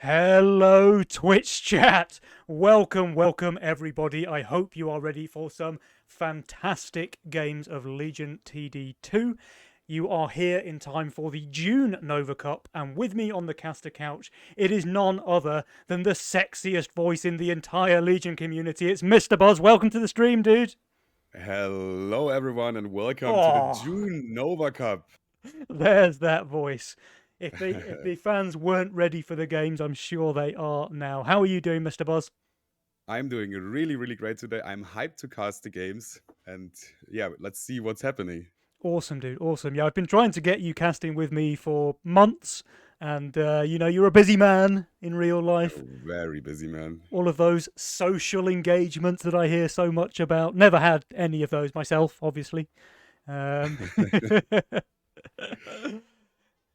Hello, Twitch chat. Welcome, everybody. I hope you are ready for some fantastic games of Legion TD2. You are here in time for the June Nova Cup, and with me on the caster couch, it is none other than the sexiest voice in the entire Legion community. It's Mr. Buzz. Welcome to the stream, dude. Hello, everyone, and welcome to the Oh, June Nova Cup. there's that voice. If the fans weren't ready for the games, I'm sure they are now. How are you doing, Mr. Buzz? I'm doing really, really great today. I'm hyped to cast the games, and yeah, let's see what's happening. Awesome, dude. Awesome. Yeah, I've been trying to get you casting with me for months, and you're a busy man in real life. Very busy, man. All of those social engagements that I hear so much about. Never had any of those myself, obviously. Um,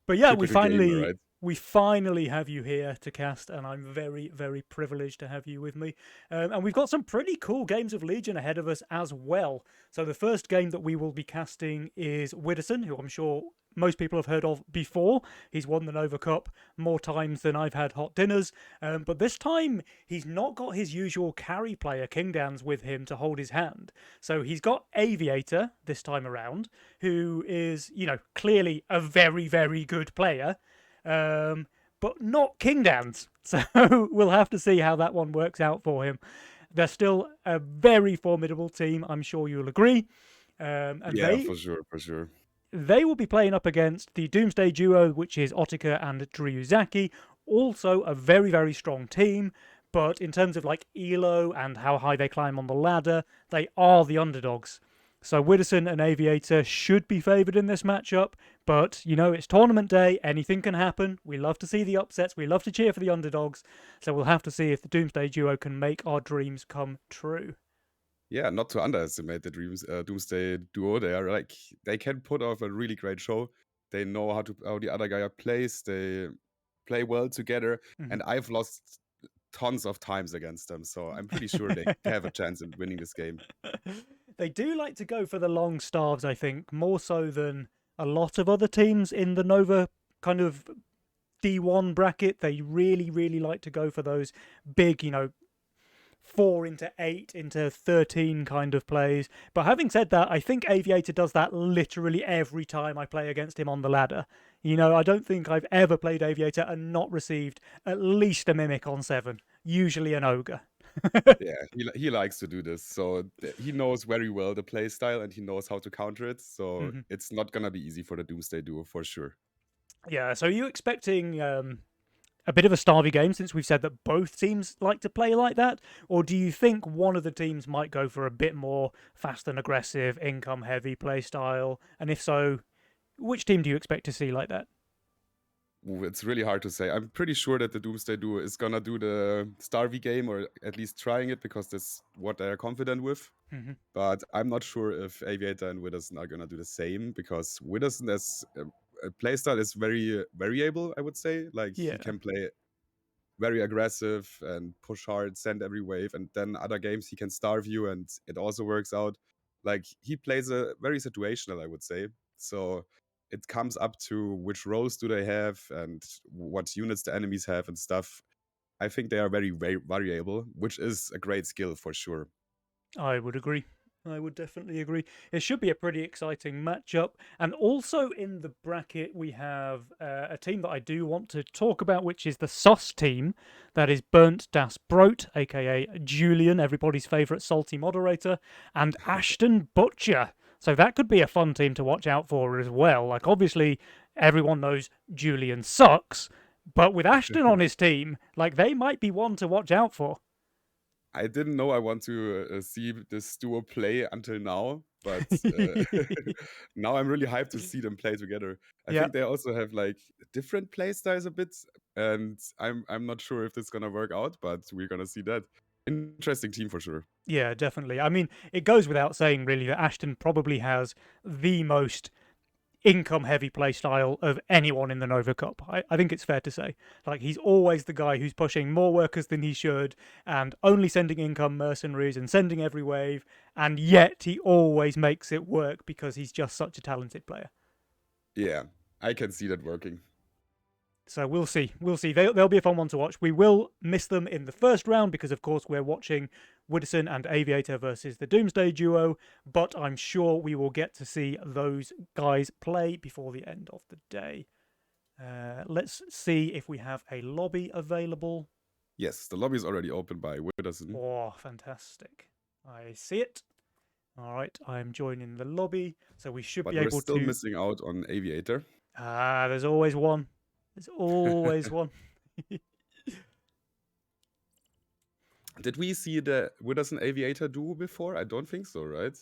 But yeah, we Typical gamer, finally right? we finally have you here to cast, and I'm very, very privileged to have you with me. And we've got some pretty cool games of Legion ahead of us as well. So the first game that we will be casting is Widdowson, who I'm sure most people have heard of before. He's won the Nova Cup more times than I've had hot dinners. But this time, he's not got his usual carry player, King Dance, with him to hold his hand. So he's got Aviator this time around, who is, clearly a very, very good player, but not King Dance. So we'll have to see how that one works out for him. They're still a very formidable team, I'm sure you'll agree. And Yeah, for sure, for sure. they will be playing up against the Doomsday duo, which is Otika and Dryuzaki. Also a very, very strong team. But in terms of like elo and how high they climb on the ladder, they are the underdogs. So Widdowson and Aviator should be favoured in this matchup, but it's tournament day, anything can happen. We love to see the upsets, we love to cheer for the underdogs, so we'll have to see if the Doomsday duo can make our dreams come true. Yeah, not to underestimate the Doomsday duo. They can put off a really great show. They know how the other guy plays. They play well together, Mhm. and I've lost tons of times against them, so I'm pretty sure they have a chance in winning this game. They do like to go for the long staves, I think, more so than a lot of other teams in the Nova kind of D1 bracket. They really, really like to go for those big, 4 into 8 into 13 kind of plays. But having said that, I think Aviator does that literally every time I play against him on the ladder. I don't think I've ever played Aviator and not received at least a Mimic on 7, usually an Ogre. Yeah, he likes to do this. So he knows very well the play style and he knows how to counter it. So Mhm. it's not gonna be easy for the Doomsday duo for sure. Yeah, so are you expecting a bit of a starvy game since we've said that both teams like to play like that? Or do you think one of the teams might go for a bit more fast and aggressive, income heavy play style? And if so, which team do you expect to see like that? Ooh, it's really hard to say. I'm pretty sure that the Doomsday duo is gonna do the Starvey game or at least trying it because that's what they're confident with. Mhm. But I'm not sure if Aviator and Widdowson are gonna do the same because Widdowson as a playstyle is very variable, I would say. Like he Yeah. can play very aggressive and push hard, send every wave, and then other games he can starve you, and it also works out. Like he plays a very situational, I would say. So it comes up to which roles do they have and what units the enemies have and stuff. I think they are very variable, which is a great skill for sure. I would agree. I would definitely agree. It should be a pretty exciting matchup. And also in the bracket, we have a team that I do want to talk about, which is the Sus team. That is Burnt Das Brot, aka Julian, everybody's favourite salty moderator, and Ashton Butcher. So that could be a fun team to watch out for as well. Like, obviously, everyone knows Julian sucks, but with Ashton on his team, like, they might be one to watch out for. I didn't know I want to see this duo play until now, but now I'm really hyped to see them play together. I Yeah. think they also have like different play styles a bit, and I'm not sure if this is gonna work out, but we're gonna see that. Interesting team for sure. Yeah, definitely. I mean, it goes without saying, really, that Ashton probably has the most income heavy play style of anyone in the Nova Cup. I think it's fair to say. Like, he's always the guy who's pushing more workers than he should and only sending income mercenaries and sending every wave, and yet he always makes it work because he's just such a talented player. Yeah, I can see that working. So we'll see. We'll see. They'll be a fun one to watch. We will miss them in the first round because, of course, we're watching Wooderson and Aviator versus the Doomsday duo. But I'm sure we will get to see those guys play before the end of the day. Let's see if we have a lobby available. Yes, the lobby is already open by Witterson. Oh, fantastic. I see it. All right, I'm joining the lobby. So we should But be we're able still to... missing out on Aviator. There's always one. There's always one. Did we see the Witterson Aviator duo before? I don't think so, right?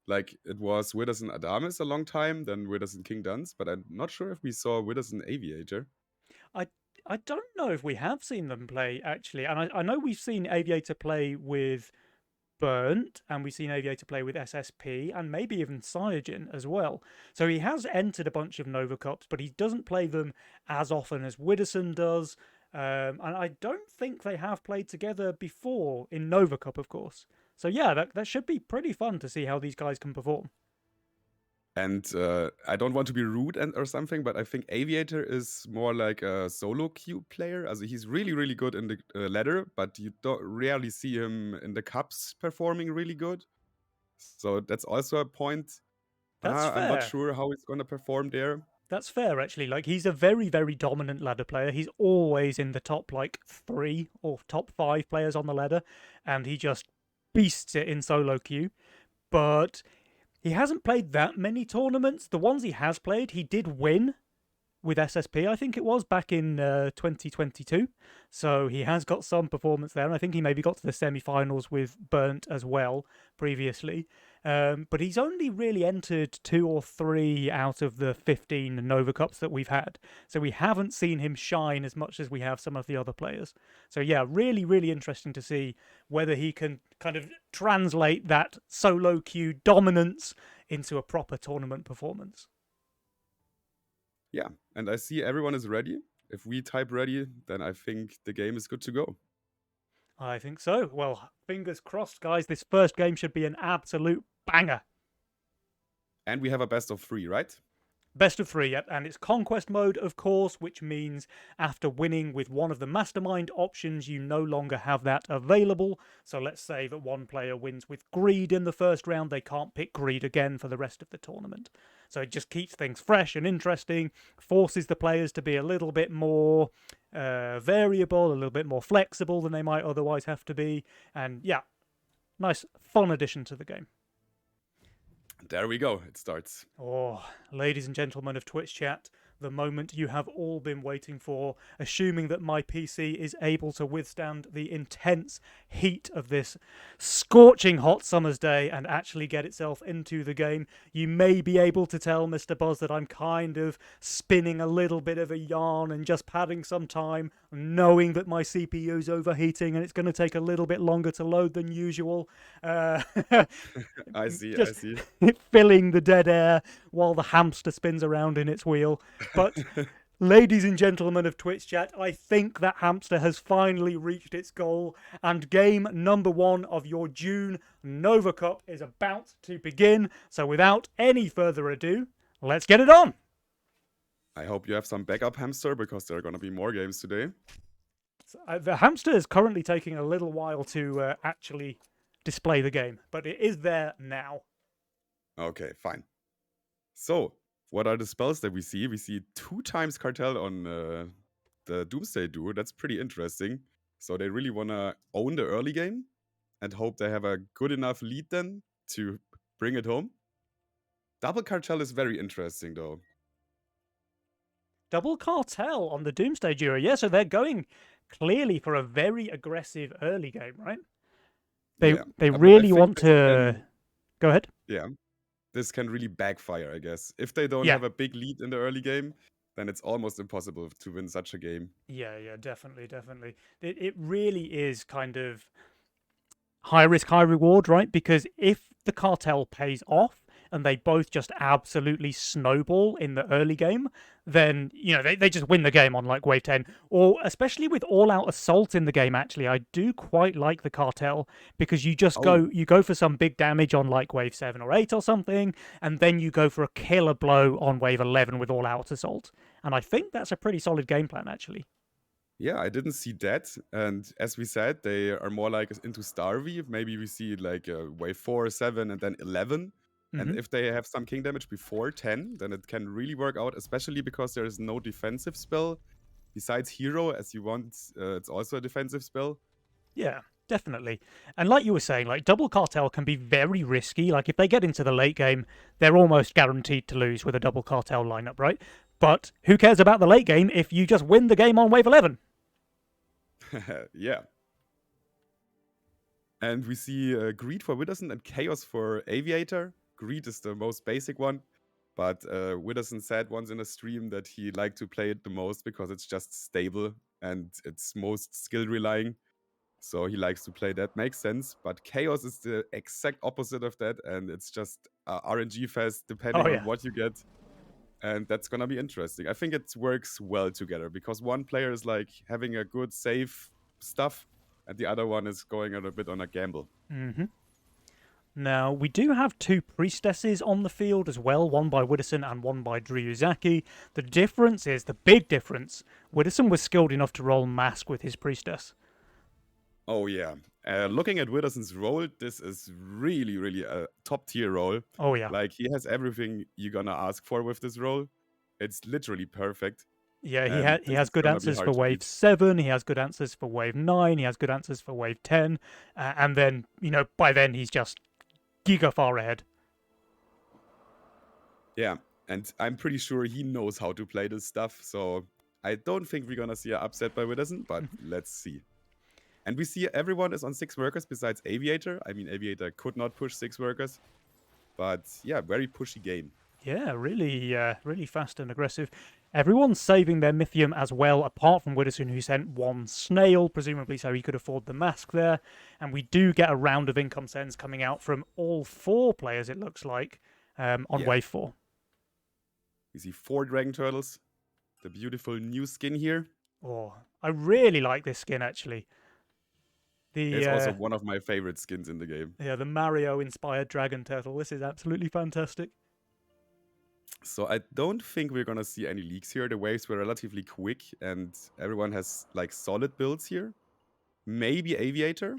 Like, it was Witterson Adamus a long time, then Witterson King Duns, but I'm not sure if we saw Witterson Aviator. I don't know if we have seen them play, actually. And I know we've seen Aviator play with Burnt, and we've seen Aviator play with SSP, and maybe even Cyanogen as well. So he has entered a bunch of Nova Cups, but he doesn't play them as often as Witterson does. And I don't think they have played together before in Nova Cup, of course. So yeah, that should be pretty fun to see how these guys can perform. And I don't want to be rude or something, but I think Aviator is more like a solo queue player. Also he's really, really good in the ladder, but you don't rarely see him in the cups performing really good. So that's also a point. That's I'm not fair. sure how he's going to perform there. That's fair, actually. Like, he's a very, very dominant ladder player. He's always in the top, like, 3 or top 5 players on the ladder, and he just beasts it in solo queue. But he hasn't played that many tournaments. The ones he has played, he did win with SSP, I think it was, back in 2022. So he has got some performance there. And I think he maybe got to the semi-finals with Burnt as well previously. But he's only really entered 2 or 3 out of the 15 Nova Cups that we've had. So we haven't seen him shine as much as we have some of the other players. So yeah, really, really interesting to see whether he can kind of translate that solo queue dominance into a proper tournament performance. Yeah, and I see everyone is ready. If we type ready, then I think the game is good to go. I think so. Well, fingers crossed, guys. This first game should be an absolute banger. And we have a best of 3, right? Best of 3, yep. And it's conquest mode, of course, which means after winning with one of the mastermind options, you no longer have that available. So let's say that one player wins with greed in the first round. They can't pick greed again for the rest of the tournament. So it just keeps things fresh and interesting, forces the players to be a little bit more variable, a little bit more flexible than they might otherwise have to be. And yeah, nice, fun addition to the game. There we go. It starts. Oh, ladies and gentlemen of Twitch chat, the moment you have all been waiting for, assuming that my PC is able to withstand the intense heat of this scorching hot summer's day and actually get itself into the game. You may be able to tell, Mr. Buzz, that I'm kind of spinning a little bit of a yarn and just padding some time, knowing that my CPU is overheating and it's going to take a little bit longer to load than usual. I see. Filling the dead air while the hamster spins around in its wheel. But ladies and gentlemen of Twitch chat, I think that hamster has finally reached its goal, and game number 1 of your June Nova Cup is about to begin. So without any further ado, let's get it on. I hope you have some backup hamster, because there are going to be more games today. The hamster is currently taking a little while to actually display the game, but it is there now. Okay, fine. So, what are the spells that we see? We see 2 times Cartel on the Doomsday duo. That's pretty interesting. So they really want to own the early game and hope they have a good enough lead then to bring it home. Double Cartel is very interesting, though. Double Cartel on the Doomsday duo. Yeah, so they're going clearly for a very aggressive early game, right? They really want to... Go ahead. Yeah. This can really backfire, I guess. If they don't have a big lead in the early game, then it's almost impossible to win such a game. Yeah, definitely. It really is kind of high risk, high reward, right? Because if the cartel pays off and they both just absolutely snowball in the early game, then, you know, they just win the game on like wave 10. Or especially with all-out assault in the game, actually, I do quite like the cartel, because you just go for some big damage on like wave 7 or 8 or something, and then you go for a killer blow on wave 11 with all-out assault. And I think that's a pretty solid game plan, actually. Yeah, I didn't see that. And as we said, they are more like into Starvy. Maybe we see like wave 4, 7, and then 11. And Hmm. if they have some king damage before 10, then it can really work out, especially because there is no defensive spell. Besides Hero, as you want, it's also a defensive spell. Yeah, definitely. And like you were saying, like double cartel can be very risky. Like if they get into the late game, they're almost guaranteed to lose with a double cartel lineup, right? But who cares about the late game if you just win the game on wave 11? Yeah. And we see Greed for Widdowson and Chaos for Aviator. Greed is the most basic one. But Widdowson said once in a stream that he liked to play it the most because it's just stable and it's most skill relying. So he likes to play that. Makes sense. But Chaos is the exact opposite of that. And it's just RNG fest depending Oh, on yeah. what you get. And that's going to be interesting. I think it works well together because one player is like having a good, safe stuff, and the other one is going a bit on a gamble. Hmm. Now, we do have two priestesses on the field as well, one by Widdowson and one by Dryuzaki. The difference is, the big difference, Widdowson was skilled enough to roll Mask with his priestess. Oh, yeah. Looking at Widdowson's role, this is really, really a top tier role. Oh, yeah. Like, he has everything you're gonna ask for with this role. It's literally perfect. Yeah, And he this has is good gonna be answers hard for to wave beat. 7, he has good answers for wave 9, he has good answers for wave 10, and then, by then he's just giga far ahead. Yeah, and I'm pretty sure he knows how to play this stuff, so I don't think we're gonna see an upset by Widdowson, but let's see. And we see everyone is on 6 workers besides Aviator. I mean, Aviator could not push 6 workers, but yeah, very pushy game. Yeah, really fast and aggressive. Everyone's saving their Mythium as well, apart from Widdowson, who sent one snail, presumably so he could afford the mask there. And we do get a round of income sends coming out from all 4 players, it looks like, on Yeah. wave 4. We see 4 Dragon Turtles, the beautiful new skin here. Oh, I really like this skin, actually. It's also one of my favorite skins in the game. Yeah, the Mario-inspired dragon turtle. This is absolutely fantastic. So I don't think we're gonna see any leaks here. The waves were relatively quick, and everyone has like solid builds here. Maybe Aviator.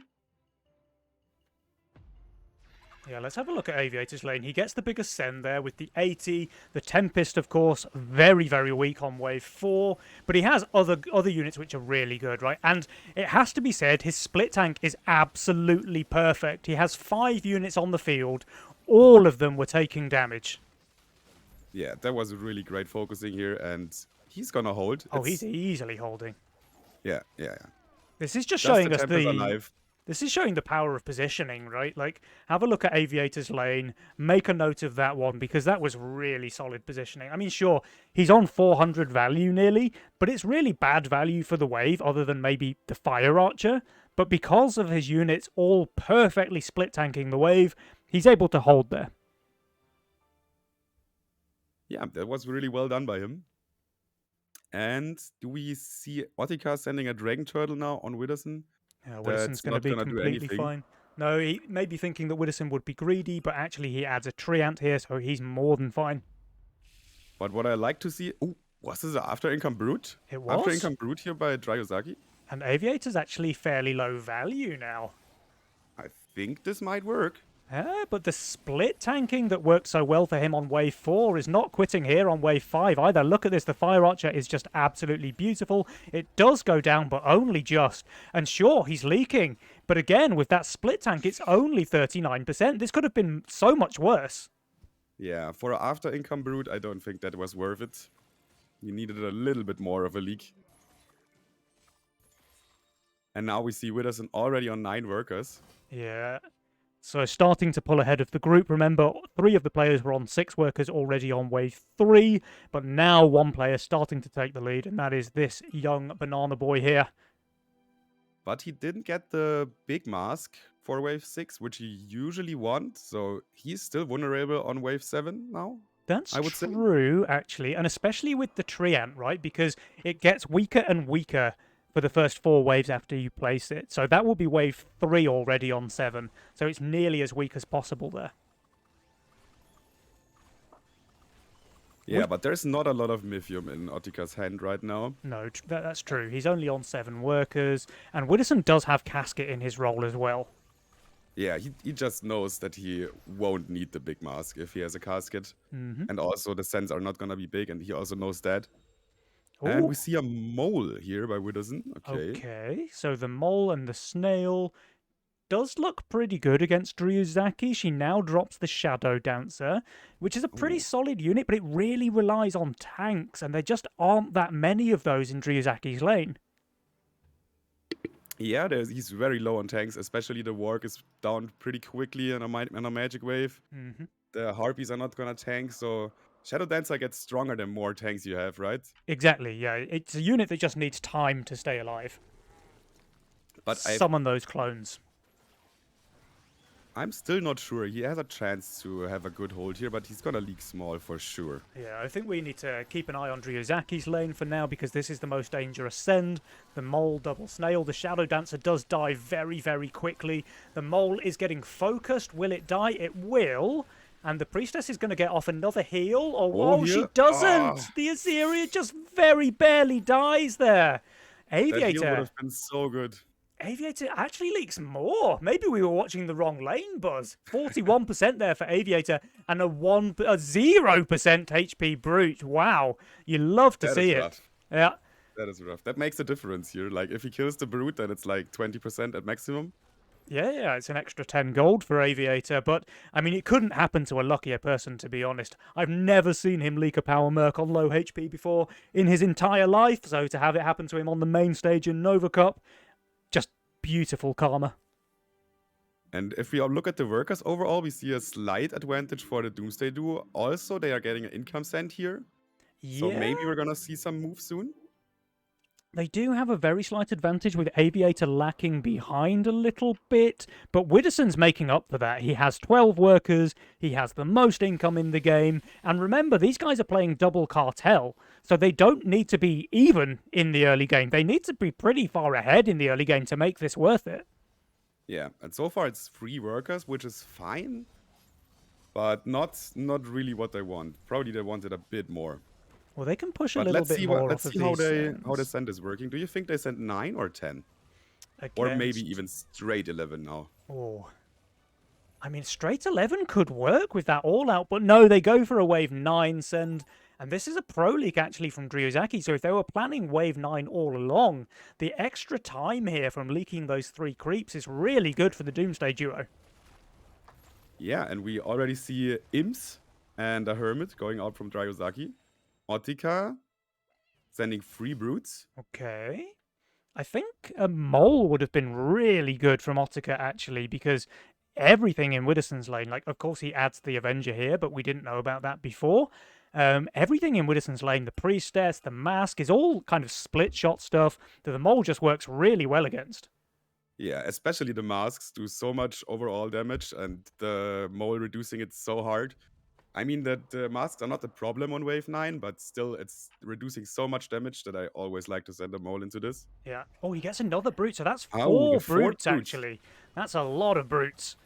Yeah, let's have a look at Aviator's lane. He gets the biggest send there with the 80. The Tempest, of course, very, very weak on wave 4. But he has other units which are really good, right? And it has to be said, his split tank is absolutely perfect. He has 5 units on the field. All of them were taking damage. Yeah, that was a really great focusing here, and he's gonna hold. Oh, he's easily holding. Yeah. This is just Just showing the us Tempest alive. This is showing the power of positioning, right? Like, have a look at Aviator's lane, make a note of that one, because that was really solid positioning. I mean, sure, he's on 400 value nearly, but it's really bad value for the wave, other than maybe the Fire Archer. But because of his units all perfectly split tanking the wave, he's able to hold there. Yeah, that was really well done by him. And do we see Otika sending a Dragon Turtle now on Widdowson? Yeah, Widdowson's That's going to not be gonna do completely anything. fine. No, he may be thinking that Widdowson would be greedy, but actually he adds a Treant here, so he's more than fine. But what I like to see... Oh, was this an After Income Brute? It was. After Income Brute here by Dryuzaki? And Aviator's actually fairly low value now. I think this might work. But the split tanking that worked so well for him on wave 4 is not quitting here on wave 5 either. Look at this, the Fire Archer is just absolutely beautiful. It does go down, but only just. And sure, he's leaking. But again, with that split tank, it's only 39%. This could have been so much worse. Yeah, for an After Income Brute, I don't think that was worth it. You needed a little bit more of a leak. And now we see Widdowson already on 9 workers. Yeah. So starting to pull ahead of the group. Remember, 3 of the players were on 6 workers already on wave 3, but now 1 player starting to take the lead, and that is this young banana boy here. But he didn't get the big mask for wave 6, which he usually wants, so he's still vulnerable on wave 7 now. That's I would say. true, actually, and especially with the Treant, right? Because it gets weaker and weaker for the first 4 waves after you place it. So that will be wave 3 already on 7. So it's nearly as weak as possible there. Yeah, but there's not a lot of Mythium in Otika's hand right now. No, that's true. He's only on 7 workers, and Widdowson does have Casket in his role as well. Yeah, he just knows that he won't need the big mask if he has a casket. And also the sends are not gonna be big, and he also knows that. And Ooh, we see a mole here by Widdowson. Okay. okay, so the mole and the snail does look pretty good against Ryuzaki. She now drops the Shadow Dancer, which is a pretty Ooh. solid unit, but it really relies on tanks, and there just aren't that many of those in Ryuzaki's lane. Yeah, he's very low on tanks, especially the Warg is down pretty quickly in a magic wave. The Harpies are not gonna tank, so Shadow Dancer gets stronger the more tanks you have, right? Exactly, yeah. It's a unit that just needs time to stay alive. But Summon those clones. I'm still not sure. He has a chance to have a good hold here, but he's gonna leak small for sure. Yeah, I think we need to keep an eye on Ryuzaki's lane for now because this is the most dangerous send. The mole double snail. The Shadow Dancer does die very, very quickly. The mole is getting focused. Will it die? It will. And the priestess is going to get off another heal. Oh, she doesn't. The Azeria just very barely dies there. Aviator. That heal would have been so good. Aviator actually leaks more. Maybe we were watching the wrong lane, Buzz. 41% there for Aviator and a 0% HP Brute. Wow. You love to see it. Rough. Yeah. That is rough. That makes a difference here. Like, if he kills the Brute, then it's like 20% at maximum. Yeah, it's an extra 10 gold for Aviator, but, I mean, it couldn't happen to a luckier person, to be honest. I've never seen him leak a Power Merc on low HP before in his entire life, so to have it happen to him on the main stage in Nova Cup, just beautiful karma. And if we look at the workers overall, we see a slight advantage for the Doomsday Duo. Also, they are getting an income send here. Yeah. So maybe we're gonna see some moves soon. They do have a very slight advantage with Aviator lacking behind a little bit, but Widdowson's making up for that. He has 12 workers, he has the most income in the game, and remember, these guys are playing double cartel, so they don't need to be even in the early game. They need to be pretty far ahead in the early game to make this worth it. Yeah, and so far it's 3 workers, which is fine, but not really what they want. Probably they wanted a bit more. Well, they can push a little bit more. Let's see how the send is working. Do you think they sent 9 or 10? Or maybe even straight 11 now? Oh, I mean, straight 11 could work with that all out, but no, they go for a wave 9 send. And this is a pro leak actually from Ryuzaki, so if they were planning wave 9 all along, the extra time here from leaking those 3 creeps is really good for the Doomsday Duo. Yeah, and we already see Imps and a Hermit going out from Ryuzaki. Otika sending 3 Brutes. Okay. I think a Mole would have been really good from Otika, actually, because everything in Widdowson's lane, like, of course he adds the Avenger here, but we didn't know about that before. Everything in Widdowson's lane, the Priestess, the Mask, is all kind of split shot stuff that the Mole just works really well against. Yeah, especially the Masks do so much overall damage, and the Mole reducing it so hard. I mean that the masks are not a problem on wave 9, but still it's reducing so much damage that I always like to send a mole into this. Yeah. Oh, he gets another brute, so that's 4 brutes, actually. That's a lot of brutes.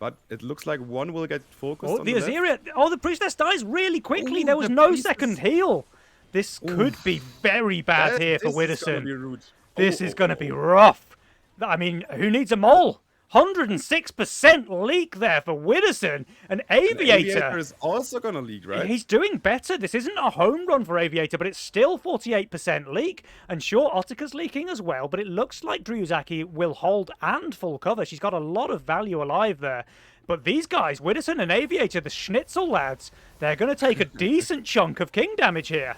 But it looks like one will get focused on the Azeria. Oh, the Priestess dies really quickly. There was no second heal. This could be very bad here for Widdowson. This is going to be rough. I mean, who needs a mole? 106% leak there for Widdowson. And Aviator is also going to leak, right? He's doing better. This isn't a home run for Aviator, but it's still 48% leak. And sure, Otika's leaking as well, but it looks like Ryuzaki will hold and full cover. She's got a lot of value alive there. But these guys, Widdowson and Aviator, the Schnitzel lads, they're going to take a decent chunk of king damage here.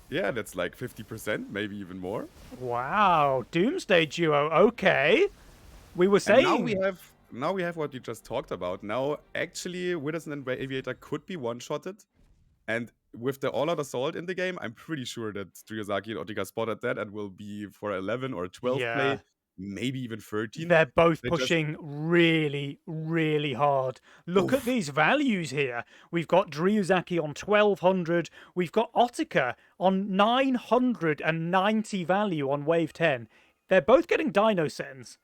Yeah, that's like 50%, maybe even more. Wow, Doomsday Duo, okay. We were saying... And now we have what you just talked about. Now, actually, Widdowson and Aviator could be one-shotted. And with the all-out assault in the game, I'm pretty sure that Ryuzaki and Otika spotted that and will be for 11 or 12 play, maybe even 13. They're both pushing really, really hard. Look at these values here. We've got Ryuzaki on 1200. We've got Otika on 990 value on wave 10. They're both getting dino sends.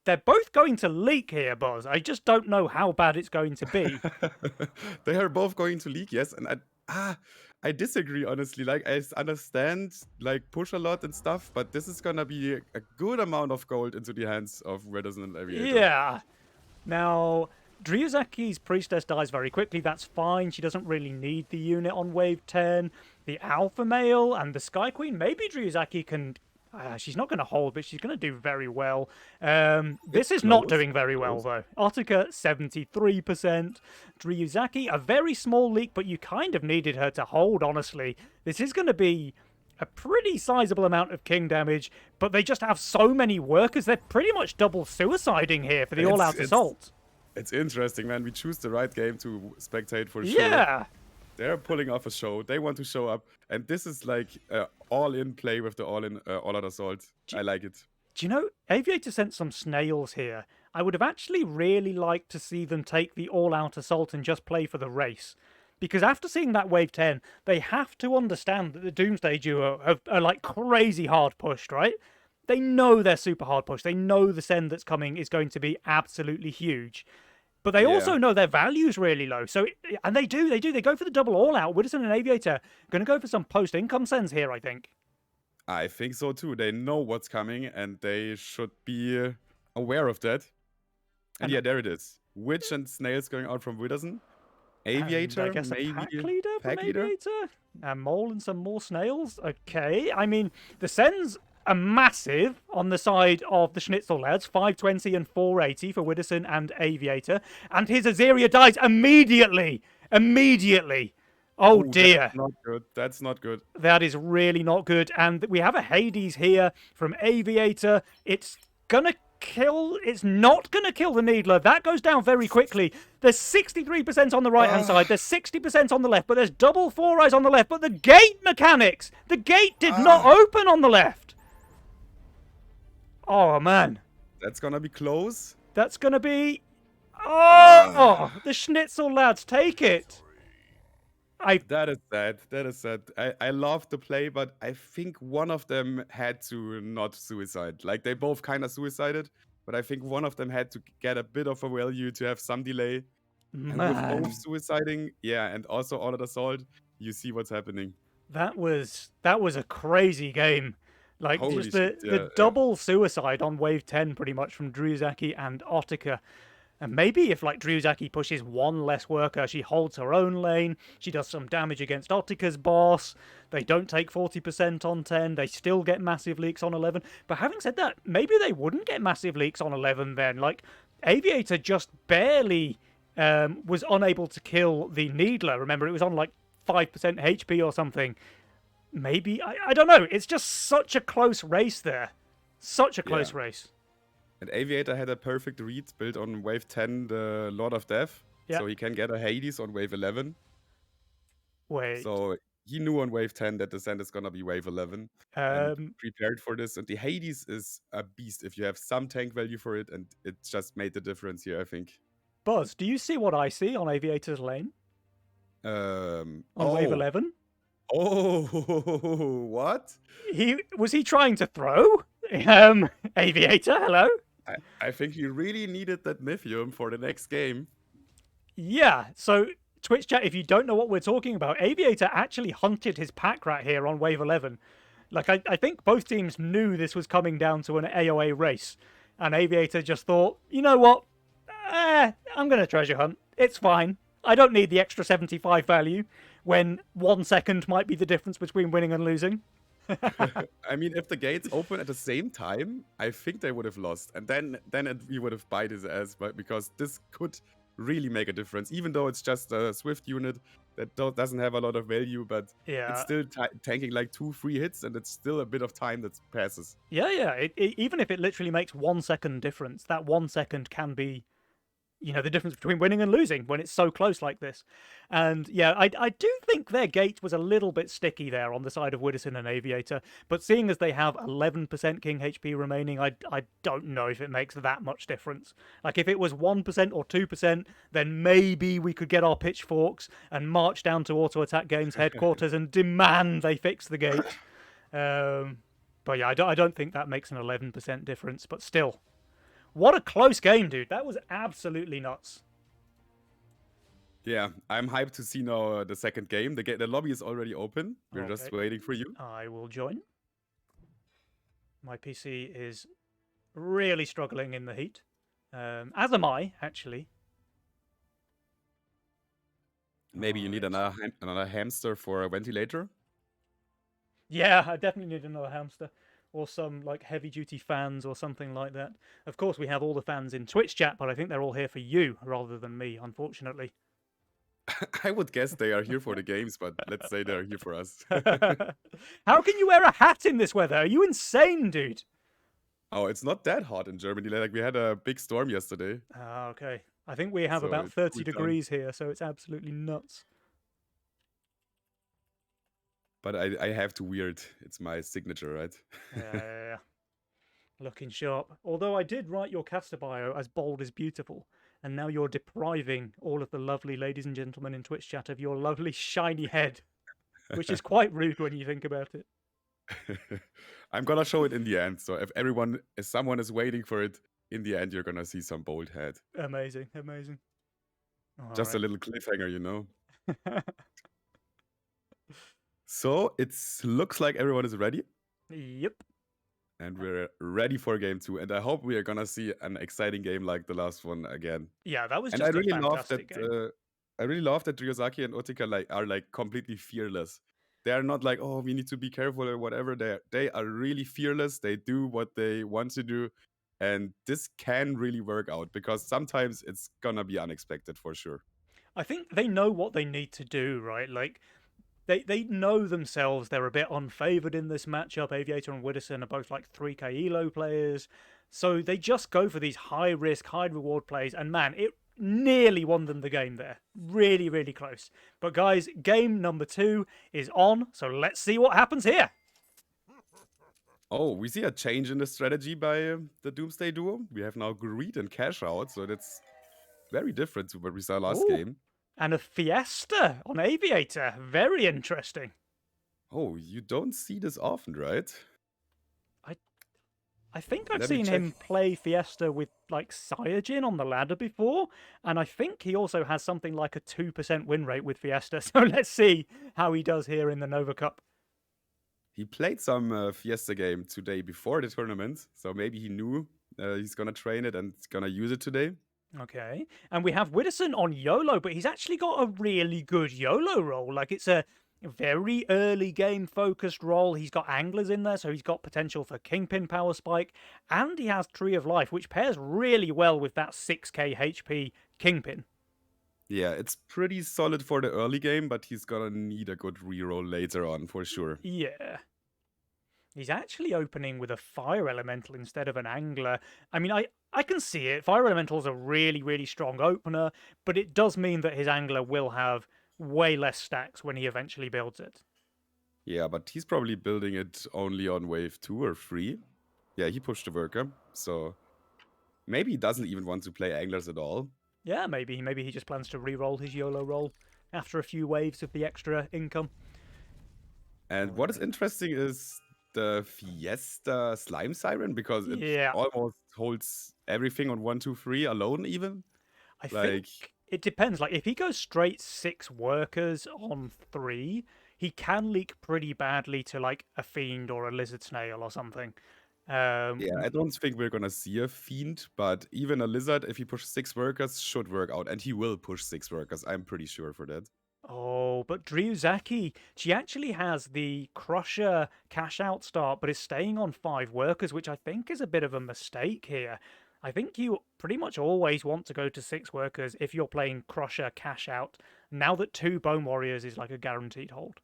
They're both going to leak here, Buzz. I just don't know how bad it's going to be. They are both going to leak, yes. And Ah, I disagree honestly. Like understand like push a lot and stuff, but this is gonna be a good amount of gold into the hands of Redison and Aviator. Yeah. Now, Driozaki's Priestess dies very quickly. That's fine. She doesn't really need the unit on wave 10. The Alpha Male and the Sky Queen, maybe Driozaki can. She's not going to hold, but she's going to do very well. This It's is not close. doing very well, Close. though. Otika, 73%. Driozaki, a very small leak, but you kind of needed her to hold, honestly. This is going to be a pretty sizable amount of king damage, but they just have so many workers. They're pretty much double suiciding here for the It's all-out it's assault. it's interesting, man. We choose the right game to spectate for sure. Yeah. They're pulling off a show. They want to show up, and this is like all-in play with the all-out assault. I like it. Do you know, Aviator sent some snails here. I would have actually really liked to see them take the all-out assault and just play for the race. Because after seeing that wave 10, they have to understand that the Doomsday duo are like crazy hard pushed, right? They know they're super hard pushed. They know the send that's coming is going to be absolutely huge. But they also Yeah. know their value's really low. So, and they do. They go for the double all-out. Widdowson and Aviator going to go for some post-income sends here, I think. I think so too. They know what's coming, and they should be aware of that. And And yeah, there it is. Witch and snails going out from Widdowson. And Aviator, I guess a maybe pack leader from pack leader. Aviator? A mole and some more snails? Okay. I mean, the sends are massive on the side of the Schnitzel lads, 520 and 480 for Widdowson and Aviator. And his Azeria dies immediately. Immediately. Oh Ooh, dear. that's not good. That's not good. That is really not good. And we have a Hades here from Aviator. It's gonna kill. It's not gonna kill the Needler. That goes down very quickly. There's 63% on the right hand side. There's 60% on the left, but there's double four eyes on the left. But the gate mechanics. The gate did not open on the left. Oh man. That's gonna be close. That's gonna be. Oh, the Schnitzel lads take it. That is sad. That is sad. I love the play, but I think one of them had to not suicide. Like they both kind of suicided, but I think one of them had to get a bit of a value to have some delay. And with Man. both suiciding, yeah, and also all at assault, you see what's happening. That was a crazy game. Like Holy just the shit, yeah, yeah. double suicide on wave 10 pretty much from Druzaki and Otika. And maybe if like Druzaki pushes one less worker, she holds her own lane, she does some damage against Otika's boss, they don't take 40% on 10, they still get massive leaks on 11. But having said that, maybe they wouldn't get massive leaks on 11 then. Like Aviator just barely was unable to kill the Needler. Remember, it was on like 5% HP or something. Maybe, I don't know. It's just such a close race there. Such a close Yeah. race. And Aviator had a perfect read built on wave 10, the Lord of Death. Yeah. So he can get a Hades on wave 11. Wait. So he knew on wave 10 that the send is gonna be wave 11. And prepared for this. And the Hades is a beast if you have some tank value for it. And it just made the difference here, I think. Buzz, do you see what I see on Aviator's lane? On wave 11? Oh, what? Was he trying to throw? Aviator, hello? I think he really needed that Mythium for the next game. Yeah, so Twitch chat, if you don't know what we're talking about, Aviator actually hunted his pack rat here on wave 11. Like, I think both teams knew this was coming down to an AOA race. And Aviator just thought, you know what? I'm going to treasure hunt. It's fine. I don't need the extra 75 value when 1 second might be the difference between winning and losing. I mean, if the gates open at the same time, I think they would have lost. And then we would have bite his ass, but because this could really make a difference, even though it's just a Swift unit that doesn't have a lot of value, but Yeah. it's still tanking like 2 free hits, and it's still a bit of time that passes. Yeah. Even if it literally makes 1 second difference, that 1 second can be, you know, the difference between winning and losing when it's so close like this. And yeah, I do think their gate was a little bit sticky there on the side of Widdowson and Aviator. But seeing as they have 11% King HP remaining, I don't know if it makes that much difference. Like if it was 1% or 2%, then maybe we could get our pitchforks and march down to Auto Attack Games headquarters and demand they fix the gate. But yeah, I don't think that makes an 11% difference. But still, what a close game, dude. That was absolutely nuts. Yeah, I'm hyped to see now the second game. The lobby is already open. We're just Okay, waiting for you. I will join. My PC is really struggling in the heat. As am I, actually. Maybe you need Alright. another hamster for a ventilator. Yeah, I definitely need another hamster. Or some like heavy duty fans or something like that. Of course, we have all the fans in Twitch chat, but I think they're all here for you rather than me, unfortunately. I would guess they are here for the games, but let's say they're here for us. How can you wear a hat in this weather? Are you insane, dude? Oh, it's not that hot in Germany. Like we had a big storm yesterday, Ah, okay. I think we have so about it's 30 cooled down. degrees here, so it's absolutely nuts. But I have to wear it. It's my signature, right? Yeah. Looking sharp. Although I did write your caster bio as bold is beautiful, and now you're depriving all of the lovely ladies and gentlemen in Twitch chat of your lovely shiny head, which is quite rude when you think about it. I'm gonna show it in the end. So if someone is waiting for it, in the end you're gonna see some bold head. Amazing, amazing. All Just a right. little cliffhanger, you know. So it looks like everyone is ready, Yep. and we're ready for game 2. And I hope we are gonna see an exciting game like the last one again. Yeah, that was And I just a really love that. fantastic game. I really love that Ryuzaki and Utika are like completely fearless. They are not like, oh, we need to be careful or whatever. They are really fearless. They do what they want to do, and this can really work out because sometimes it's gonna be unexpected for sure. I think they know what they need to do, right? Like they know themselves they're a bit unfavored in this matchup. Aviator and Widdowson are both like 3k elo players. So they just go for these high risk, high reward plays, and man, it nearly won them the game there. Really, really close. But guys, game number 2 is on, so let's see what happens here. Oh, we see a change in the strategy by the Doomsday duo. We have now Greed and Cash Out, so that's very different to what we saw last Ooh, game. and a Fiesta on Aviator. Very interesting. Oh, you don't see this often, right? I think I've Let me seen check. him play Fiesta with like Cyajin on the ladder before, and I think he also has something like a 2% win rate with Fiesta. So let's see how he does here in the Nova Cup. He played some Fiesta game today before the tournament, so maybe he knew he's gonna train it and gonna use it today. Okay, and we have Widdowson on YOLO, but he's actually got a really good YOLO role. Like it's a very early game focused role. He's got anglers in there, so he's got potential for Kingpin Power Spike, and he has Tree of Life, which pairs really well with that 6k HP Kingpin. Yeah, it's pretty solid for the early game, but he's gonna need a good reroll later on for sure. Yeah. He's actually opening with a fire elemental instead of an angler. I mean, I can see it. Fire elemental is a really, really strong opener, but it does mean that his angler will have way less stacks when he eventually builds it. Yeah, but he's probably building it only on wave 2 or 3. Yeah, he pushed the worker, so maybe he doesn't even want to play anglers at all. Yeah, maybe he just plans to re-roll his YOLO roll after a few waves of the extra income. And what is interesting is the Fiesta Slime Siren, because it Yeah, almost holds everything on 1, 2, 3 alone even. I think Like, it depends. Like if he goes straight 6 workers on 3, he can leak pretty badly to like a fiend or a lizard snail or something. yeah, I don't think we're gonna see a Fiend, but even a Lizard, if he pushes 6 workers, should work out. And he will push 6 workers, I'm pretty sure for that. Oh, but Driuzaki, she actually has the Crusher cash out start, but is staying on 5 workers, which I think is a bit of a mistake here. I think you pretty much always want to go to 6 workers if you're playing Crusher cash out, now that 2 Bone Warriors is like a guaranteed hold.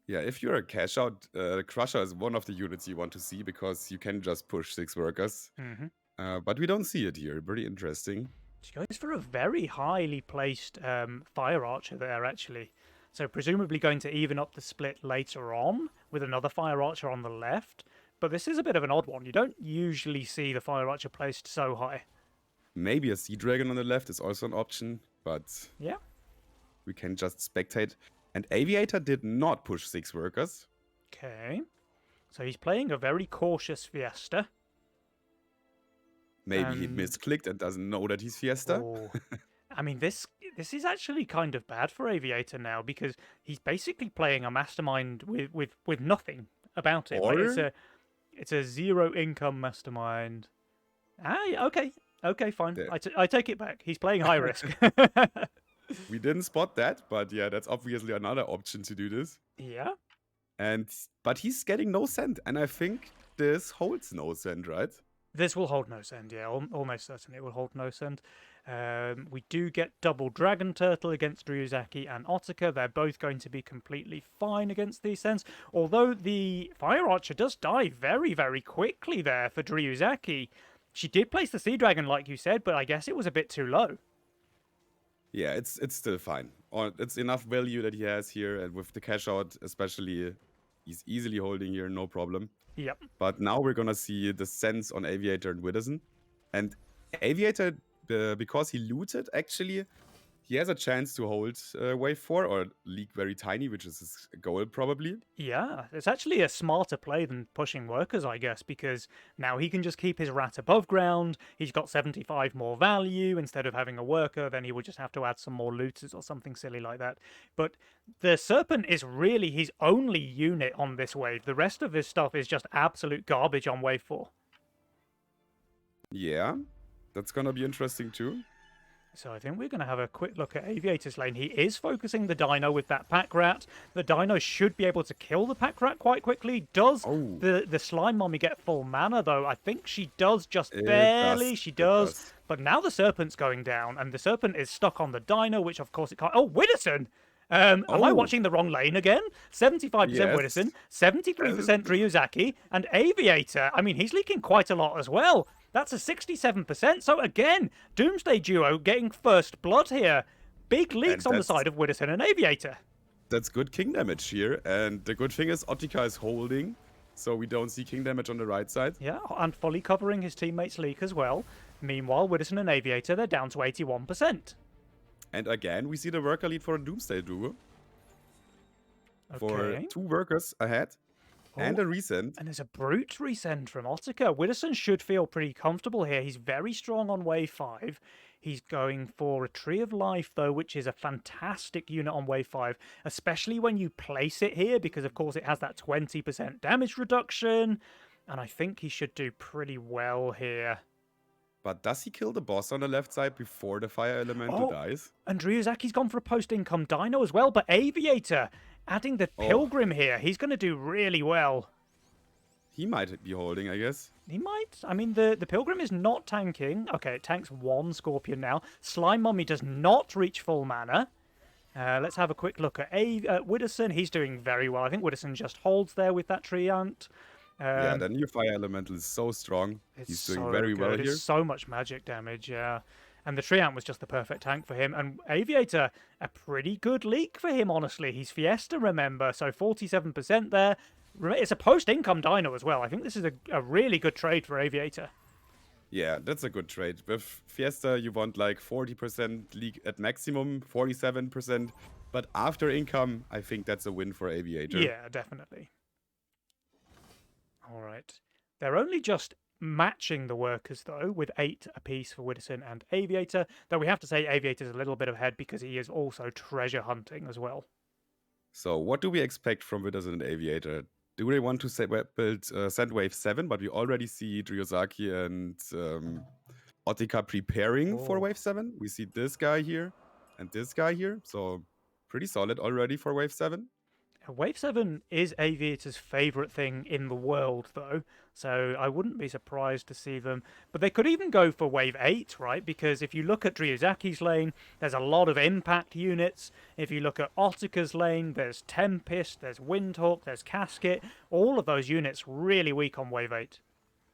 Yeah, if you're a cash out, Crusher is one of the units you want to see because you can just push 6 workers. Mm-hmm. But we don't see it here. Pretty interesting. She goes for a very highly placed Fire Archer there, actually. So presumably going to even up the split later on with another Fire Archer on the left. But this is a bit of an odd one. You don't usually see the Fire Archer placed so high. Maybe a Sea Dragon on the left is also an option, but Yeah. we can just spectate. And Aviator did not push 6 workers. Okay. So he's playing a very cautious Fiesta. Maybe he And misclicked and doesn't know that he's Fiesta. oh, I mean, this This is actually kind of bad for Aviator now because he's basically playing a mastermind with nothing about him. Like Or it's a zero income mastermind. Ah, yeah, okay, fine. the, I take it back. He's playing high risk. we didn't spot that, but yeah, that's obviously another option to do this. Yeah. And but he's getting no send, and I think this holds no send, right? This will hold no send, yeah, almost certainly it will hold no send. We do get double Dragon Turtle against Ryuzaki and Otaka. They're both going to be completely fine against these sends. Although the Fire Archer does die very, very quickly there for Ryuzaki. She did place the Sea Dragon, like you said, but I guess it was a bit too low. Yeah, it's still fine. Or it's enough value that he has here, and with the cash out, especially, he's easily holding here, no problem. Yep. But now we're gonna see the sense on Aviator and Widdowson. And Aviator, because he looted, actually, he has a chance to hold wave 4 or leak very tiny, which is his goal probably. Yeah, it's actually a smarter play than pushing workers, I guess, because now he can just keep his rat above ground. He's got 75 more value. Instead of having a worker, then he would just have to add some more looters or something silly like that. But the Serpent is really his only unit on this wave. The rest of his stuff is just absolute garbage on wave 4. Yeah, that's gonna be interesting too. So I think we're going to have a quick look at Aviator's lane. He is focusing the Dino with that Pack Rat. The Dino should be able to kill the Pack Rat quite quickly. Does Oh, the Slime Mommy get full mana, though? I think she does just it barely. does. She It does. does. But now the Serpent's going down, and the Serpent is stuck on the Dino, which of course it can't. Oh, Widdowson! Am I Oh, watching the wrong lane again? 75% yes. Widdowson, 73% Ryuzaki, and Aviator. I mean, he's leaking quite a lot as well. That's a 67%. So again, Doomsday Duo getting first blood here. Big And leaks on the that's side of Widdowson and Aviator. that's good king damage here. And the good thing is Otika is holding, so we don't see king damage on the right side. Yeah, and fully covering his teammates' leak as well. Meanwhile, Widdowson and Aviator, they're down to 81%. And again, we see the worker lead for a Doomsday Duo. For Okay. 2 workers ahead and Oh, a resend. and there's a brute resend from Ottika. Widdowson should feel pretty comfortable here. He's very strong on wave 5. He's going for a Tree of Life, though, which is a fantastic unit on wave 5, especially when you place it here, because, of course, it has that 20% damage reduction. And I think he should do pretty well here. But does he kill the boss on the left side before the fire elemental Oh, dies? and Ryuzaki's gone for a post-income Dino as well, but Aviator, adding the Oh, Pilgrim here, he's going to do really well. he might be holding, I guess. He might. I mean, the Pilgrim is not tanking. Okay, it tanks 1 Scorpion now. Slime Mommy does not reach full mana. Let's have a quick look at Widdowson. He's doing very well. I think Widdowson just holds there with that Treant. Yeah, the new fire elemental is so strong. It's He's doing so very good. well here. It's so much magic damage, yeah. And the Treant was just the perfect tank for him. And Aviator, a pretty good leak for him, honestly. He's Fiesta, remember, so 47% there. It's a post-income Dino as well. I think this is a really good trade for Aviator. Yeah, that's a good trade. With Fiesta, you want like 40% league at maximum, 47%. But after income, I think that's a win for Aviator. Yeah, definitely. All right. They're only just matching the workers, though, with 8 apiece for Widdowson and Aviator. Though we have to say Aviator's a little bit ahead because he is also treasure hunting as well. So what do we expect from Widdowson and Aviator? Do they want to build Sandwave 7? But we already see Ryuzaki and Otika preparing for Oh. Wave 7. We see this guy here and this guy here. So pretty solid already for Wave 7. Wave 7 is Aviator's favourite thing in the world, though, so I wouldn't be surprised to see them. But they could even go for Wave 8, right? Because if you look at Ryuzaki's lane, there's a lot of impact units. If you look at Otika's lane, there's Tempest, there's Windhawk, there's Casket. All of those units really weak on Wave 8.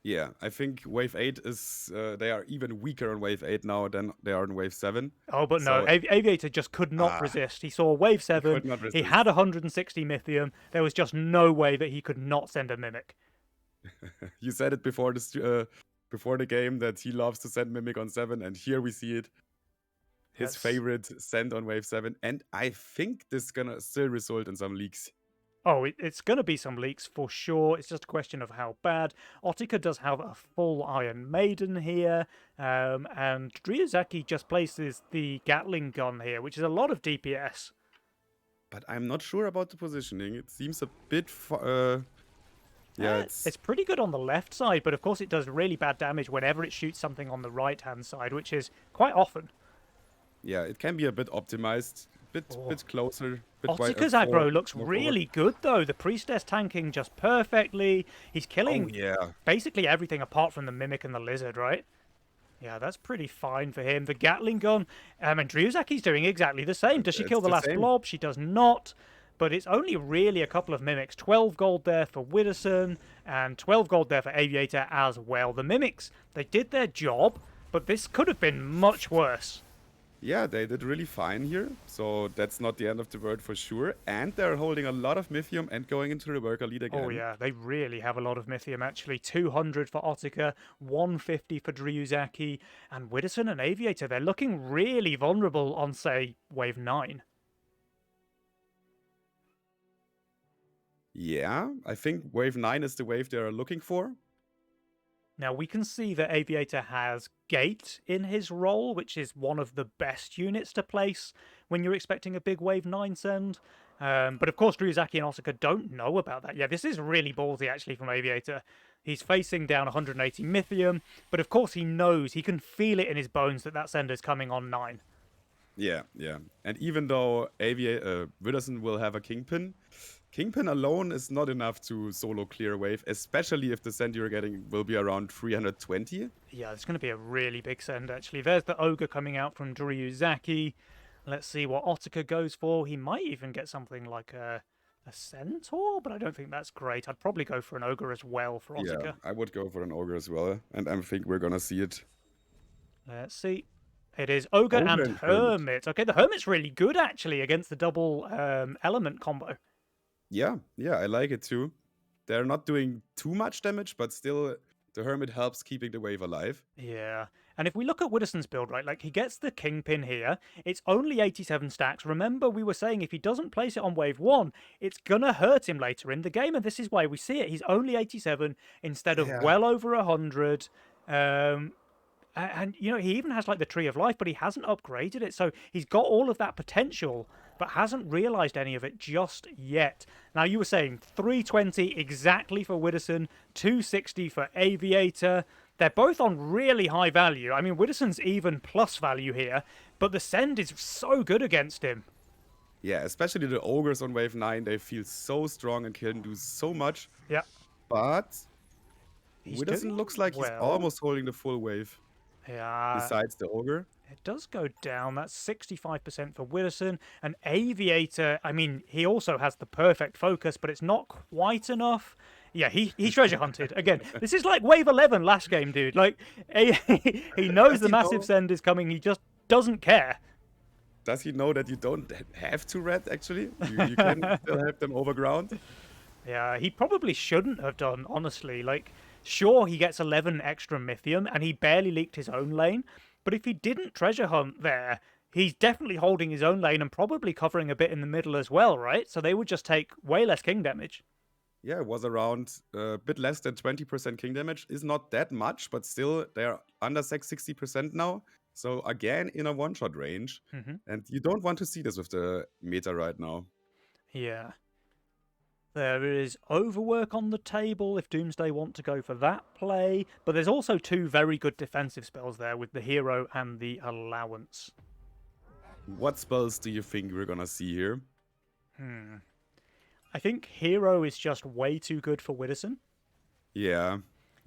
Yeah, I think Wave 8 is, they are even weaker on Wave 8 now than they are on Wave 7. Oh, but no, So Aviator just could not resist. He saw Wave 7, could not he resist. had 160 Mythium. There was just no way that he could not send a Mimic. You said it before before the game that he loves to send Mimic on 7, and here we see it. His That's- favorite send on Wave 7, and I think this is gonna still result in some leaks. Oh, it's going to be some leaks for sure. It's just a question of how bad. Ottika does have a full Iron Maiden here, and Dryuzaki just places the Gatling gun here, which is a lot of DPS. But I'm not sure about the positioning. It seems a bit far. Yeah, It's pretty good on the left side, but of course it does really bad damage whenever it shoots something on the right-hand side, which is quite often. yeah, it can be a bit optimized, bit closer, bit Ottika's more aggro looks forward. really good, though. The Priestess tanking just perfectly. He's Oh killing yeah, basically everything apart from the Mimic and the Lizard, right? Yeah, that's pretty fine for him. The Gatling gun, and Dryuzaki's doing exactly the same. Does she it's kill the the last same. blob? She does not. But it's only really a couple of Mimics. 12 gold there for Widdowson, and 12 gold there for Aviator as well. The Mimics, they did their job, but this could have been much worse. Yeah, they did really fine here. So that's not the end of the world for sure. And they're holding a lot of Mythium and going into the worker lead again. Oh yeah, they really have a lot of Mythium actually. 200 for Ottika, 150 for Dryuzaki, and Widdowson and Aviator, they're looking really vulnerable on, say, Wave 9. Yeah, I think wave 9 is the wave they're looking for. Now, we can see that Aviator has Gate in his role, which is one of the best units to place when you're expecting a big Wave 9 send. But of course, Dryuzaki and Ottika don't know about that. Yeah, this is really ballsy, actually, from Aviator. He's facing down 180 Mythium, but of course he knows, he can feel it in his bones that that sender's coming on 9. Yeah, yeah. And even though Widdowson will have a Kingpin, Kingpin alone is not enough to solo clear a wave, especially if the send you're getting will be around 320. Yeah, it's going to be a really big send, actually. There's the Ogre coming out from Dryuzaki. Let's see what Ottika goes for. He might even get something like a Centaur, but I don't think that's great. I'd probably go for an Ogre as well for Ottika. Yeah, I would go for an Ogre as well, and I think we're gonna see it. Let's see. It is Ogre and and Hermit. Hermit. Okay, the Hermit's really good, actually, against the double element combo. Yeah, yeah, I like it too. They're not doing too much damage, but still, the Hermit helps keeping the wave alive. Yeah. And if we look at Widdowson's build, right, like he gets the Kingpin here. It's only 87 stacks. Remember, we were saying if he doesn't place it on wave 1, it's going to hurt him later in the game. And this is why we see it. He's only 87 instead of Yeah. well over 100. And, you know, he even has like the Tree of Life, but he hasn't upgraded it. So he's got all of that potential, but hasn't realized any of it just yet. Now, you were saying 320 exactly for Widdowson, 260 for Aviator. They're both on really high value. I mean, Widdowson's even plus value here, but the send is so good against him. Yeah, especially the Ogres on wave 9, they feel so strong and can do so much. Yeah. But He's Widdowson doing looks like he's well. almost holding the full wave, Yeah. besides the Ogre. It does go down. That's 65% for Widdowson. And Aviator, I mean, he also has the perfect focus, but it's not quite enough. Yeah, he treasure hunted. Again, this is like Wave 11 last game, dude. Like, he knows the massive send is coming. He just doesn't care. Does he know that you don't have to red, actually? You can still have them overground? Yeah, he probably shouldn't have done, honestly. Like, sure, he gets 11 extra Mythium, and he barely leaked his own lane. But if he didn't treasure hunt there, he's definitely holding his own lane and probably covering a bit in the middle as well, right? So they would just take way less king damage. Yeah, it was around a bit less than 20% king damage. Is not that much, but still, they're under 60% now. So again, in a one-shot range. And you don't want to see this with the meta right now. Yeah. There is overwork on the table if Doomsday want to go for that play. But there's also two very good defensive spells there with the hero and the allowance. What spells do you think we're gonna see here? I think hero is just way too good for Widdowson. Yeah,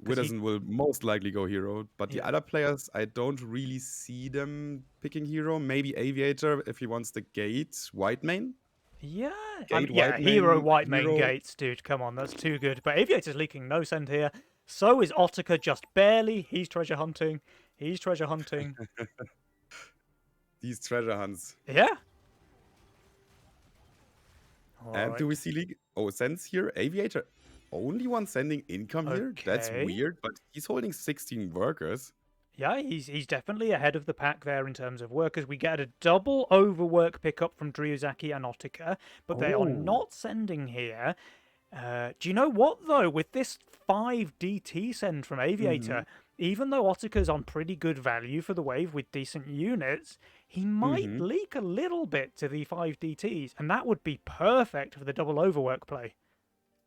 Widdowson will most likely go hero, but the Yeah. other players, I don't really see them picking hero. Maybe Aviator if he wants the gate white main. Yeah, Gate yeah, white hero main, white main hero. gates, dude. Come on, that's too good. But Aviator's leaking no send here. So is Ottika, just barely. He's treasure hunting. He's treasure hunting. These treasure hunts. Yeah. And do we see league? Oh, sends here. Aviator, only one sending income here. That's Okay. weird, but he's holding 16 workers. Yeah, he's definitely ahead of the pack there in terms of workers. We get a double overwork pickup from Driozaki and Otika, but they are Oh. not sending here. Do you know what though? With this 5 DT send from Mm-hmm. Aviator, even though Otika's on pretty good value for the wave with decent units, he might Mm-hmm. leak a little bit to the 5 DTs, and that would be perfect for the double overwork play.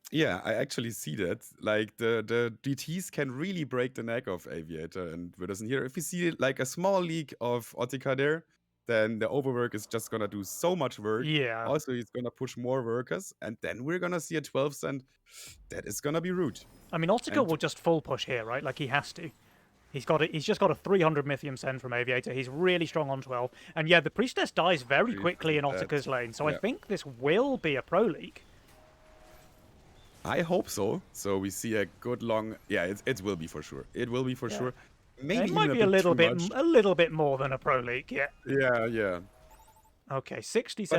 Yeah, I actually see that. Like the DTs can really break the neck of Aviator and Widdowson here. If we see like a small leak of Otika there, then the overwork is just gonna do so much work. Yeah, Also, he's gonna push more workers, and then we're gonna see a 12 cent. That is gonna be rude. I mean Otika And will just full push here, right? Like he has to. He's just got a 300 Mythium send from Aviator. He's really strong on 12. And yeah, the Priestess dies very Priest quickly is in dead. Otika's lane, so I Yeah, think this will be a pro league. I hope so. So we see a good long. Yeah, it will be for sure. It will be for Yeah. sure. It Maybe even might a be bit too much. a little bit more than a pro league, yeah. Yeah, yeah. Okay, But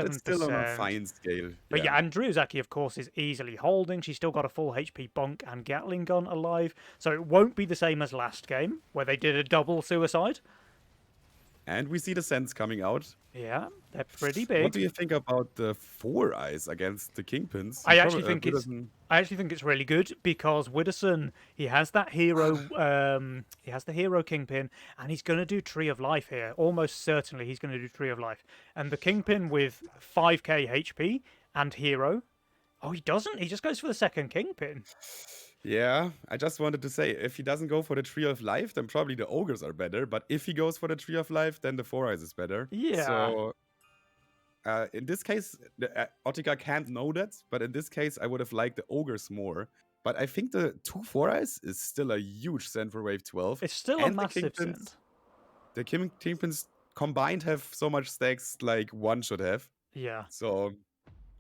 it's still on a 67%. fine scale. But Yeah. yeah, and Driozaki, of course, is easily holding. She's still got a full HP bunk and Gatling gun alive, so it won't be the same as last game, where they did a double suicide. And we see the Sens coming out. Yeah, they're pretty What do big. you think about the Four Eyes against the Kingpins? He I actually probably think it's Widdowson. I actually think it's really good because Widdowson, he has that hero he has the hero Kingpin, and he's gonna do Tree of Life here. Almost certainly he's gonna do Tree of Life. And the Kingpin with 5k HP and hero. Oh, he doesn't, he just goes for the second Kingpin. Yeah, I just wanted to say, if he doesn't go for the Tree of Life, then probably the Ogres are better. But if he goes for the Tree of Life, then the Four Eyes is better. Yeah. So in this case, Otika can't know that. But in this case, I would have liked the Ogres more. But I think the two Four Eyes is still a huge send for Wave 12. It's still a And massive send. the Kingpins combined have so much stacks like one should have. Yeah. So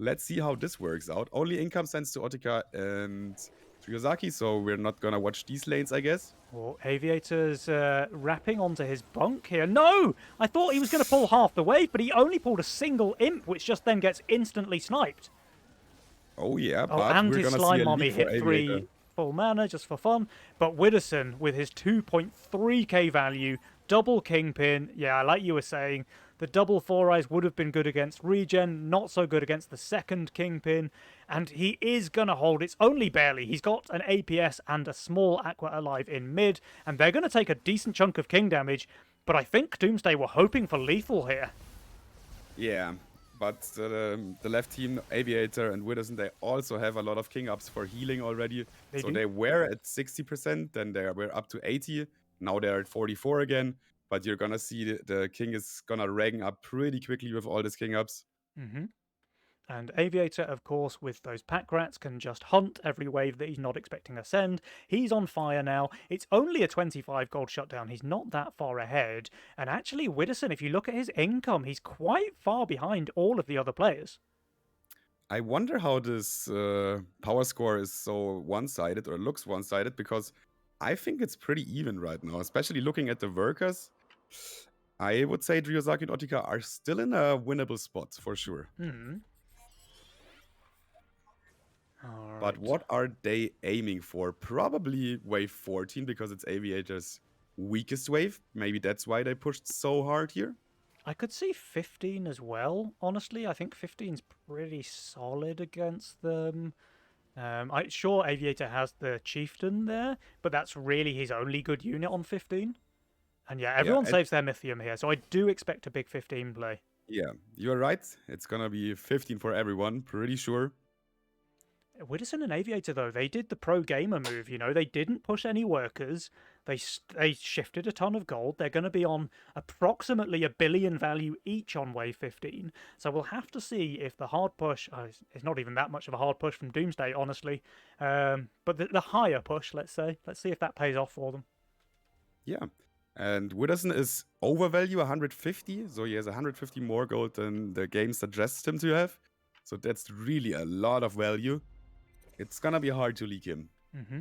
let's see how this works out. Only income sends to Otika and Ryozaki, so we're not gonna watch these lanes, I guess. Well, Aviator's wrapping onto his bunk here. No! I thought he was going to pull half the wave, but he only pulled a single imp, which just then gets instantly sniped. Oh yeah, Oh, but and we're his gonna see slime a mommy leak for hit Aviator. 3 full mana just for fun. But Widdowson, with his 2.3k value, double Kingpin. Yeah, like you were saying, the double Four Eyes would have been good against Regen, not so good against the second Kingpin. And he is going to hold. It's only barely. He's got an APS and a small Aqua alive in mid, and they're going to take a decent chunk of King damage. But I think Doomsday were hoping for lethal here. Yeah, but the left team, Aviator and Widdowson, they also have a lot of king ups for healing already. They So do. they were at 60%, then they were up to 80. Now they're at 44 again. But you're gonna see the king is gonna rank up pretty quickly with all these king ups. Mm-hmm. And Aviator, of course, with those pack rats, can just hunt every wave that he's not expecting to send. He's on fire now. It's only a 25 gold shutdown. He's not that far ahead. And actually, Widdowson, if you look at his income, he's quite far behind all of the other players. I wonder how this power score is so one-sided or looks one-sided, because I think it's pretty even right now, especially looking at the workers. I would say Driozaki and Otika are still in a winnable spot for sure. All But right. what are they aiming for? Probably wave 14, because it's Aviator's weakest wave. Maybe that's why they pushed so hard here. I could see 15 as well, honestly. I think 15's pretty solid against them. I'm sure Aviator has the Chieftain there, but that's really his only good unit on 15. And yeah, everyone Yeah, saves their Mythium here, so I do expect a big 15 play. yeah, you're right. It's gonna be 15 for everyone, pretty sure. Widdowson and Aviator, though, they did the pro gamer move, they didn't push any workers. They shifted a ton of gold. They're going to be on approximately a billion value each on wave 15. So we'll have to see if the hard push, it's not even that much of a hard push from Doomsday, honestly. But the higher push, let's see if that pays off for them. Yeah. And Widdowson is overvalue 150, so he has 150 more gold than the game suggests him to have. So that's really a lot of value. It's gonna be hard to leak him.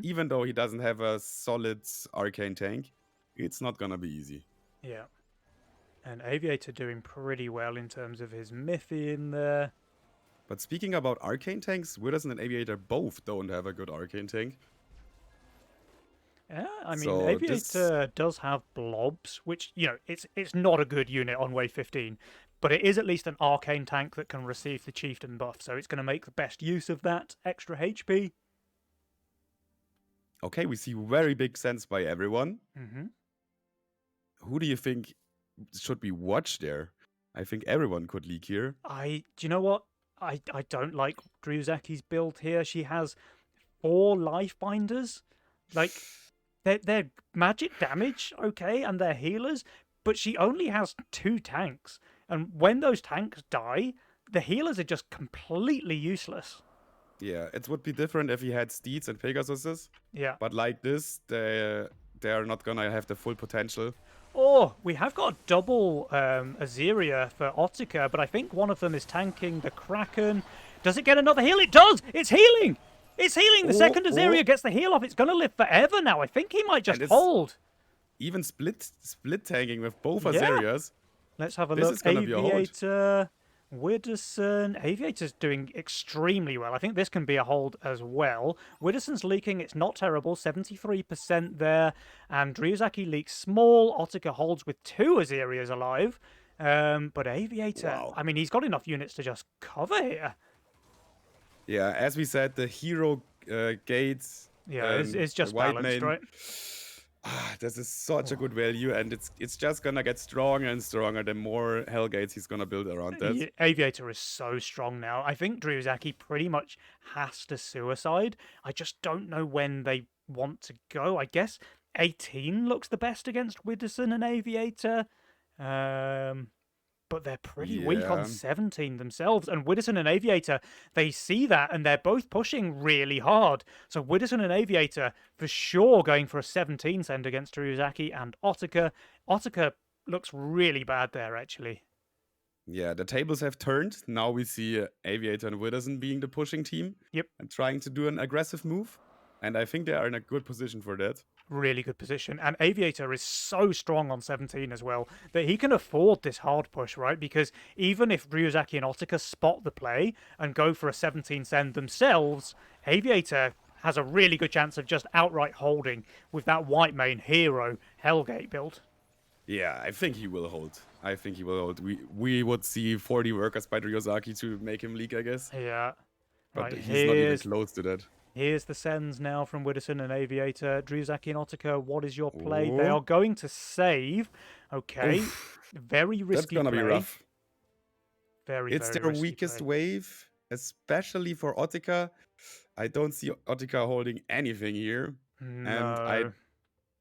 Even though he doesn't have a solid arcane tank, it's not gonna be easy. Yeah. And Aviator doing pretty well in terms of his Mythium there. But speaking about arcane tanks, Widdowson and Aviator both don't have a good arcane tank. Yeah, I mean, So this, Aviator does have blobs, which, it's not a good unit on wave 15, but it is at least an arcane tank that can receive the chieftain buff, so it's going to make the best use of that extra HP. okay, we see very big sense by everyone. Hmm. Who do you think should we watch there? I think everyone could leak here. Do you know what? I don't like Drewzaki's build here. She has 4 life binders. Like, they're magic damage, okay, and they're healers, but she only has 2 tanks. And when those tanks die, the healers are just completely useless. Yeah, it would be different if he had Steeds and Pegasuses, Yeah. but like this, they are not gonna have the full potential. Oh, we have got a double Azeria for Ottica, but I think one of them is tanking the Kraken. Does it get another heal? It does! It's healing! It's healing! The second Azeria gets the heal off. It's going to live forever now. I think he might just And it's hold. even split tanking with both Yeah. Azerias. Let's have a This look. is gonna be a hold. Aviator, Widdowson. Aviator's doing extremely well. I think this can be a hold as well. Widdowson's leaking. It's not terrible. 73% there. And Drewzaki leaks small. Ottica holds with 2 Azerias alive. But Aviator, Wow. I mean, he's got enough units to just cover here. Yeah, as we said, the hero gates. Yeah, it's just the white balanced, main. right? This is such a good value, and it's just gonna get stronger and stronger the more Hellgates he's gonna build around that. Yeah, Aviator is so strong now. I think Drewzaki pretty much has to suicide. I just don't know when they want to go. I guess 18 looks the best against Widdowson and Aviator. But they're pretty weak on Yeah. 17 themselves. And Widdowson and Aviator, they see that and they're both pushing really hard. So Widdowson and Aviator, for sure, going for a 17 send against Drewzaki and Ottica. Ottica looks really bad there, actually. Yeah, the tables have turned. Now we see Aviator and Widdowson being the pushing team. Yep. And trying to do an aggressive move. And I think they are in a good position for that. Really good position. And Aviator is so strong on 17 as well that he can afford this hard push, right? Because even if Ryuzaki and Ottica spot the play and go for a 17 send themselves, Aviator has a really good chance of just outright holding with that white main hero Hellgate build. Yeah, I think he will hold. I think he will hold. We would see 40 workers by Ryozaki to make him leak, I guess. Yeah. But Right, he's not even close to that. Here's the sends now from Widdowson and Aviator. Drewzaki and Ottica, what is your play? Ooh. They are going to save. Okay. Oof. Very risky That's gonna play. be rough. Very, It's very their risky weakest play. wave, especially for Ottica. I don't see Ottica holding anything here. No. And I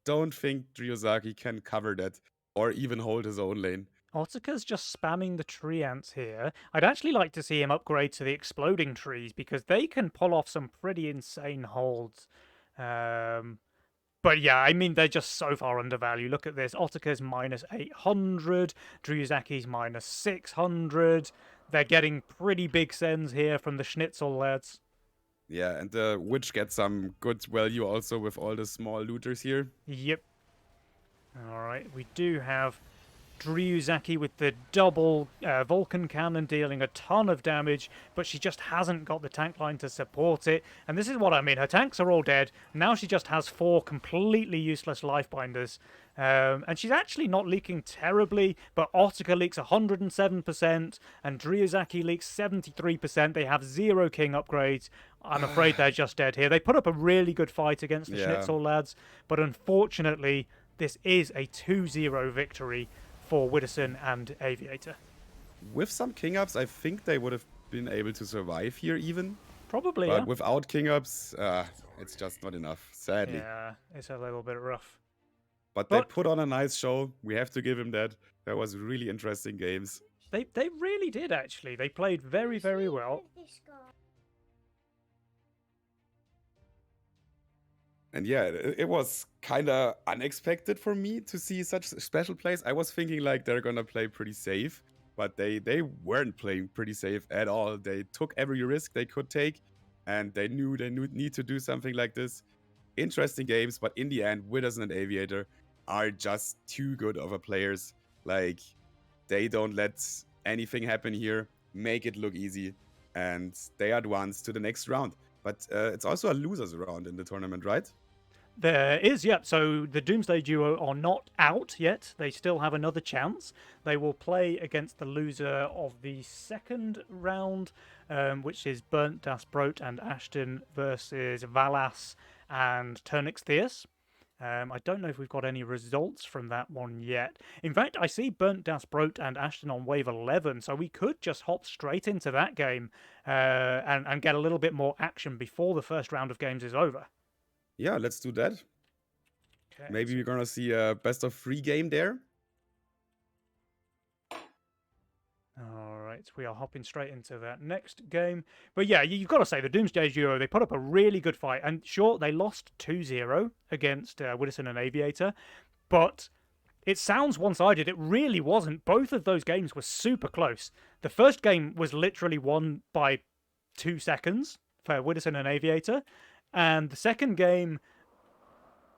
don't think Ryozaki can cover that or even hold his own lane. Otika's just spamming the tree ants here. I'd actually like to see him upgrade to the exploding trees because they can pull off some pretty insane holds. But yeah, I mean, they're just so far undervalued. Look at this. Otika's minus 800. Drewzaki's minus 600. They're getting pretty big sends here from the Schnitzel lads. Yeah, and the witch gets some good value also with all the small looters here. Yep. All right, we do have Drewzaki with the double Vulcan cannon dealing a ton of damage, but she just hasn't got the tank line to support it. And this is what I mean. Her tanks are all dead. Now she just has 4 completely useless life binders. And she's actually not leaking terribly, but Ottica leaks 107%, and Drewzaki leaks 73%. They have 0 king upgrades. I'm afraid they're just dead here. They put up a really good fight against the Schnitzel lads, but unfortunately, this is a 2-0 victory for Widdowson and Aviator. With some king ups, I think they would have been able to survive here even. Probably, But yeah. without king ups, it's just not enough, sadly. Yeah, it's a little bit rough. But they put on a nice show. We have to give him that. That was really interesting games. They really did, actually. They played very, very well. And yeah, it was kind of unexpected for me to see such special plays. I was thinking like they're gonna play pretty safe, but they weren't playing pretty safe at all. They took every risk they could take, and they knew they need to do something like this. Interesting games, but in the end, Widdowson and Aviator are just too good of a players. Like, they don't let anything happen here, make it look easy, and they advance to the next round. But it's also a losers round in the tournament, right? There is, yep. So the Doomsday Duo are not out yet. They still have another chance. They will play against the loser of the second round, which is Burnt, Das Brot, and Ashton versus Valas and Turnix Theus. I don't know if we've got any results from that one yet. In fact, I see Burnt, Das Brot, and Ashton on wave 11, so we could just hop straight into that game and get a little bit more action before the first round of games is over. Yeah, let's do that. Okay, Maybe we're gonna see a best of 3 game there. all right, we are hopping straight into that next game. But yeah, you've got to say, the Doomsday Duo, they put up a really good fight. And sure, they lost 2-0 against Widdowson and Aviator, but it sounds one-sided. It really wasn't. Both of those games were super close. The first game was literally won by 2 seconds for Widdowson and Aviator. And the second game,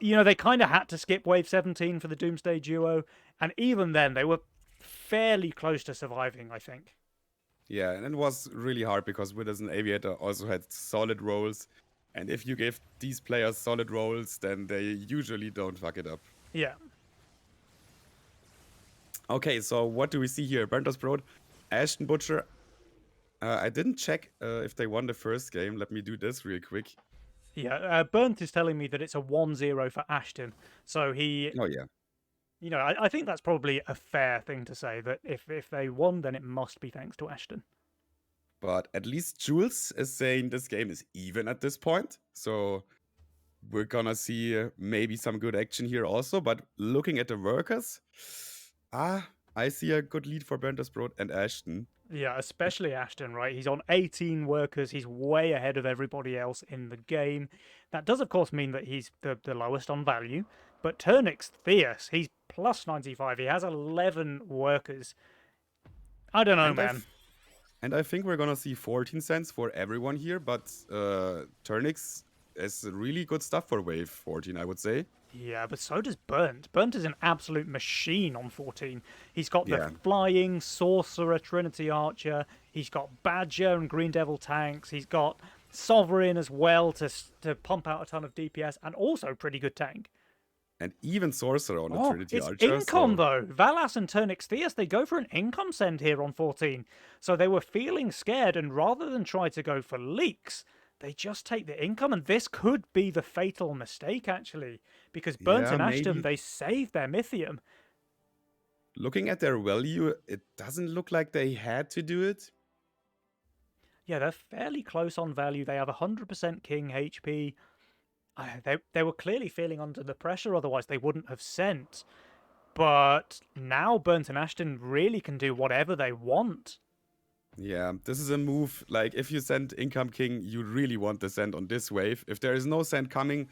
you know, they kind of had to skip wave 17 for the Doomsday Duo. And even then, they were fairly close to surviving, I think. Yeah, and it was really hard because Withers and Aviator also had solid roles. And if you give these players solid roles, then they usually don't fuck it up. Yeah. Okay, so what do we see here? Burnt, Das Brot, Ashton Butcher. I didn't check if they won the first game. Let me do this real quick. Yeah, Burnt is telling me that it's a 1-0 for Ashton. So he, Oh, yeah. you know, I think that's probably a fair thing to say, that if they won, then it must be thanks to Ashton. But at least Jules is saying this game is even at this point. So we're gonna see maybe some good action here also. But looking at the workers, I see a good lead for Burnt, Das Brot and Ashton. Yeah, especially Ashton, right? He's on 18 workers. He's way ahead of everybody else in the game. That does, of course, mean that he's the lowest on value. But Turnix Theus, he's plus 95. He has 11 workers. I don't know, And man. And I think we're gonna see 14 cents for everyone here, but Turnix is really good stuff for wave 14, I would say. Yeah, but so does Burnt. Burnt is an absolute machine on 14. He's got the Yeah. Flying, Sorcerer, Trinity Archer. He's got Badger and Green Devil tanks. He's got Sovereign as well to pump out a ton of DPS, and also pretty good tank. And even Sorcerer on the Trinity It's Archer. income so- though. Valas and Turnix Theus, they go for an income send here on 14. So they were feeling scared, and rather than try to go for leaks, they just take the income, and this could be the fatal mistake, actually, because Burnt Yeah, and Ashton, maybe. they saved their Mythium. Looking at their value, it doesn't look like they had to do it. Yeah, they're fairly close on value. They have 100% King HP. They were clearly feeling under the pressure, otherwise they wouldn't have sent. But now Burnt and Ashton really can do whatever they want. Yeah, this is a move. Like, if you send Income King, you really want the send on this wave. If there is no send coming,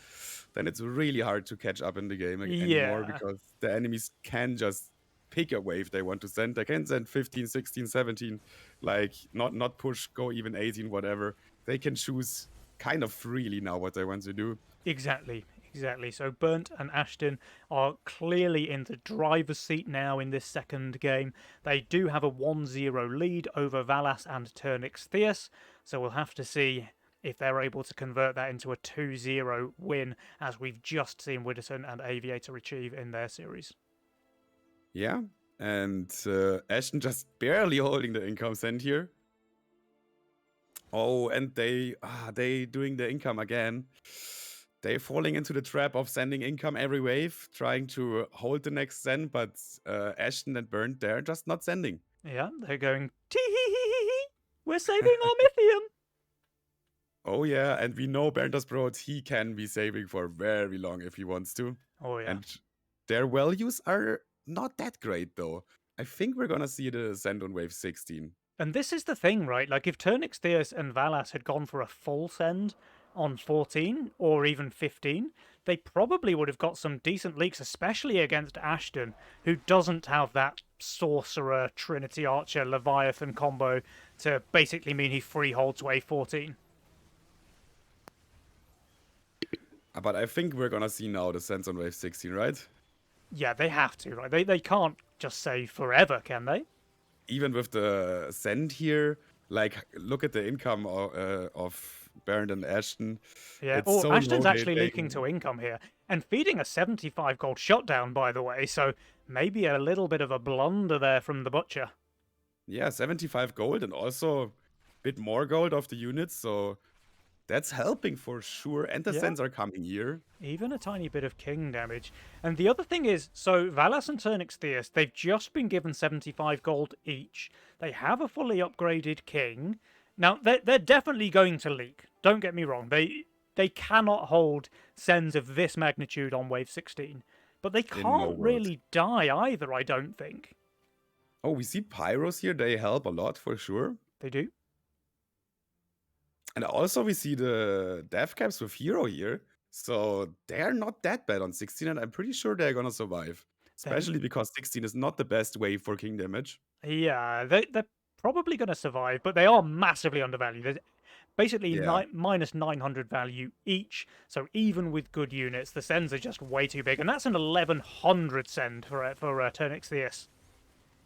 then it's really hard to catch up in the game anymore Yeah. because the enemies can just pick a wave they want to send. They can send 15, 16, 17, like not push, go even 18, whatever. They can choose kind of freely now what they want to do. Exactly. So Burnt and Ashton are clearly in the driver's seat now in this second game. They do have a 1-0 lead over Valas and Turnix Theus, so we'll have to see if they're able to convert that into a 2-0 win, as we've just seen Widdowson and Aviator achieve in their series. Yeah, and Ashton just barely holding the income send here. Oh, and they doing the income again. They're falling into the trap of sending income every wave, trying to hold the next send, but Ashton and Burnt, they're just not sending. Yeah, they're going, tee-hee-hee-hee-hee, we're saving our Mythium. Oh yeah, and we know Burnt, Das Brot, he can be saving for very long if he wants to. Oh yeah. And their values are not that great though. I think we're gonna see the send on wave 16. And this is the thing, right? Like, if Turnix Theus and Valas had gone for a full send on 14 or even 15, they probably would have got some decent leaks, especially against Ashton, who doesn't have that Sorcerer, Trinity Archer, Leviathan combo to basically mean he freeholds wave 14. But I think we're gonna see now the sends on wave 16, right? Yeah, they have to, right? They can't just save forever, can they? Even with the send here, like, look at the income of Bernd and Ashton. Yeah. It's Oh, so Ashton's low. actually leaking to income here and feeding a 75 gold shutdown, by the way. So maybe a little bit of a blunder there from the butcher. Yeah, 75 gold and also a bit more gold of the units. So that's helping for sure. And the Yeah. Sens are coming here. Even a tiny bit of king damage. And the other thing is, so Valas and Turnix Theus, they've just been given 75 gold each. They have a fully upgraded king. Now, they're definitely going to leak. Don't get me wrong. They cannot hold Sens of this magnitude on wave 16. But they In no can't world. really die either, I don't think. Oh, we see Pyros here. They help a lot for sure. They do. And also we see the death caps with Hero here. So they're not that bad on 16, and I'm pretty sure they're gonna survive. They, Especially because 16 is not the best wave for king damage. yeah, they're probably going to survive, but they are massively undervalued. There's basically Yeah. minus 900 value each. So even with good units, the sends are just way too big, and that's an 1100 send for Turnix Theus.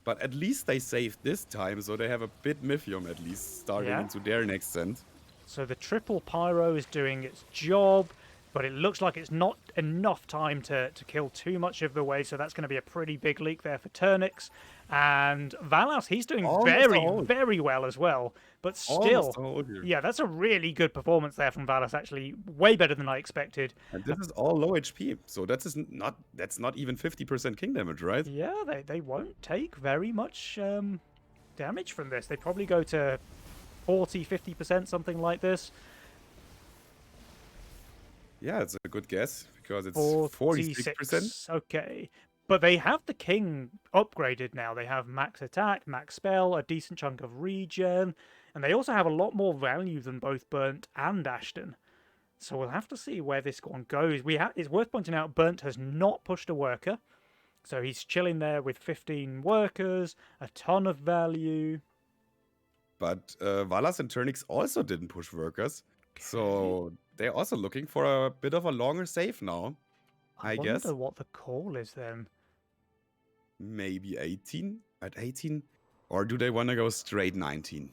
But at least they saved this time, so they have a bit Mythium at least starting Yeah. into their next send. So the triple pyro is doing its job, but it looks like it's not enough time to kill too much of the wave. So that's going to be a pretty big leak there for Turnix. And Valas, he's doing very well as well. But still, yeah, that's a really good performance there from Valas. Actually, way better than I expected. And this is all low HP, so that's not even 50% king damage, right? Yeah, they won't take very much damage from this. They probably go to 40, 50%, something like this. Yeah, it's a good guess because it's 46%. 46%. Okay. But they have the king upgraded now. They have max attack, max spell, a decent chunk of regen, and they also have a lot more value than both Burnt and Ashton. So we'll have to see where this one goes. It's worth pointing out Burnt has not pushed a worker. So he's chilling there with 15 workers, a ton of value. But Valas and Turnix also didn't push workers. So they're also looking for a bit of a longer save now, I guess. I wonder what the call is then. Maybe 18? At 18? Or do they want to go straight 19?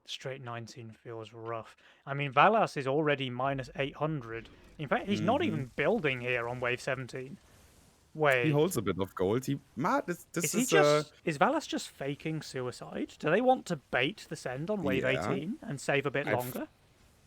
Straight 19 feels rough. I mean, Valas is already minus 800. In fact, he's not even building here on wave 17. Wait. He holds a bit of gold. Is Valas just faking suicide? Do they want to bait the send on wave 18 and save a bit longer?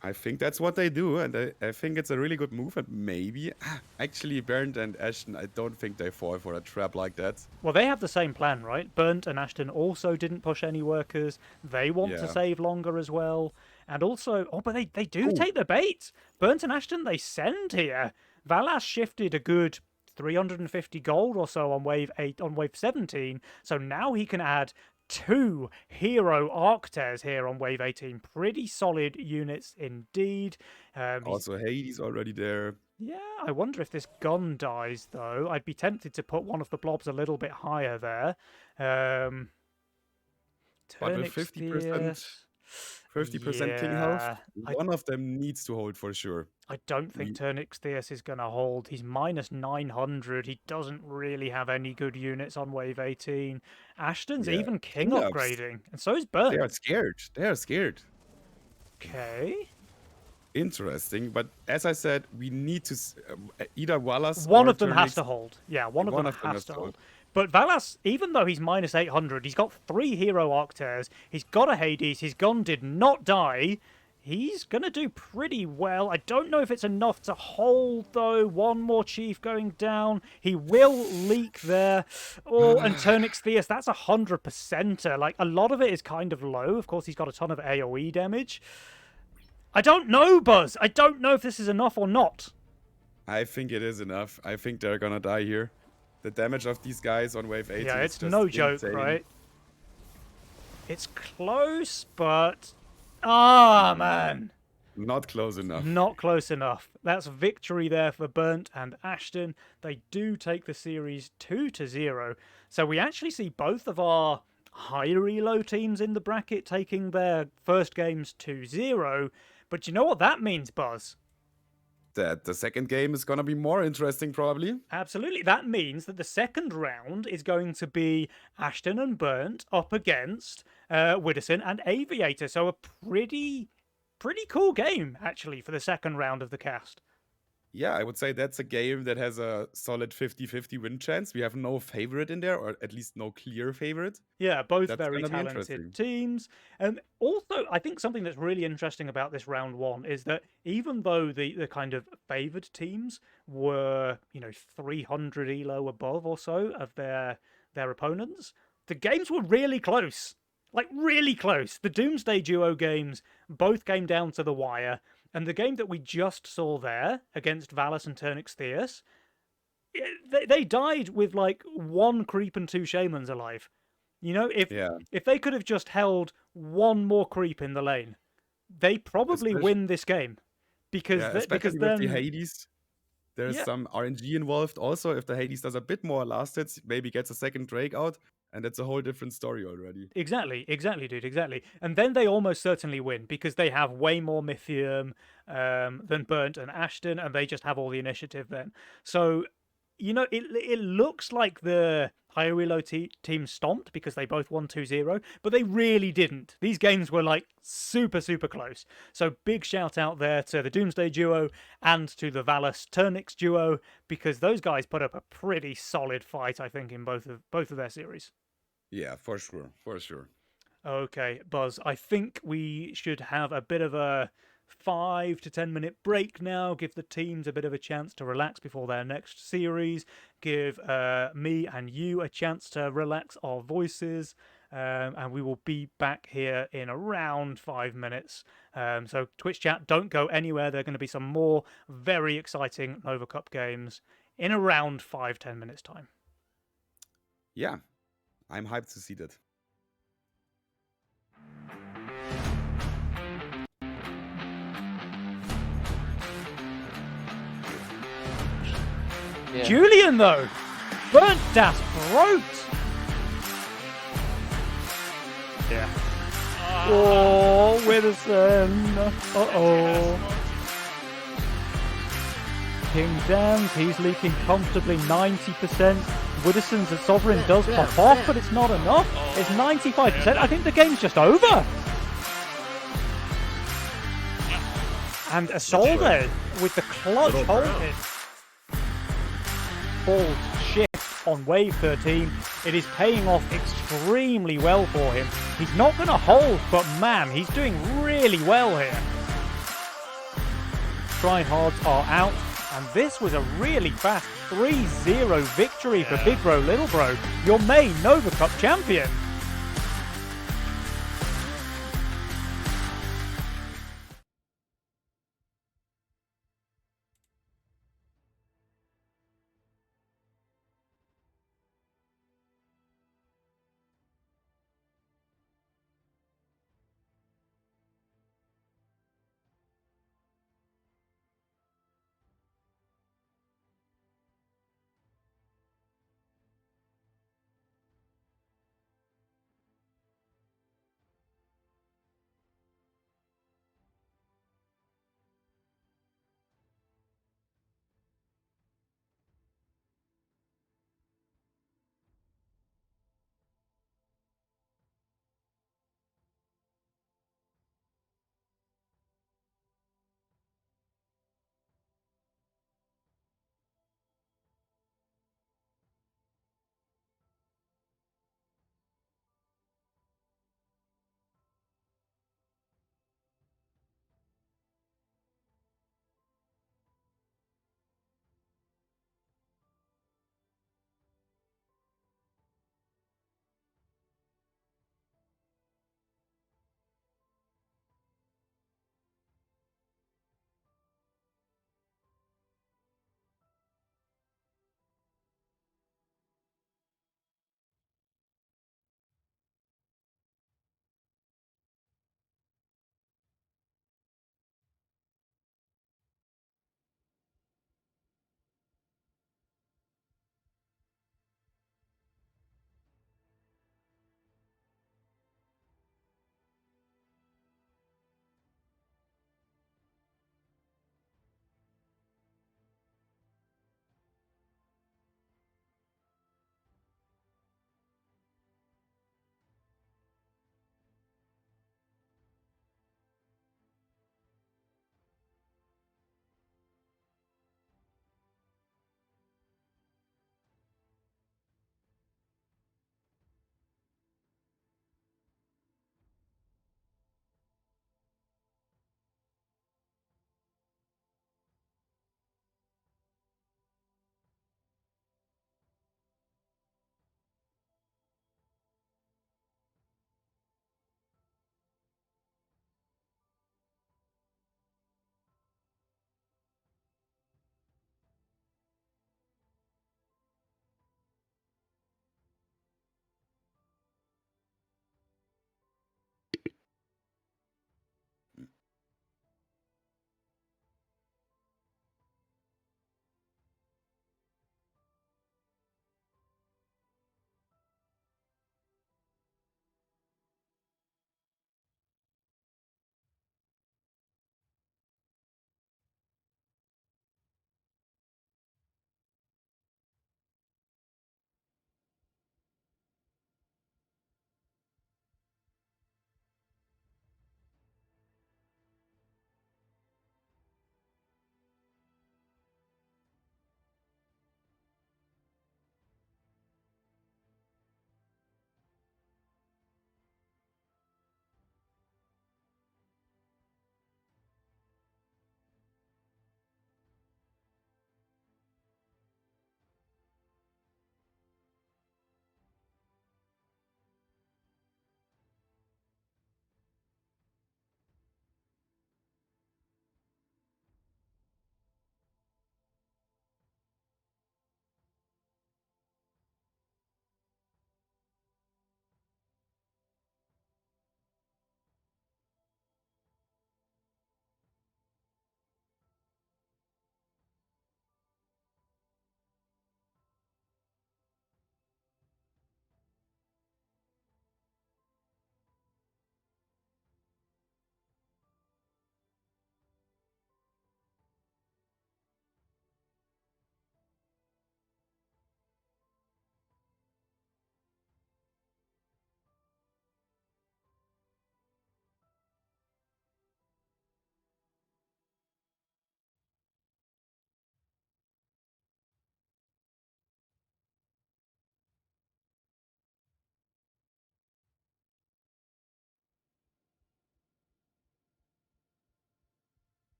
I think that's what they do, and I think it's a really good move. And maybe, actually, Bernd and Ashton, I don't think they fall for a trap like that. Well, they have the same plan, right? Burnt and Ashton also didn't push any workers. They want to save longer as well. And also, but they do take the bait. Burnt and Ashton, they send here. Valas shifted a good 350 gold or so on wave 17. So now he can add 2 hero Arcters here on wave 18. Pretty solid units indeed. Also, Hades already there. Yeah, I wonder if this gun dies, though. I'd be tempted to put one of the blobs a little bit higher there. But with 50% king health, one of them needs to hold for sure. I don't think Turnix Theus is going to hold. He's minus 900. He doesn't really have any good units on wave 18. Ashton's even king upgrading, and so is Burnt. They are scared. They are scared. Okay. Interesting, but as I said, we need to either Valas. One of them has to hold. Yeah, one of them has to hold. But Valas, even though he's minus 800, he's got 3 hero Arcters. He's got a Hades. His gun did not die. He's going to do pretty well. I don't know if it's enough to hold, though. One more chief going down. He will leak there. Oh, and Turnix Theus, that's 100%er. Like, a lot of it is kind of low. Of course, he's got a ton of AoE damage. I don't know, Buzz. I don't know if this is enough or not. I think it is enough. I think they're going to die here. The damage of these guys on wave 18 yeah, it's it's just no joke, insane. Right? It's close, but... Ah, man. Not close enough. Not close enough. That's victory there for Burnt and Ashton. They do take the series 2-0. So we actually see both of our higher elo teams in the bracket taking their first games 2-0. But you know what that means, Buzz? That the second game is going to be more interesting, probably. Absolutely. That means that the second round is going to be Ashton and Burnt up against Widdowson and Aviator. So a pretty pretty cool game, actually, for the second round of the cast. Yeah, I would say that's a game that has a solid 50-50 win chance. We have no favorite in there, or at least no clear favorite. Yeah, both That's very gonna be talented interesting. teams. Also, I think something that's really interesting about this round one is that even though the kind of favoured teams were, 300 elo above or so of their opponents, the games were really close. Like, really close. The Doomsday Duo games both came down to the wire, and the game that we just saw there against Valis and Turnix Theus, they died with like one creep and two shamans alive. If Yeah, if they could have just held one more creep in the lane, they probably especially win this game because yeah, because especially with the then Hades. There's yeah, some RNG involved. Also, if the Hades does a bit more last hits, maybe gets a second Drake out, and that's a whole different story already. exactly, dude, exactly. And then they almost certainly win because they have way more Mythium than Burnt and Ashton, and they just have all the initiative then. So it looks like the higher elo team stomped because they both won 2-0, but they really didn't. These games were like super, super close. So big shout out there to the Doomsday duo and to the Valis Turnix duo because those guys put up a pretty solid fight, I think, in both of their series. Yeah, for sure, for sure. Okay, Buzz, I think we should have a bit of a 5 to 10 minute break now. Give the teams a bit of a chance to relax before their next series. Give me and you a chance to relax our voices. And we will be back here in around 5 minutes. So, Twitch chat, don't go anywhere. There are going to be some more very exciting Nova Cup games in around 5-10 minutes' time. Yeah, I'm hyped to see that. Yeah. Julian, though, burnt das Brot. Yeah. Oh, Witherspoon. Uh-oh. King Dams, he's leaking comfortably 90%. Witherspoon's at Sovereign does pop off, but it's not enough. It's 95%. I think the game's just over. And Isolde with the clutch hold in. Ball shift on wave 13. It is paying off extremely well for him. He's not going to hold, but man, he's doing really well here. Tryhards are out, and this was a really fast 3-0 victory for Big Bro Little Bro, your main Nova Cup champion.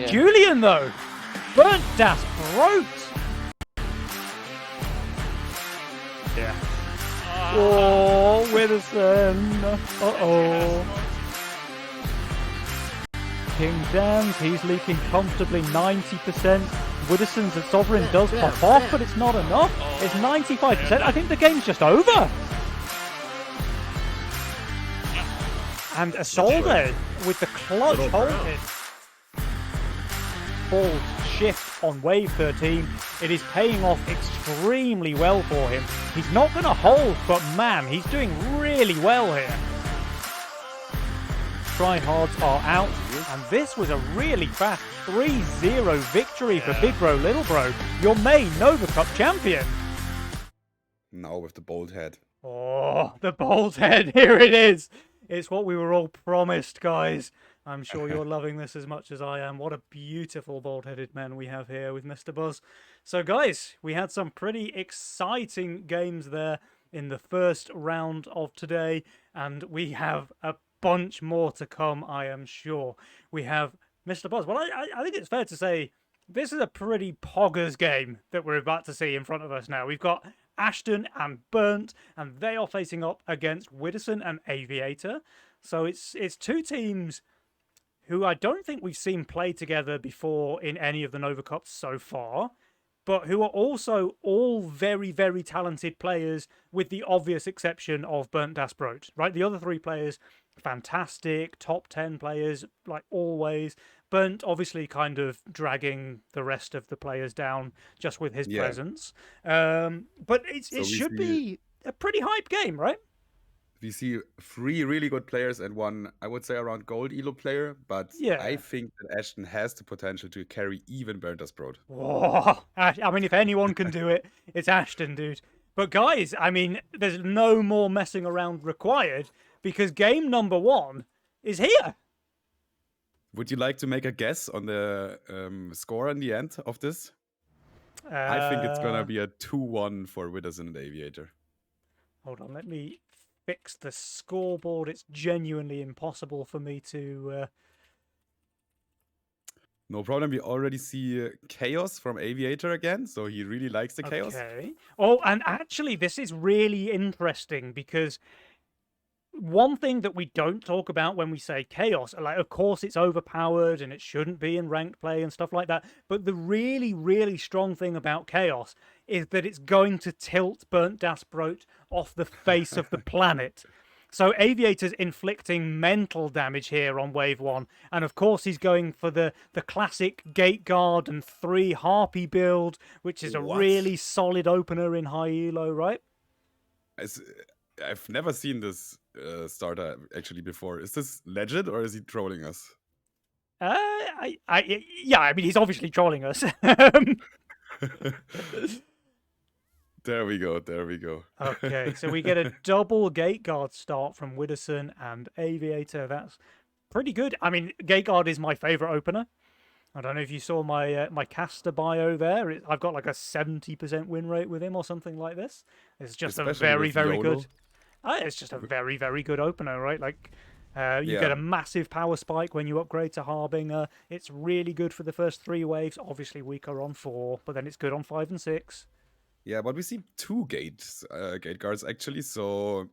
Yeah. Julian, though. Burnt Das Brot. Yeah. Oh, Widdowson. Uh-oh. King Dams, he's leaking comfortably 90%. Widdowson's at Sovereign does pop off, but it's not enough. It's 95%. I think the game's just over. And Isolde with the clutch holding. Ball shift on wave 13. It is paying off extremely well for him. He's not going to hold, but man, he's doing really well here. Tryhards are out, and this was a really fast 3-0 victory for Big Bro Little Bro, your main Nova Cup champion. Now with the bold head. Oh, the bold head, here it is. It's what we were all promised, guys. I'm sure you're loving this as much as I am. What a beautiful bald-headed man we have here with Mr. Buzz. So, guys, we had some pretty exciting games there in the first round of today, and we have a bunch more to come, I am sure. We have Mr. Buzz. Well, I think it's fair to say this is a pretty poggers game that we're about to see in front of us now. We've got Ashton and Burnt, and they are facing up against Widdowson and Aviator. So it's two teams who I don't think we've seen play together before in any of the Nova Cups so far, but who are also all very, very talented players, with the obvious exception of Burnt Das Brot, right? The other three players, fantastic, top 10 players, like always. Burnt obviously kind of dragging the rest of the players down just with his presence. But it should be a pretty hype game, right? We see 3 really good players and 1, I would say, around gold elo player, but I think that Ashton has the potential to carry even Burnt Das Brot. Whoa. I mean, if anyone can do it, it's Ashton, dude. But guys, I mean, there's no more messing around required, because game number 1 is here. Would you like to make a guess on the score in the end of this? I think it's going to be a 2-1 for Widdowson and Aviator. Hold on, let me fix the scoreboard. It's genuinely impossible for me to... No problem. We already see Chaos from Aviator again, so he really likes the Chaos. Okay. Oh, and actually, this is really interesting, because one thing that we don't talk about when we say Chaos, like, of course it's overpowered and it shouldn't be in ranked play and stuff like that, but the really, really strong thing about Chaos is that it's going to tilt Burnt Das Brot off the face of the planet. So Aviator's inflicting mental damage here on wave 1, and of course he's going for the classic Gate Guard and 3 Harpy build, which is a really solid opener in high elo, right? I've never seen this starter actually before. Is this legit or is he trolling us? Yeah, I mean, he's obviously trolling us. There we go. Okay, so we get a double Gate Guard start from Widdowson and Aviator. That's pretty good. I mean, Gate Guard is my favorite opener. I don't know if you saw my my caster bio there. I've got like a 70% win rate with him or something like this. It's just a very, very good. It's just a very, very good opener, right? Like, you get a massive power spike when you upgrade to Harbinger. It's really good for the first 3 waves. Obviously weaker on 4, but then it's good on 5 and 6. Yeah, but we see 2 gate guards actually, so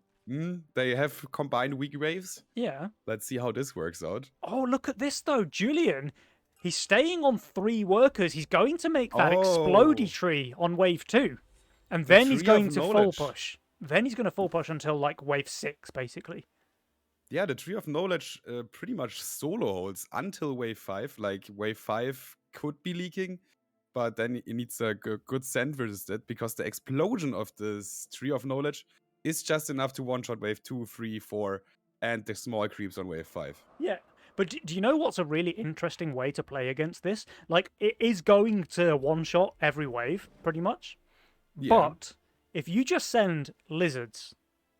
they have combined weak waves. Yeah. Let's see how this works out. Oh, look at this though, Julian. He's staying on 3 workers. He's going to make that explodey tree on wave 2, and then he's going to full push. Then he's going to full push until like wave 6, basically. Yeah, the Tree of Knowledge pretty much solo holds until wave 5. Like, wave 5 could be leaking, but then it needs a good send versus it, because the explosion of this Tree of Knowledge is just enough to one-shot wave 2, 3, 4, and the small creeps on wave 5. Yeah, but do you know what's a really interesting way to play against this? Like, it is going to one-shot every wave, pretty much. Yeah. But if you just send lizards,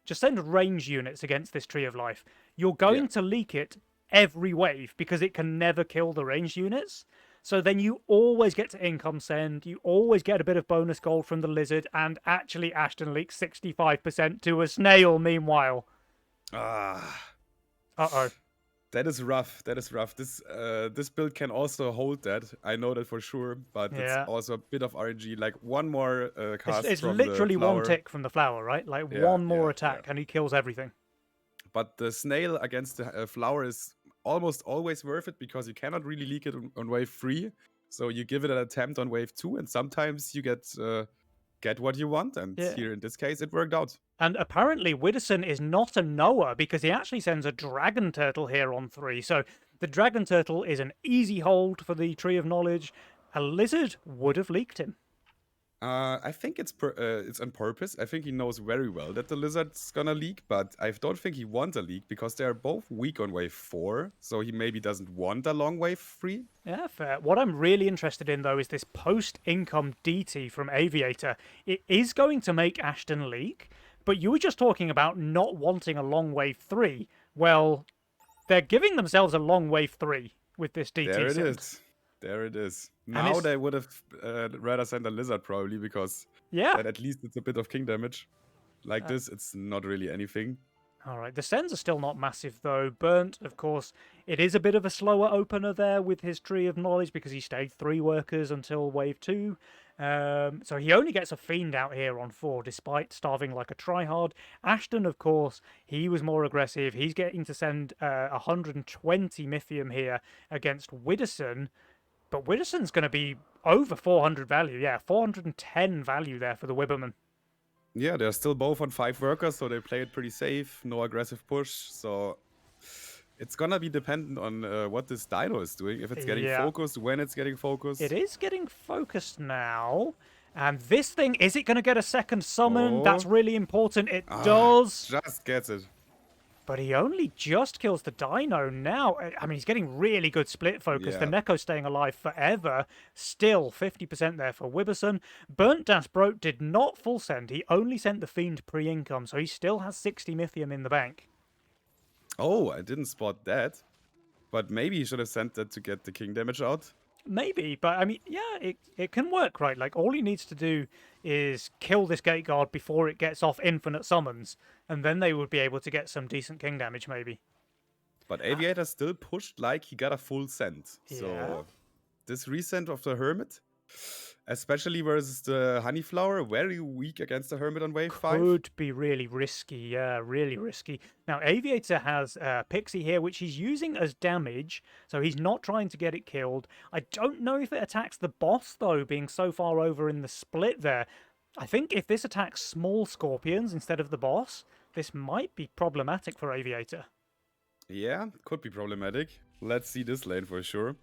just send range units against this Tree of Life, you're going to leak it every wave, because it can never kill the ranged units. So then you always get to income send, you always get a bit of bonus gold from the lizard, and actually Ashton leaks 65% to a snail meanwhile. Ah. Uh-oh. That is rough. That is rough. This build can also hold that. I know that for sure, but it's Yeah. also a bit of RNG. Like one more cast It's from the literally one flower. tick from the flower, right? Like Yeah, one yeah, more yeah. attack and he kills everything. But the snail against the flower is almost always worth it because you cannot really leak it on wave 3. So you give it an attempt on wave 2, and sometimes you get what you want. And Yeah. here in this case, it worked out. And apparently Widdowson is not a Noah because he actually sends a dragon turtle here on 3. So the dragon turtle is an easy hold for the Tree of Knowledge. A lizard would have leaked him. I think it's on purpose. I think he knows very well that the lizard's gonna leak, but I don't think he wants a leak because they are both weak on wave 4. So he maybe doesn't want a long wave 3. Yeah, fair. What I'm really interested in, though, is this post-income DT from Aviator. It is going to make Ashton leak, but you were just talking about not wanting a long wave 3. Well, they're giving themselves a long wave 3 with this DT There it send. is. There it is. And Now it's- they would have rather sent a lizard probably because Yeah. then at least it's a bit of king damage. Like this, it's not really anything. All right, the sends are still not massive though. Burnt, of course, it is a bit of a slower opener there with his Tree of Knowledge because he stayed 3 workers until wave 2. So he only gets a Fiend out here on 4 despite starving like a tryhard. Ashton, of course, he was more aggressive. He's getting to send 120 Mythium here against Widdowson. But Widdowson's going to be over 400 value. Yeah, 410 value there for the Wibberman. Yeah, they're still both on 5 workers, so they play it pretty safe. No aggressive push, so it's gonna be dependent on what this dino is doing. If it's getting focused, when it's getting focused. It is getting focused now. And this thing, is it going to get a second summon? That's really important. It does. Just gets it. But he only just kills the dino now. I mean, he's getting really good split focus. The Neko's staying alive forever. Still 50% there for Wibberson. Burnt Dasbrote did not full send. He only sent the Fiend pre-income, so he still has 60 Mythium in the bank. Oh, I didn't spot that. But maybe he should have sent that to get the king damage out. Maybe, but I mean, yeah, it can work, right? Like, all he needs to do is kill this Gate Guard before it gets off infinite summons, and then they would be able to get some decent king damage, maybe. But Aviator still pushed like he got a full send. So this resend of the Hermit, especially versus the Honeyflower, very weak against the Hermit on wave 5. Could be really risky, yeah, really risky. Now, Aviator has Pixie here, which he's using as damage, so he's not trying to get it killed. I don't know if it attacks the boss, though, being so far over in the split there. I think if this attacks small scorpions instead of the boss, this might be problematic for Aviator. Yeah, could be problematic. Let's see this lane for sure.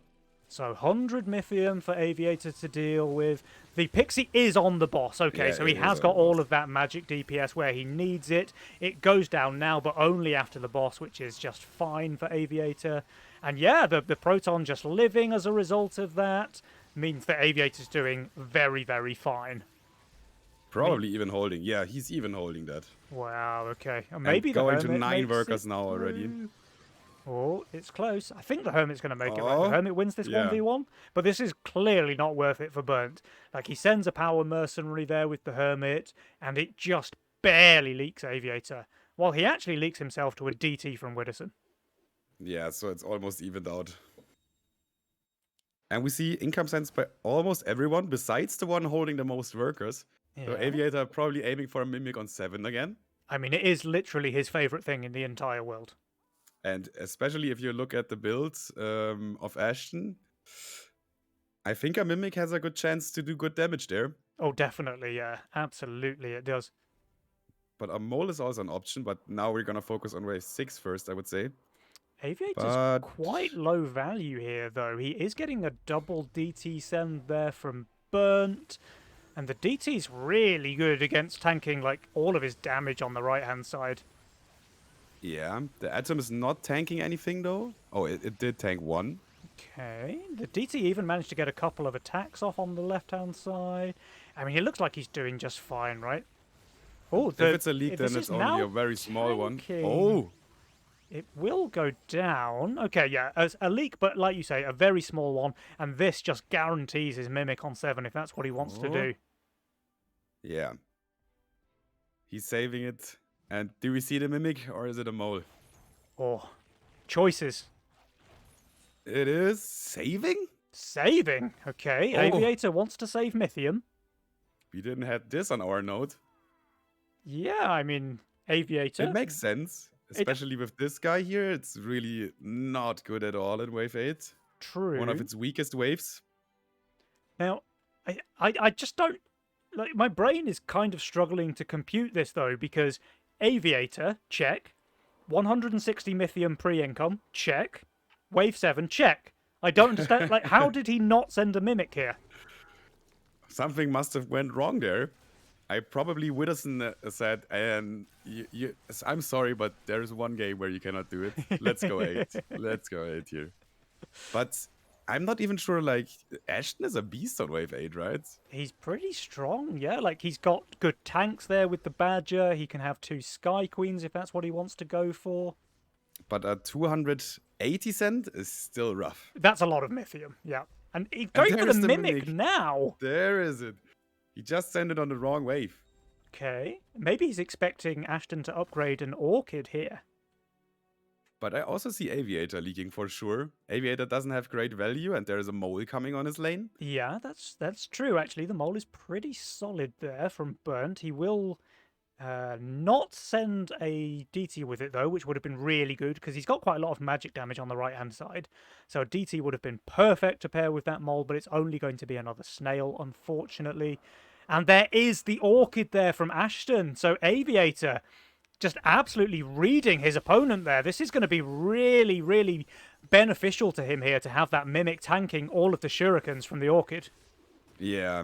So 100 Mythium for Aviator to deal with. The Pixie is on the boss. Okay, so he has got all of that magic DPS where he needs it. It goes down now, but only after the boss, which is just fine for Aviator. And yeah, the Proton just living as a result of that means that Aviator's doing very, very fine. Probably even holding. Yeah, he's even holding that. Wow, okay. Maybe and going to 9 workers now already. Oh, it's close. I think the Hermit's going to make it. Right? The Hermit wins this 1v1, but this is clearly not worth it for Burnt. Like, he sends a power mercenary there with the Hermit, and it just barely leaks Aviator. While he actually leaks himself to a DT from Widdowson. Yeah, so it's almost evened out. And we see income sends by almost everyone, besides the one holding the most workers. Yeah. So Aviator probably aiming for a Mimic on 7 again. I mean, it is literally his favorite thing in the entire world. And especially if you look at the builds of Ashton, I think a Mimic has a good chance to do good damage there. Oh, definitely, yeah. Absolutely, it does. But a Mole is also an option, but now we're going to focus on wave 6 first, I would say. Aviator's quite low value here, though. He is getting a double DT send there from Burnt. And the DT's really good against tanking, like, all of his damage on the right-hand side. Yeah, the Atom is not tanking anything, though. Oh, it did tank 1. Okay, the DT even managed to get a couple of attacks off on the left-hand side. I mean, he looks like he's doing just fine, right? Oh, if it's a leak, then it's only a very small one. Oh! It will go down. Okay, yeah, as a leak, but like you say, a very small one. And this just guarantees his Mimic on 7 if that's what he wants to do. Yeah. He's saving it. And do we see the Mimic, or is it a Mole? Oh, choices. It is saving? Saving. Okay, Oh, Aviator wants to save Mythium. we didn't have this on our note. Yeah, I mean, Aviator. It makes sense, It especially with this guy here. It's really not good at all in Wave 8. One of true. its weakest waves. Now, I just don't like. My brain is kind of struggling to compute this though because Aviator check, 160 Mythium pre-income check, Wave 7 check. I don't understand. Like, how did he not send a mimic here? Something must have went wrong there. I probably Widdowson said, and I'm sorry, but there's one game where you cannot do it. Let's go 8. Let's go 8 here. But I'm not even sure, like, Ashton is a beast on Wave 8, right? He's pretty strong, yeah. Like, he's got good tanks there with the Badger. He can have 2 Sky Queens if that's what he wants to go for. But a 280 cent is still rough. That's a lot of Mythium, yeah. And he's going for the mimic now. There is it. He just sent it on the wrong wave. Okay. Maybe he's expecting Ashton to upgrade an Orchid here. But I also see Aviator leaking for sure. Aviator doesn't have great value, and there is a mole coming on his lane. Yeah, that's true, actually. The mole is pretty solid there from Burnt. He will not send a DT with it, though, which would have been really good, because he's got quite a lot of magic damage on the right-hand side. So a DT would have been perfect to pair with that mole, but it's only going to be another snail, unfortunately. And there is the Orchid there from Ashton. So Aviator just absolutely reading his opponent there. This is going to be really, really beneficial to him here to have that Mimic tanking all of the shurikens from the Orchid. Yeah.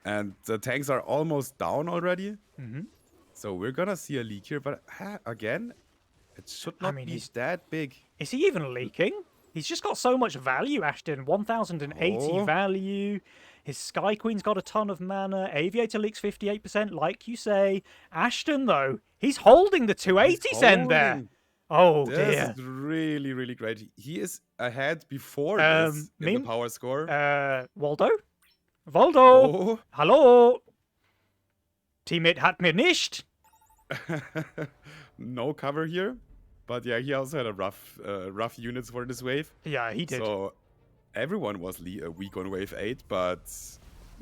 And the tanks are almost down already. Mm-hmm. So we're going to see a leak here. But again, it should not be that big. Is he even leaking? He's just got so much value, Ashton. 1,080 value. His Sky Queen's got a ton of mana. Aviator leaks 58%, like you say. Ashton, though, he's holding the 280 cent there. Oh, dear. This is really, really great. He is ahead before this in the power score. Waldo? Waldo? Oh. Hallo? Teammate hat mir nicht. No cover here. But yeah, he also had a rough units for this wave. Yeah, he did. So everyone was weak on wave 8, but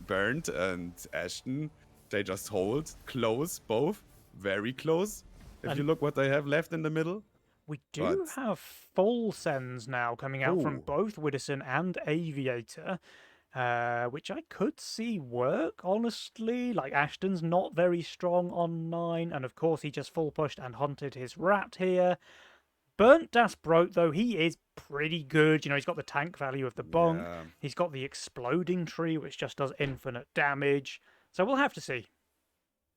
Burnt and Ashton, they just hold close, both very close. If you look what they have left in the middle. We do have full sends now coming out from both Widdowson and Aviator, which I could see work, honestly. Like, Ashton's not very strong on 9, and of course he just full pushed and hunted his rat here. Burnt Das Broke, though, he is pretty good. You know, he's got the tank value of the bonk. Yeah. He's got the exploding tree, which just does infinite damage. So we'll have to see.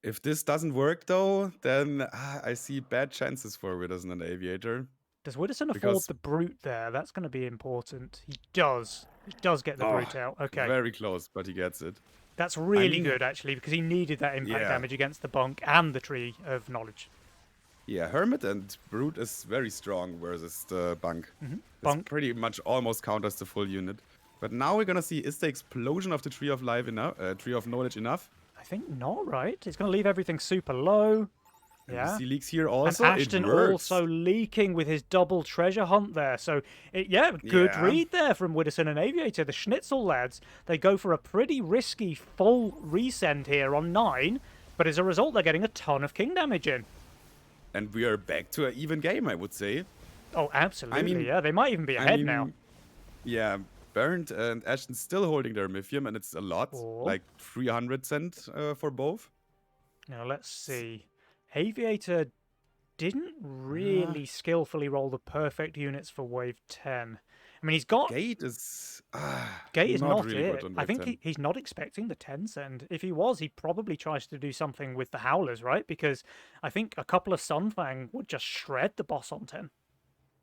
If this doesn't work, though, then I see bad chances for Widdowson and Aviator. Does Widdowson afford the Brute there? That's going to be important. He does. He does get the Brute out. Okay. Very close, but he gets it. That's really good, actually, because he needed that impact damage against the bonk and the Tree of Knowledge. Yeah, Hermit and Brute is very strong versus the Bunk. Bunk pretty much almost counters the full unit. But now we're gonna see, is the explosion of the Tree of Life enough? Tree of Knowledge enough? I think not, right? It's gonna leave everything super low. Yeah. We see leaks here also. And Ashton also leaking with his double treasure hunt there. So, good read there from Widdowson and Aviator. The Schnitzel lads, they go for a pretty risky full resend here on 9. But as a result, they're getting a ton of king damage in. And we are back to an even game, I would say. Oh, absolutely, yeah. They might even be ahead now. Yeah, Burnt and Ashton still holding their Mythium, and it's a lot. Like 300 cent for both. Now, let's see. Aviator didn't really skillfully roll the perfect units for Wave 10. I mean, he's got... Gate is... Gate is not really it. I think he's not expecting the 10 send. If he was, he probably tries to do something with the Howlers, right? Because I think a couple of Sunfang would just shred the boss on 10.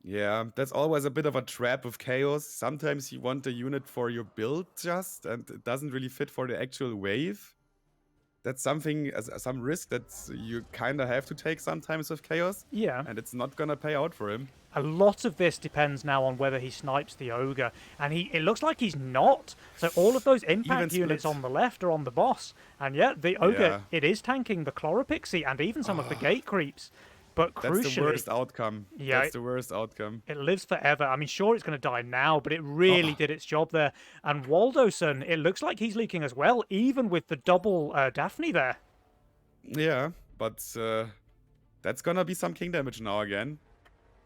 Yeah, that's always a bit of a trap of Chaos. Sometimes you want a unit for your build just, and it doesn't really fit for the actual wave. That's something, some risk that you kind of have to take sometimes with Chaos. Yeah. And it's not going to pay out for him. A lot of this depends now on whether he snipes the Ogre. And it looks like he's not. So all of those impact units on the left are on the boss. And yeah, the Ogre, it is tanking the Chloropixie and even some of the Gate creeps. But That's the crucially, worst outcome. yeah, That's the worst outcome. it lives forever. I mean, sure, it's going to die now, but it really Oh, did its job there. And Waldoson, it looks like he's leaking as well, even with the double Daphne there. yeah, but that's gonna be some king damage now again.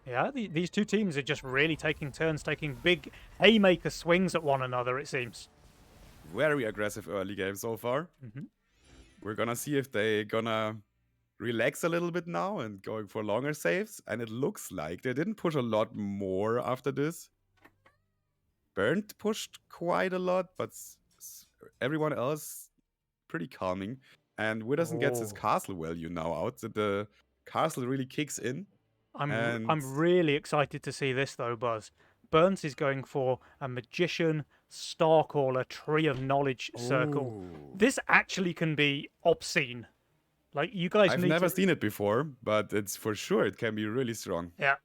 Yeah, these two teams are just really taking turns, taking big haymaker swings at one another, it seems. Very aggressive early game so far. Hmm. We're gonna see if they gonna relax a little bit now and going for longer saves. And it looks like they didn't push a lot more after this. Burnt pushed quite a lot, but everyone else pretty calming. And Witherson gets his Oh. castle value now out. The castle really kicks in. And I'm really excited to see this though, Buzz. Burns is going for a magician, Starcaller, Tree of Knowledge circle. Ooh. This actually can be obscene. Like you guys I've need never to, seen it before, but it's for sure it can be really strong. yeah.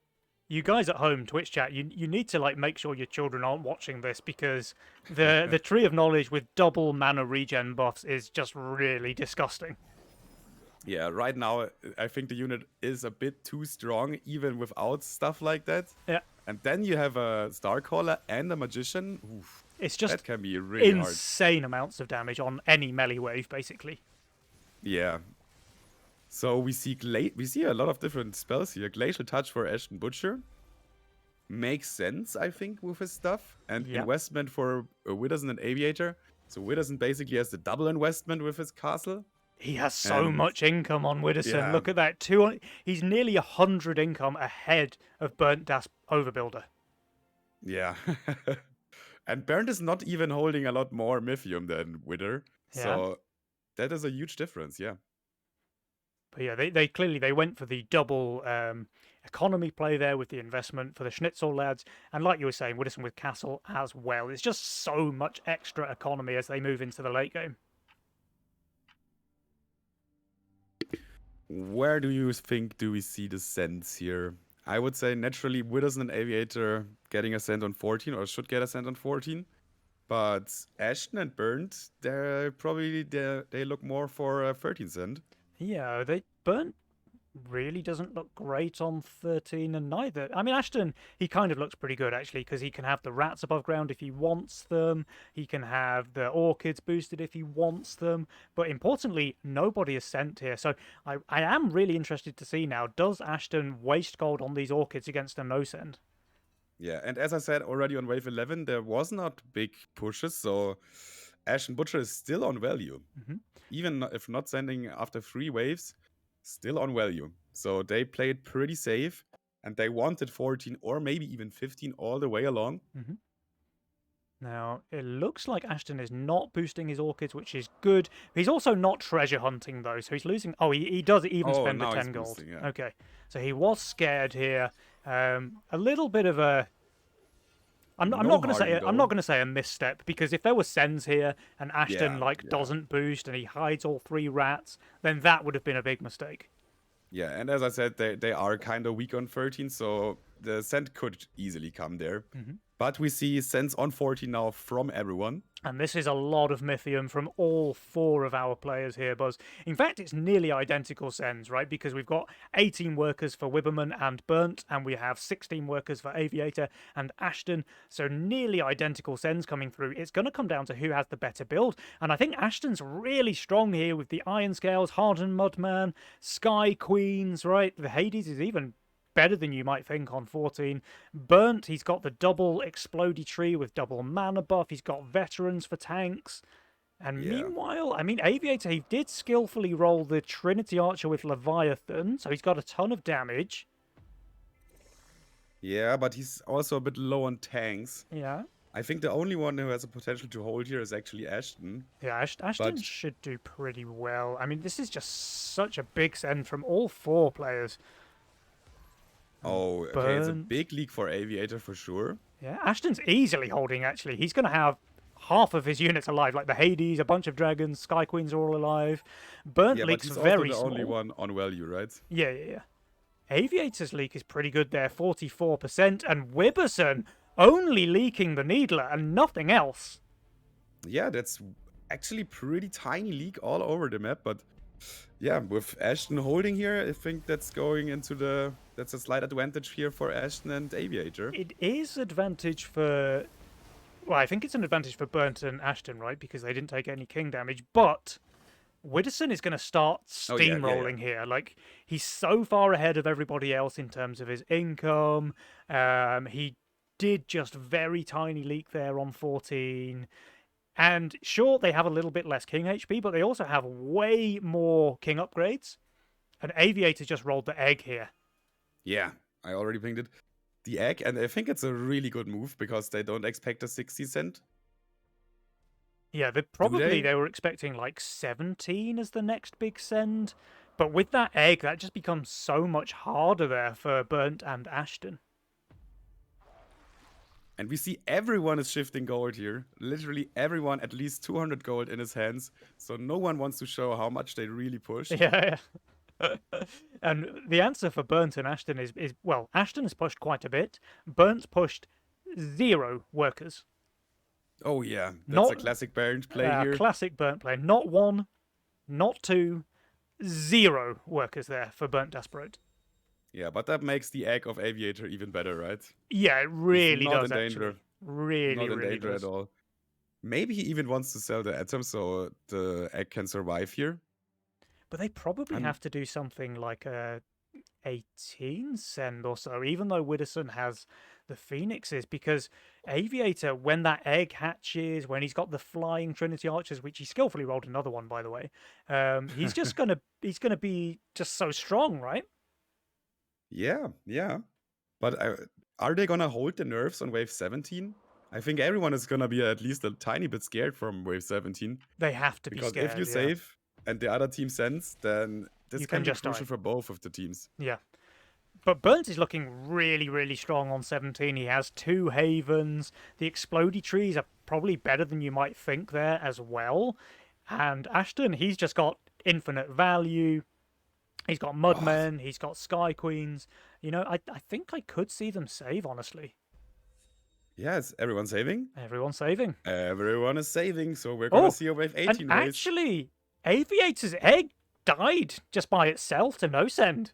You guys at home, Twitch chat, you need to like make sure your children aren't watching this because the Tree of Knowledge with double mana regen buffs is just really disgusting. Yeah, right now I think the unit is a bit too strong even without stuff like that. Yeah. And then you have a Starcaller and a Magician. Oof, It's just that can be really hard. insane amounts of damage on any melee wave, basically. Yeah. So we see a lot of different spells here. Glacial Touch for Ashton Butcher makes sense, I think, with his stuff. And Yeah. investment for Witherson and Aviator. So Witherson basically has the double investment with his castle. He has so And- much income on Witherson. Yeah. Look at that. He's nearly 100 income ahead of Burnt Das Overbuilder. Yeah. And Bernd is not even holding a lot more Mythium than Wither. Yeah. So that is a huge difference, yeah. But yeah, they clearly they went for the double economy play there with the investment for the Schnitzel lads. And like you were saying, Witherson with Castle as well. It's just so much extra economy as they move into the late game. Where do you think do we see the Sends here? I would say naturally Witherson and Aviator getting a Send on 14 or should get a Send on 14. But Ashton and Burnt, they look more for a 13 Send. Yeah, Burnt really doesn't look great on 13 and neither. I mean, Ashton, he kind of looks pretty good actually because he can have the rats above ground if he wants them. He can have the orchids boosted if he wants them. But importantly, nobody is sent here. So I am really interested to see now, does Ashton waste gold on these orchids against a no-send? Yeah, and as I said already on wave 11, there was not big pushes, so Ashton Butcher is still on value. Mhm. Even if not sending after 3 waves, still on value. So they played pretty safe, and they wanted 14 or maybe even 15 all the way along. Now, it looks like Ashton is not boosting his orchids, which is good. He's also not treasure hunting, though, so he's losing... Oh, he does even Oh, spend the now he's 10 gold. boosting, yeah. Okay, so he was scared here. A little bit of a... I'm No not going to say hardening, I'm though. not going to say a misstep because if there were sends here and Ashton Yeah, yeah. doesn't boost and he hides all 3 rats, then that would have been a big mistake. Yeah, and as I said, they are kind of weak on 13, so the Send could easily come there. But we see Sends on 14 now from everyone. And this is a lot of Mythium from all 4 of our players here, Buzz. In fact, it's nearly identical sends, right? Because we've got 18 workers for Wibberman and Burnt, and we have 16 workers for Aviator and Ashton. So nearly identical sends coming through. It's going to come down to who has the better build. And I think Ashton's really strong here with the Iron Scales, Hardened Mudman, Sky Queens, right? The Hades is even better than you might think on 14. Burnt, he's got the double Explodey Tree with double mana buff. He's got Veterans for tanks. And Yeah. meanwhile, I mean, Aviator, he did skillfully roll the Trinity Archer with Leviathan, so he's got a ton of damage. Yeah, but he's also a bit low on tanks. Yeah. I think the only one who has a potential to hold here is actually Ashton. Yeah, Ashton But- should do pretty well. I mean, this is just such a big send from all 4 players. Oh, okay, it's a Burnt. big league for Aviator for sure. Yeah, Ashton's easily holding, actually. He's going to have half of his units alive, like the Hades, a bunch of dragons, Sky Queens are all alive. Burnt Yeah, but Leak's he's very also the only small. one on value, right? Yeah. Aviator's leak is pretty good there, 44%, and Wibberson only leaking the Needler and nothing else. Yeah, that's actually pretty tiny league all over the map, but Yeah, with Ashton holding here, I think that's a slight advantage here for Ashton and Aviator. It is advantage for. Well, I think it's an advantage for Burnt and Ashton, right? Because they didn't take any king damage. But Widdowson is going to start Oh yeah, yeah, yeah. steamrolling here. Like, he's so far ahead of everybody else in terms of his income. He did just very tiny leak there on 14. And sure, they have a little bit less king HP, but they also have way more king upgrades. And Aviator just rolled the egg here. Yeah, I already pinged it. The egg, and I think it's a really good move because they don't expect a 60 cent. Yeah, they they? were expecting like 17 as the next big send. But with that egg, that just becomes so much harder there for Burnt and Ashton. And we see everyone is shifting gold here. Literally everyone, at least 200 gold in his hands. So no one wants to show how much they really pushed. Yeah. And the answer for Burnt and Ashton is well, Ashton has pushed quite a bit. Burnt's pushed 0 workers. Oh yeah, that's a classic Baron play here. Classic Burnt play. Not 1, not 2, 0 workers there for Burnt Desperate. Yeah, but that makes the egg of Aviator even better, right? Yeah, it really He's not does in danger. actually. Really, Not in really danger does. at all. Maybe he even wants to sell the atom so the egg can survive here. But they probably have to do something like a 18 send or so, even though Widdowson has the Phoenixes, because Aviator, when that egg hatches, when he's got the flying Trinity Archers, which he skillfully rolled another one, by the way, he's just gonna be just so strong, right? Yeah, yeah. But are they gonna hold the nerfs on wave 17? I think everyone is gonna be at least a tiny bit scared from wave 17. They have to be Because scared. if you save and the other team sends, then this You can can be just crucial die. for both of the teams. Yeah. But Burns is looking really, really strong on 17. He has 2 Havens. The Explodey trees are probably better than you might think there as well. And Ashton, he's just got infinite value. He's got Mudmen. He's got Sky Queens. You know, I think I could see them save, honestly. Yes, everyone's saving. Everyone's saving. Everyone is saving, so we're gonna see a wave 18 and race. actually, Aviator's egg died just by itself to no send.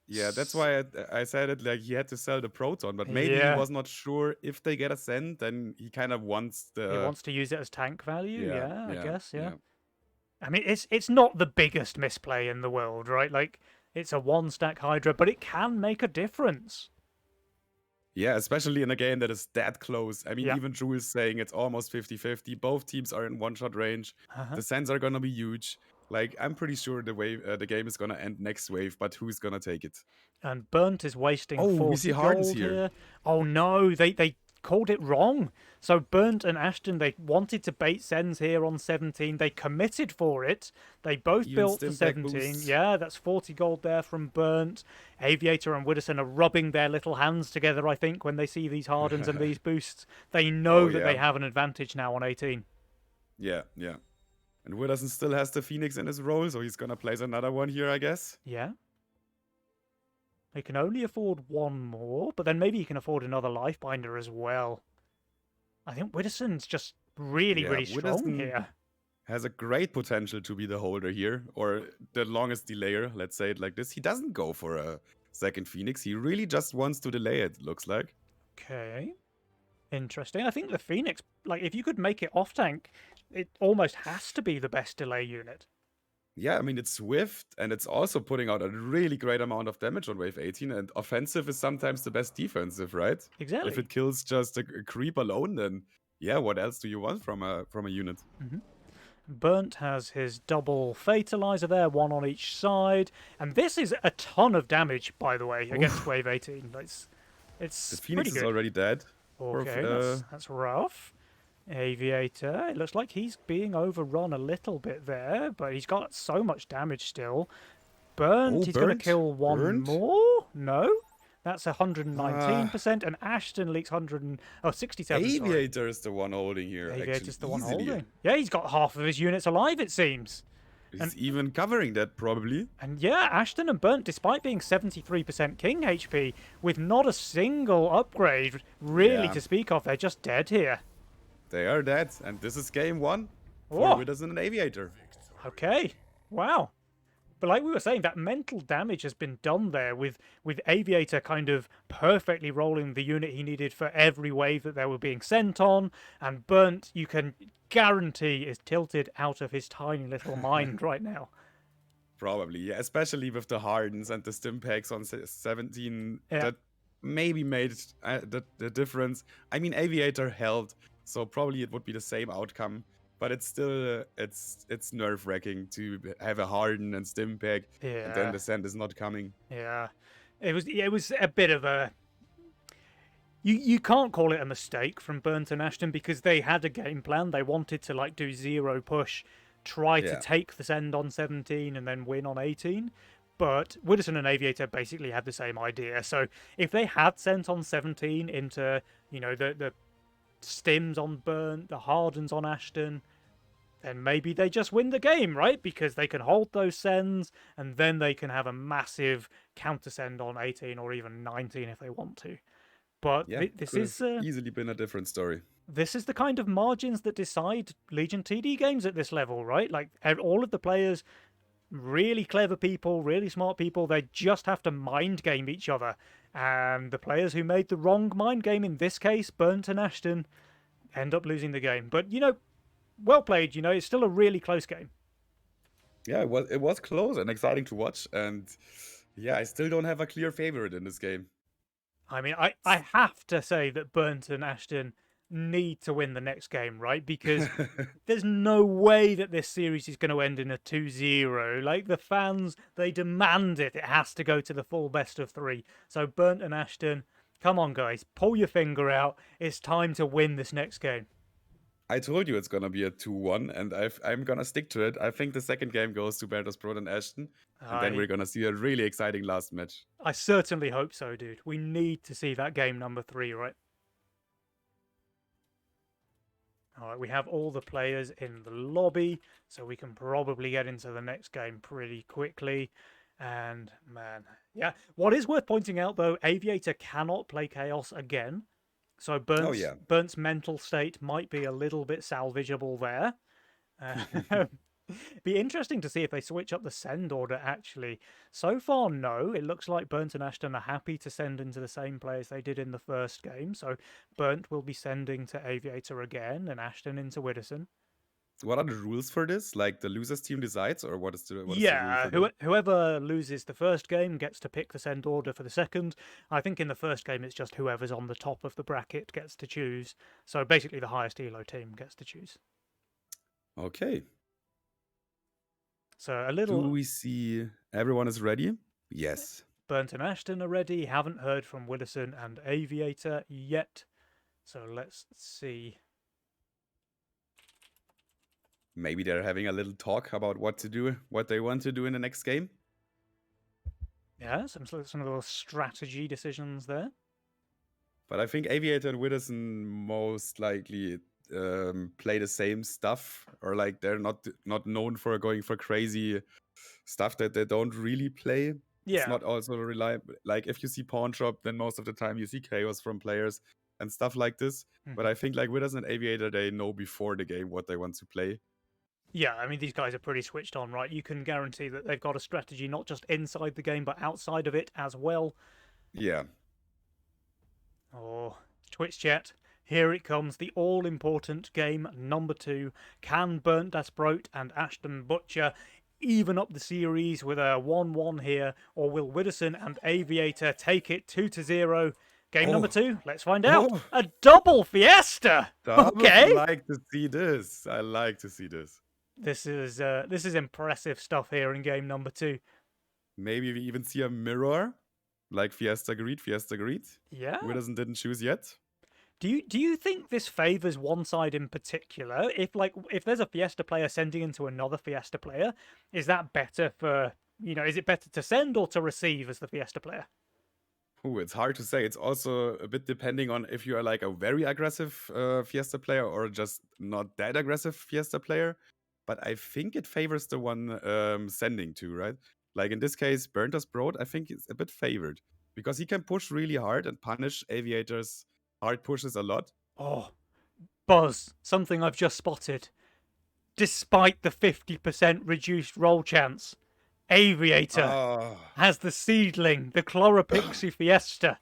Yeah, that's why I said it, like he had to sell the proton, but maybe he was not sure if they get a send, then he kind of wants the. He wants to use it as tank value. Yeah, I guess. Yeah. I mean, it's not the biggest misplay in the world, right? Like, it's a 1-stack Hydra, but it can make a difference. Yeah, especially in a game that is that close. I mean, even Jules saying it's almost 50-50. Both teams are in one-shot range. The sends are gonna be huge. Like, I'm pretty sure the game is gonna end next wave, but who's gonna take it? And Burnt is wasting 40 we see Hardens gold here. Oh no, they called it wrong. So Burnt and Ashton, they wanted to bait sends here on 17. They committed for it. They both built for 17. Yeah, that's 40 gold there from Burnt. Aviator and Widdowson are rubbing their little hands together, I think, when they see these Hardens and these boosts. They know that they have an advantage now on 18. Yeah, yeah. And Widdowson still has the Phoenix in his role, so he's gonna place another one here, I guess. Yeah. He can only afford 1 more, but then maybe he can afford another Lifebinder as well. I think Widdowson's just really strong here. Has a great potential to be the holder here, or the longest delayer, let's say it like this. He doesn't go for a second Phoenix. He really just wants to delay it, looks like. Okay. Interesting. I think the Phoenix, like, if you could make it off-tank, it almost has to be the best delay unit. Yeah, I mean, it's swift, and it's also putting out a really great amount of damage on wave 18, and offensive is sometimes the best defensive, right? Exactly. If it kills just a creep alone, then yeah, what else do you want from a unit? Burnt has his double Fatalizer there, 1 on each side, and this is a ton of damage, by the way, against wave 18. It's the Phoenix is already dead. Okay, that's rough. Aviator, it looks like he's being overrun a little bit there, but he's got so much damage still. Burnt, he's going to kill 1 more? No? That's 119%, and Ashton leaks 67. Aviator is the one holding here. Aviator's the one holding. Yeah, he's got half of his units alive, it seems. He's even covering that, probably. And yeah, Ashton and Burnt, despite being 73% King HP, with not a single upgrade really to speak of, they're just dead here. They are dead, and this is game 1 for Widdowson and Aviator. Okay, wow. But like we were saying, that mental damage has been done there with Aviator kind of perfectly rolling the unit he needed for every wave that they were being sent on, and Burnt, you can guarantee, is tilted out of his tiny little mind right now. Probably, yeah, especially with the hardens and the stim packs on 17 Yeah, that maybe made the difference. I mean, Aviator held, so probably it would be the same outcome, but it's still it's nerve wracking to have a harden and stim pack, and then yeah, the sand is not coming. yeah. It was a bit of a you can't call it a mistake from Burnt and Ashton because they had a game plan. They wanted to like do zero push, try to Yeah, take the send on 17 and then win on 18. But Widdowson and Aviator basically had the same idea. So if they had sent on 17 into, the stims on Burnt, the hardens on Ashton, then maybe they just win the game, right? Because they can hold those sends and then they can have a massive counter send on 18 or even 19 if they want to. But yeah, this could have is easily been a different story. this is the kind of margins that decide Legion TD games at this level, right? Like all of the players, really clever people, really smart people, they just have to mind game each other. And the players who made the wrong mind game, in this case, Burnt and Ashton, end up losing the game. But well played. It's still a really close game. Yeah, it was close and exciting to watch, and yeah, I still don't have a clear favorite in this game. I mean, I have to say that Burnt and Ashton need to win the next game, right? Because there's no way that this series is going to end in a 2-0. Like, the fans, they demand it. It has to go to the full best of three. So, Burnt and Ashton, come on, guys, pull your finger out. It's time to win this next game. I told you it's gonna be a 2-1, and I'm gonna stick to it. I think the second game goes to Bandos Broad and Ashton, and then we're I gonna see a really exciting last match. I certainly hope so, dude. We need to see that game number 3, right? All right, we have all the players in the lobby, so we can probably get into the next game pretty quickly. And man, yeah. What is worth pointing out though, Aviator cannot play Chaos again. So Oh Burnt's yeah. Burnt's mental state might be a little bit salvageable there. Be interesting to see if they switch up the send order actually. So far, no. It looks like Burnt and Ashton are happy to send into the same players they did in the first game. So Burnt will be sending to Aviator again and Ashton into Widdowson. So what are the rules for this? Like the losers team decides, or what is the rule Yeah, for this? whoever loses the first game gets to pick the send order for the second. I think in the first game it's just whoever's on the top of the bracket gets to choose. So basically the highest elo team gets to choose. Okay. So a Do little we see everyone is ready? Yes. Burnt and Ashton already. Haven't heard from Widdowson and Aviator yet. So let's see. Maybe they're having a little talk about what to do, what they want to do in the next game. Yeah, some little strategy decisions there. But I think Aviator and Widdowson most likely play the same stuff, or like they're not known for going for crazy stuff that they don't really play. It's Yeah, not also reliable. Like if you see Pawn Shop, then most of the time you see chaos from players and stuff like this. But mhm. I think like Widdowson and Aviator, they know before the game what they want to play. Yeah. I mean, these guys are pretty switched on, right? You can guarantee that they've got a strategy not just inside the game but outside of it as well. Yeah. Oh, Twitch chat. Here it comes, the all-important game number 2. Can Burnt Dasprout and Ashton Butcher even up the series with a 1-1 here, or will Widdowson and Aviator take it 2-0? Game number Oh, 2, let's find out. oh, A double fiesta! I Okay. like to see this. I like to see this. This is impressive stuff here in game number 2. Maybe we even see a mirror, like Fiesta Greed. Yeah. Widdowson didn't choose yet. Do you think this favors one side in particular? If there's a Fiesta player sending into another Fiesta player, is that better for is it better to send or to receive as the Fiesta player? Ooh, it's hard to say. It's also a bit depending on if you are like a very aggressive Fiesta player or just not that aggressive Fiesta player. But I think it favors the one sending to, right? Like in this case, Burntas Broad, I think it's a bit favored because he can push really hard and punish Aviators' hard pushes a lot. Oh, Buzz, something I've just spotted. Despite the 50% reduced roll chance, Aviator Oh, has the seedling, the Chloropixie Fiesta.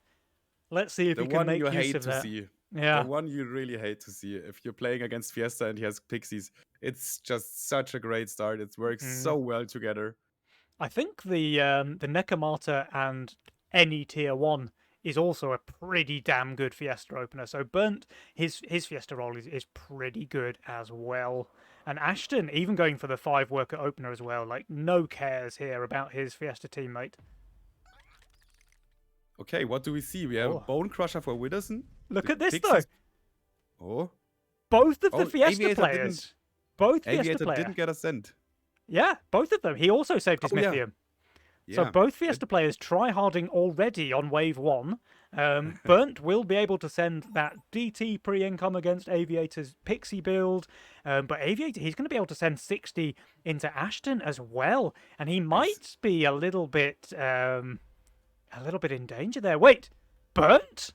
Let's see if the he can one you make use hate of to that. see. The Yeah. one you really hate to see. If you're playing against Fiesta and he has Pixies, it's just such a great start. It works Mm. so well together. I think the Nekomata and any tier 1 is also a pretty damn good Fiesta opener. So Burnt, his Fiesta roll is pretty good as well. And Ashton even going for the 5 worker opener as well. Like no cares here about his Fiesta teammate. Okay, what do we see? We have a Oh, Bone Crusher for Widdowson. look The at this though. Pixies. Oh, Both of the oh, Fiesta Aviator didn't. players. Both Fiesta Aviator player. didn't get a cent. Yeah, both of them. He also saved his Oh yeah, Mythium. So yeah. both Fiesta players try-harding already on wave 1. Burnt will be able to send that DT pre-income against Aviator's Pixie build, but Aviator, he's going to be able to send 60 into Ashton as well, and he might be a little bit in danger there. Wait, Burnt?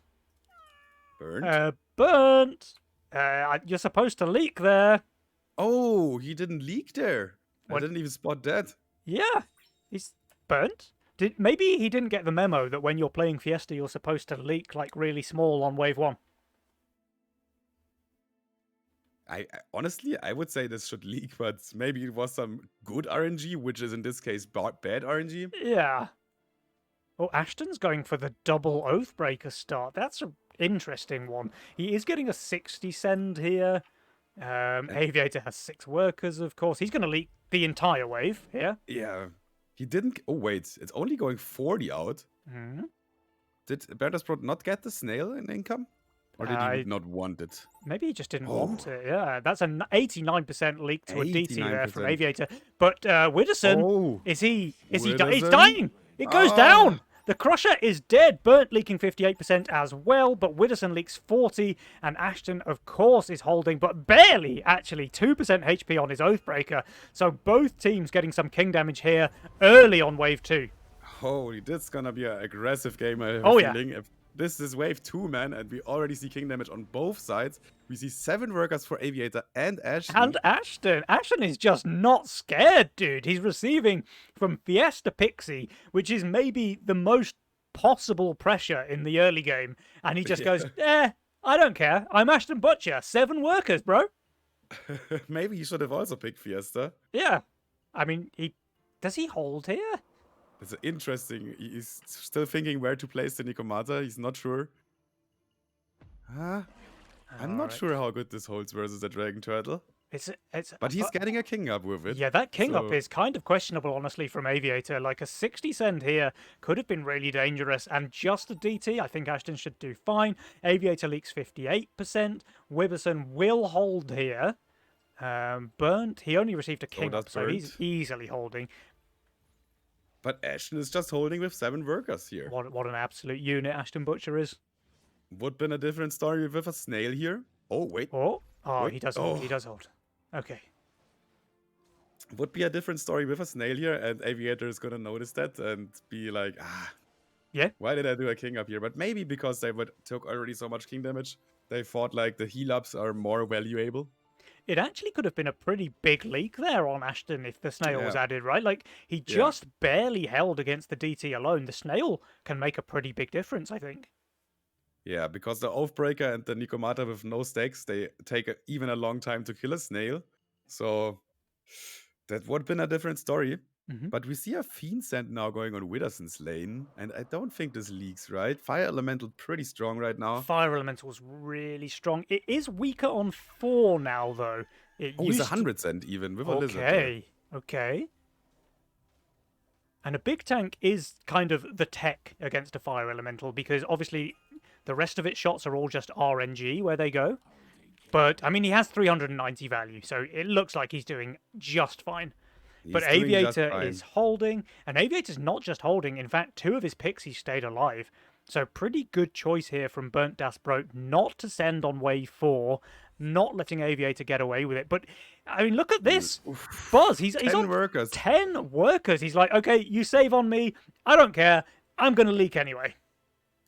Burned. Burnt! You're supposed to leak there. Oh, he didn't leak there. What? I didn't even spot that. Yeah, he's Burnt. Maybe he didn't get the memo that when you're playing Fiesta, you're supposed to leak like really small on wave 1. Honestly, I would say this should leak, but maybe it was some good RNG, which is in this case bad RNG. Yeah. Oh, Ashton's going for the double Oathbreaker start. That's an interesting one. He is getting a 60 send here. Aviator has 6 workers, of course. He's going to leak the entire wave here. Yeah. He didn't. Oh, wait. It's only going 40 out. Hmm. Did Bertasprot not get the snail in income? Or did he not want it? Maybe he just didn't Oh. want it. Yeah, that's an 89% leak to a DT there from 89%. Aviator. But Widdowson, Oh. he's He's Widdowson? dying. It goes Ah. down. The Crusher is dead. Burnt leaking 58% as well, but Widdowson leaks 40, and Ashton, of course, is holding, but barely, actually, 2% HP on his Oathbreaker. So both teams getting some king damage here early on wave 2. Holy, this is gonna be an aggressive game, I have Oh, a yeah. feeling. If this is wave 2, man, and we already see king damage on both sides. We see 7 workers for Aviator and Ashton. And Ashton. Ashton is just not scared, dude. He's receiving from Fiesta Pixie, which is maybe the most possible pressure in the early game. And he just goes, I don't care. I'm Ashton Butcher. 7 workers, bro. Maybe he should have also picked Fiesta. Yeah. I mean, does he hold here? It's interesting. He's still thinking where to place the Nikomata. He's not sure. I'm not Alright. sure how good this holds versus a Dragon Turtle. But he's getting a king up with it. Yeah, that king up so- is kind of questionable, honestly, from Aviator. Like a 60 send here could have been really dangerous, and just a DT, I think Ashton should do fine. Aviator leaks 58%. Wibbison will hold here. Burnt, he only received a king does up, so he's Burnt. easily holding. But Ashton is just holding with 7 workers here. What an absolute unit Ashton Butcher is. Would been a different story with a snail here. Oh, wait. Oh, Wait, he does hold. He oh. does hold. Okay. Would be a different story with a snail here, and Aviator is gonna notice that and be like, Yeah. why did I do a king up here? But maybe because they took already so much king damage, they thought like the heal ups are more valuable. It actually could have been a pretty big leak there on Ashton if the snail was Yeah. added, right? Like, he Yeah. just barely held against the DT alone. The snail can make a pretty big difference, I think. Yeah, because the Oathbreaker and the Nikomata with no stacks, they take even a long time to kill a snail. So that would have been a different story. Mhm. But we see a Fiend Send now going on Widdowson's lane, and I don't think this leaks, right? Fire Elemental pretty strong right now. Fire Elemental's really strong. It is weaker on 4 now, though. It Oh, it's used to- 100 cent even with a lizard. there. Okay. And a big tank is kind of the tech against a fire elemental because obviously the rest of its shots are all just RNG where they go. But I mean, he has 390 value, so it looks like he's doing just fine. But He's doing just Aviator fine. is holding, and Aviator's not just holding. In fact, 2 of his pixies stayed alive. So pretty good choice here from Burnt Dasbrote not to send on wave 4, not letting Aviator get away with it. But I mean, look at this, Buzz. He's 10 on workers. 10 workers. He's like, okay, you save on me. I don't care. I'm gonna leak anyway.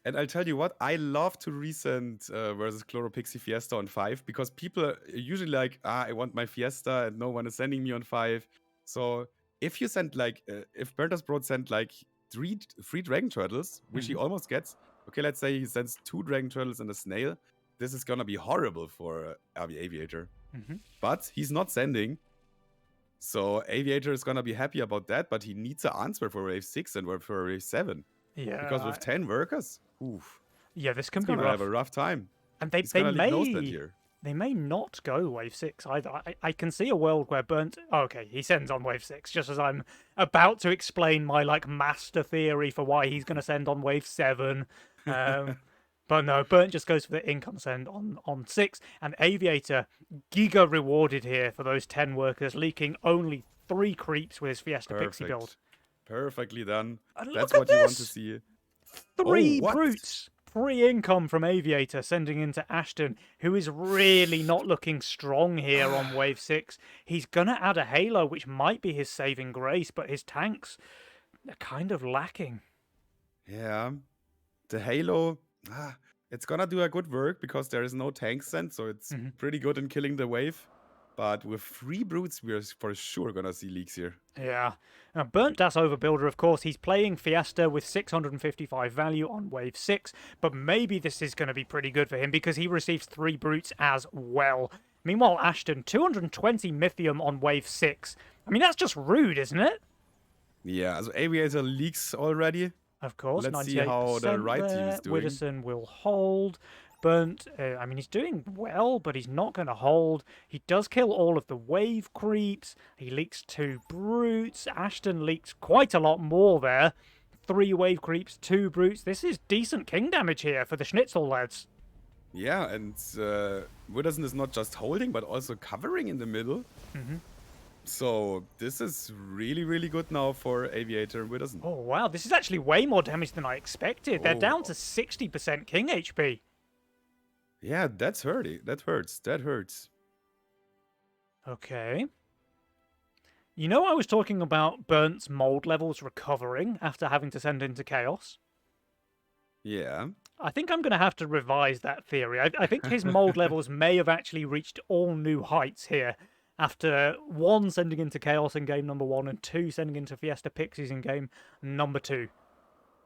And I'll tell you what, I love to resend versus Chloropixie Fiesta on 5 because people are usually like, I want my Fiesta and no one is sending me on 5. So if you send like if Bertas Broad sent like three dragon turtles, which he Mhm. almost gets. Okay, let's say he sends 2 dragon turtles and a snail. This is gonna be horrible for RV Aviator. Mhm. But he's not sending. So Aviator is gonna be happy about that, but he needs an answer for wave 6 and for wave 7. Because Yeah, with 10 workers, oof, yeah, this can he's be gonna have a rough. rough time. And He's gonna leak nose that here. they may not go wave 6 either. I can see a world where Burnt. Oh, okay, he sends on wave 6 just as I'm about to explain my like master theory for why he's going to send on wave 7. Um, but no, Burnt just goes for the income send on 6, and Aviator giga rewarded here for those 10 workers, leaking only 3 creeps with his Fiesta Pixie build. Perfectly done. And That's look at what you want to this! see. 3 what? brutes! Free income from Aviator sending into Ashton, who is really not looking strong here on wave 6. He's gonna add a Halo, which might be his saving grace, but his tanks are kind of lacking. Yeah. The Halo, it's gonna do a good work because there is no tank sent, so it's Mhm. pretty good in killing the wave. But with 3 brutes, we're for sure gonna see leaks here. Yeah. Now, Burnt Das Overbuilder, of course, he's playing Fiesta with 655 value on wave 6, but maybe this is going to be pretty good for him because he receives 3 brutes as well. Meanwhile, Ashton, 220 Mythium on wave 6. I mean, that's just rude, isn't it? Yeah, so Aviator leaks already. Of course, Let's see 98% how the right team is doing. Widdowson will hold. Burnt, I mean, he's doing well, but he's not going to hold. He does kill all of the wave creeps. He leaks 2 brutes. Ashton leaks quite a lot more there. 3 wave creeps, 2 brutes. This is decent king damage here for the Schnitzel lads. Yeah, and Witterson is not just holding, but also covering in the middle. So this is really, really good now for Aviator and Witterson. Oh, wow. This is actually way more damage than I expected. They're down Oh. to 60% king HP. Yeah, that's hurting. That hurts. That hurts. Okay. You know, I was talking about Burnt's mold levels recovering after having to send into Chaos. Yeah. I think I'm going to have to revise that theory. I think his mold levels may have actually reached all new heights here after 1 sending into Chaos in game number 1 and 2 sending into Fiesta Pixies in game number 2.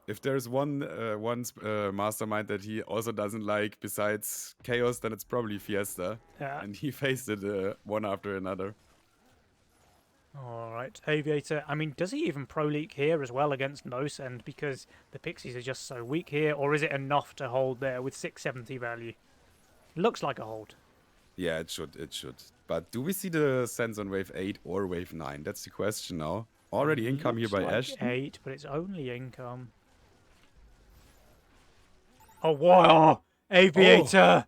If there's one mastermind that he also doesn't like besides Chaos, then it's probably Fiesta. Yeah. And he faced it one after another. All right, Aviator. I mean, does he even pro leak here as well against No Send because the Pixies are just so weak here, or is it enough to hold there with 670 value? Looks like a hold. Yeah, it should. It should. But do we see the sends on wave 8 or wave 9? That's the question now. Already income here Looks by like Ashton. 8, but it's only income. Oh, wow! Aviator!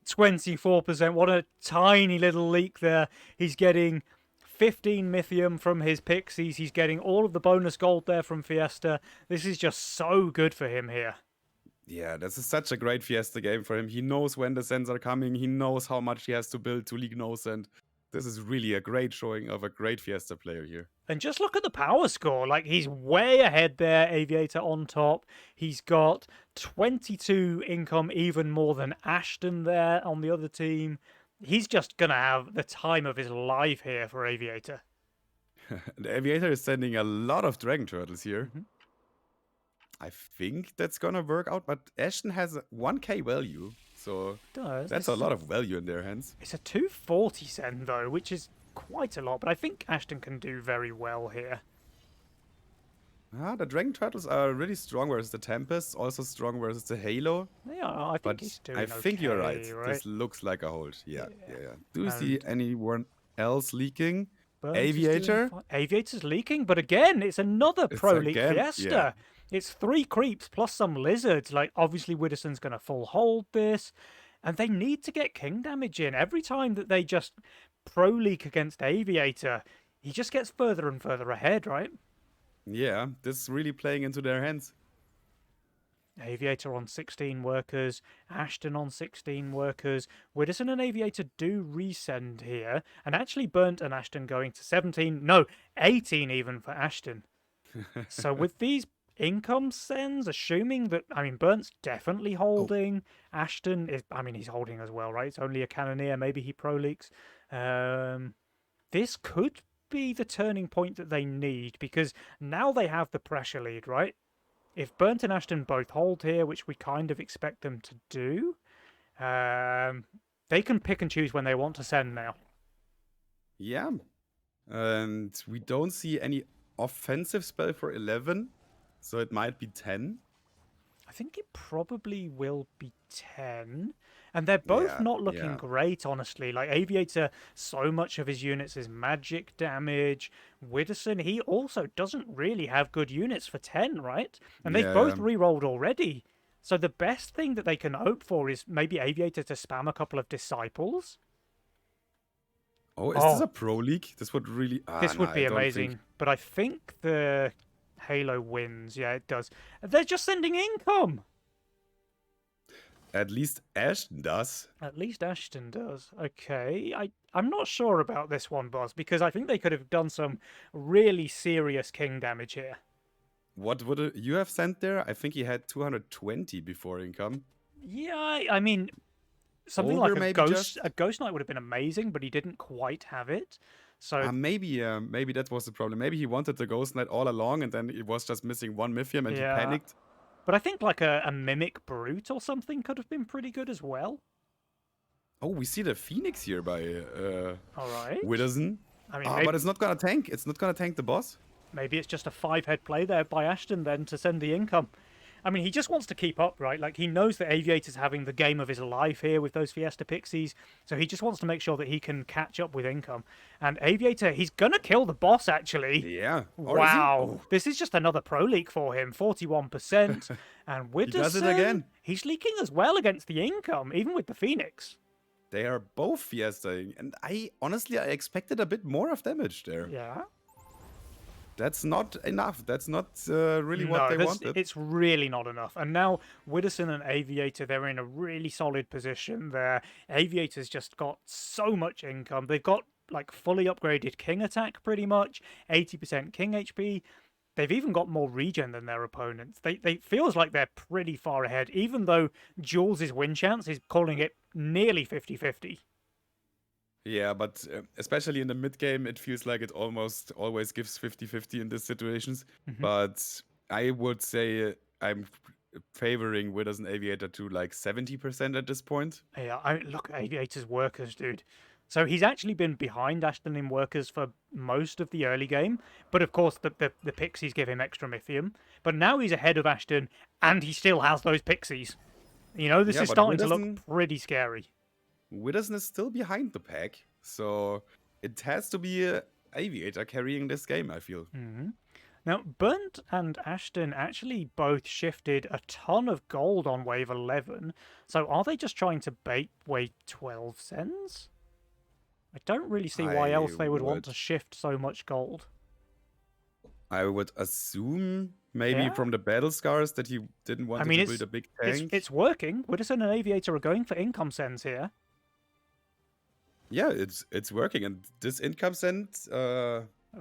24%. What a tiny little leak there. He's getting 15 Mythium from his Pixies. He's getting all of the bonus gold there from Fiesta. This is just so good for him here. Yeah, this is such a great Fiesta game for him. He knows when the sends are coming. He knows how much he has to build to league no send. This is really a great showing of a great Fiesta player here. And just look at the power score. Like, he's way ahead there, Aviator on top. He's got 22 income, even more than Ashton there on the other team. He's just going to have the time of his life here for Aviator. The Aviator is sending a lot of Dragon Turtles here. I think that's gonna work out, but Ashton has a 1k value, so that's a lot of value in their hands. It's a 240 send, though, which is quite a lot, but I think Ashton can do very well here. The Dragon Turtles are really strong versus the Tempest, also strong versus the Halo. Yeah, I think But he's doing I think you're right. right? This looks like a hold. Yeah. Do you And- see anyone else leaking? Burns is doing Aviator? fine. Aviator's leaking, but again, it's another It's Pro League again- Fiesta. yeah. It's 3 creeps plus some lizards. Like, obviously, Widdowson's going to full hold this. And they need to get king damage in. Every time that they just Pro League against Aviator, he just gets further and further ahead, right? Yeah, this is really playing into their hands. Aviator on 16 workers, Ashton on 16 workers. Widdowson and Aviator do resend here, and actually Burnt and Ashton going to 17, no, 18 even for Ashton. So with these income sends, assuming that, I mean, Burnt's definitely holding, Ashton is, I mean, he's holding as well, right? It's only a Cannoneer, maybe he pro leaks. This could be the turning point that they need, because now they have the pressure lead, right? If Burnt and Ashton both hold here, which we kind of expect them to do, they can pick and choose when they want to send now. Yeah. And we don't see any offensive spell for 11, so it might be 10. I think it probably will be 10. And they're both not looking great, honestly. Like, Aviator, so much of his units is magic damage. Widdowson, he also doesn't really have good units for 10, right? And they've both re-rolled already. So the best thing that they can hope for is maybe Aviator to spam a couple of Disciples. Oh, is this a Pro League? This would really... this would be amazing. But I think the Halo wins. Yeah, it does. They're just sending income. At least Ashton does. At least Ashton does. Okay. I'm not sure about this one, boss, because I think they could have done some really serious king damage here. What would you have sent there? I think he had 220 before income. Yeah, I mean, something Older, like a Ghost Knight would have been amazing, but he didn't quite have it. So maybe that was the problem. Maybe he wanted the Ghost Knight all along, and then it was just missing one Mythium, and he panicked. But I think like a Mimic Brute or something could have been pretty good as well. Oh, we see the Phoenix here by all right. Widdowson. I mean, but it's not gonna tank. It's not gonna tank the boss. Maybe it's just a 5-head play there by Ashton then to send the income. I mean, he just wants to keep up, right? Like, he knows that Aviator's having the game of his life here with those Fiesta Pixies, so he just wants to make sure that he can catch up with income. And Aviator, he's gonna kill the boss, actually. Yeah. Wow. This is just another Pro Leak for him, 41%. And Widdowson, he does it again. He's leaking as well against the income, even with the Phoenix. They are both Fiesta, and I expected a bit more of damage there. Yeah. That's not enough. That's not really what they wanted. It's really not enough. And now Widdowson and Aviator, they're in a really solid position there. Aviator's just got so much income. They've got like fully upgraded King attack pretty much, 80% King HP. They've even got more regen than their opponents. They feels like they're pretty far ahead, even though Jules' win chance is calling it nearly 50-50. Yeah, but especially in the mid game, it feels like it almost always gives 50-50 in these situations. But I would say I'm favoring Widdowson Aviator to like 70% at this point. Yeah, look at Aviator's workers, dude. So he's actually been behind Ashton in workers for most of the early game. But of course, the Pixies give him extra Mythium. But now he's ahead of Ashton, and he still has those Pixies. You know, this is starting to look pretty scary. Widdowson is still behind the pack, so it has to be Aviator carrying this game, I feel. Now, Burnt and Ashton actually both shifted a ton of gold on wave 11, so are they just trying to bait wave 12 sends? I don't really see why else they would want to shift so much gold. I would assume maybe from the battle scars that he didn't want to build a big tank. It's working. Widdowson and Aviator are going for income sends here. Yeah, it's working, and this income send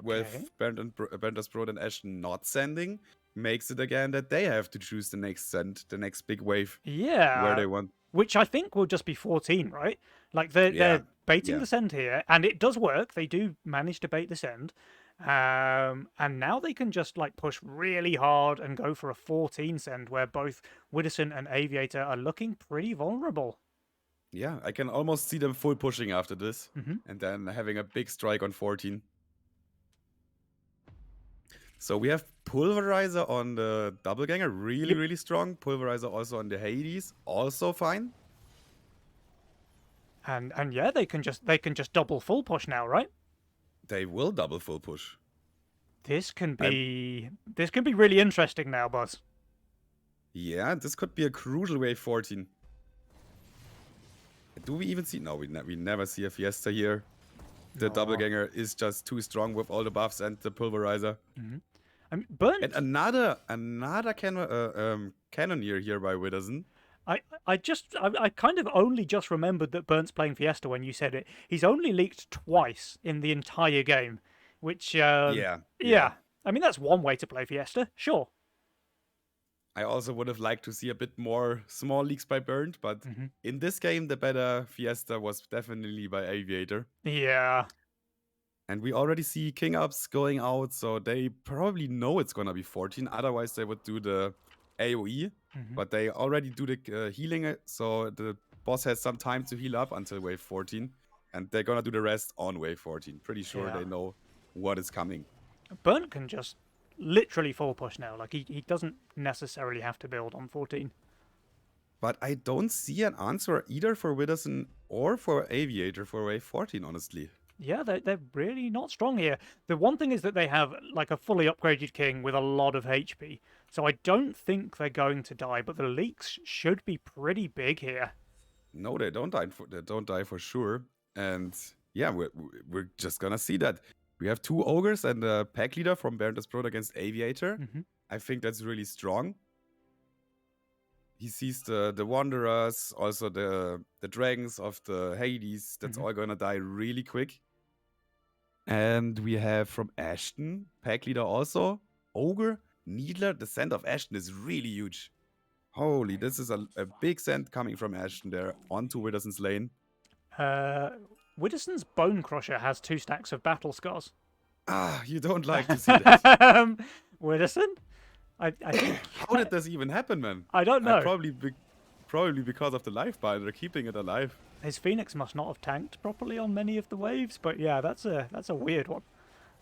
with Berndas Brode and Ashton not sending makes it again that they have to choose the next send, the next big wave. Yeah, where they want. Which I think will just be 14, right? Like they're baiting the send here, and it does work. They do manage to bait the send, and now they can just like push really hard and go for a 14 send, where both Widdowson and Aviator are looking pretty vulnerable. Yeah, I can almost see them full pushing after this, and then having a big strike on 14. So we have Pulverizer on the Doppelganger, really strong. Pulverizer also on the Hades, also fine. And yeah, they can just double full push now, right? They will double full push. This can be really interesting now, Buzz. Yeah, this could be a crucial wave 14. Do we even see? No, we never see a Fiesta here. The Doppelganger is just too strong with all the buffs and the Pulverizer. I mean, Burnt. And another Cannoneer here by Widdowson. I kind of only just remembered that Burnt's playing Fiesta when you said it. He's only leaked twice in the entire game, which yeah. I mean, that's one way to play Fiesta, sure. I also would have liked to see a bit more small leaks by Burnt, but in this game, the better Fiesta was definitely by Aviator. Yeah. And we already see King Ups going out, so they probably know it's gonna be 14. Otherwise, they would do the AoE, Mhm. but they already do the healing, so the boss has some time to heal up until wave 14, and they're gonna do the rest on wave 14. Pretty sure Yeah. they know what is coming. Burnt can just literally full push now. Like he doesn't necessarily have to build on 14. But I don't see an answer either for Widdowson or for Aviator for wave 14, honestly. Yeah, they're really not strong here. The one thing is that they have like a fully upgraded king with a lot of HP. So I don't think they're going to die, but the leaks should be pretty big here. No, they don't die for sure. And yeah, we're just gonna see that. We have 2 ogres and a pack leader from Bernd's Brot against Aviator. Hmm. I think that's really strong. He sees the Wanderers, also the dragons of the Hades. That's all gonna die really quick. And we have from Ashton, pack leader also, ogre, needler. The send of Ashton is really huge. Holy, this is a big send coming from Ashton there onto Widdowson's lane. Widdowson's Bone Crusher has 2 stacks of battle scars. Ah, you don't like to see that. Widdowson? I think. How did this even happen, man? I don't know. Probably because of the life binder, keeping it alive. His Phoenix must not have tanked properly on many of the waves, but yeah, that's a weird one.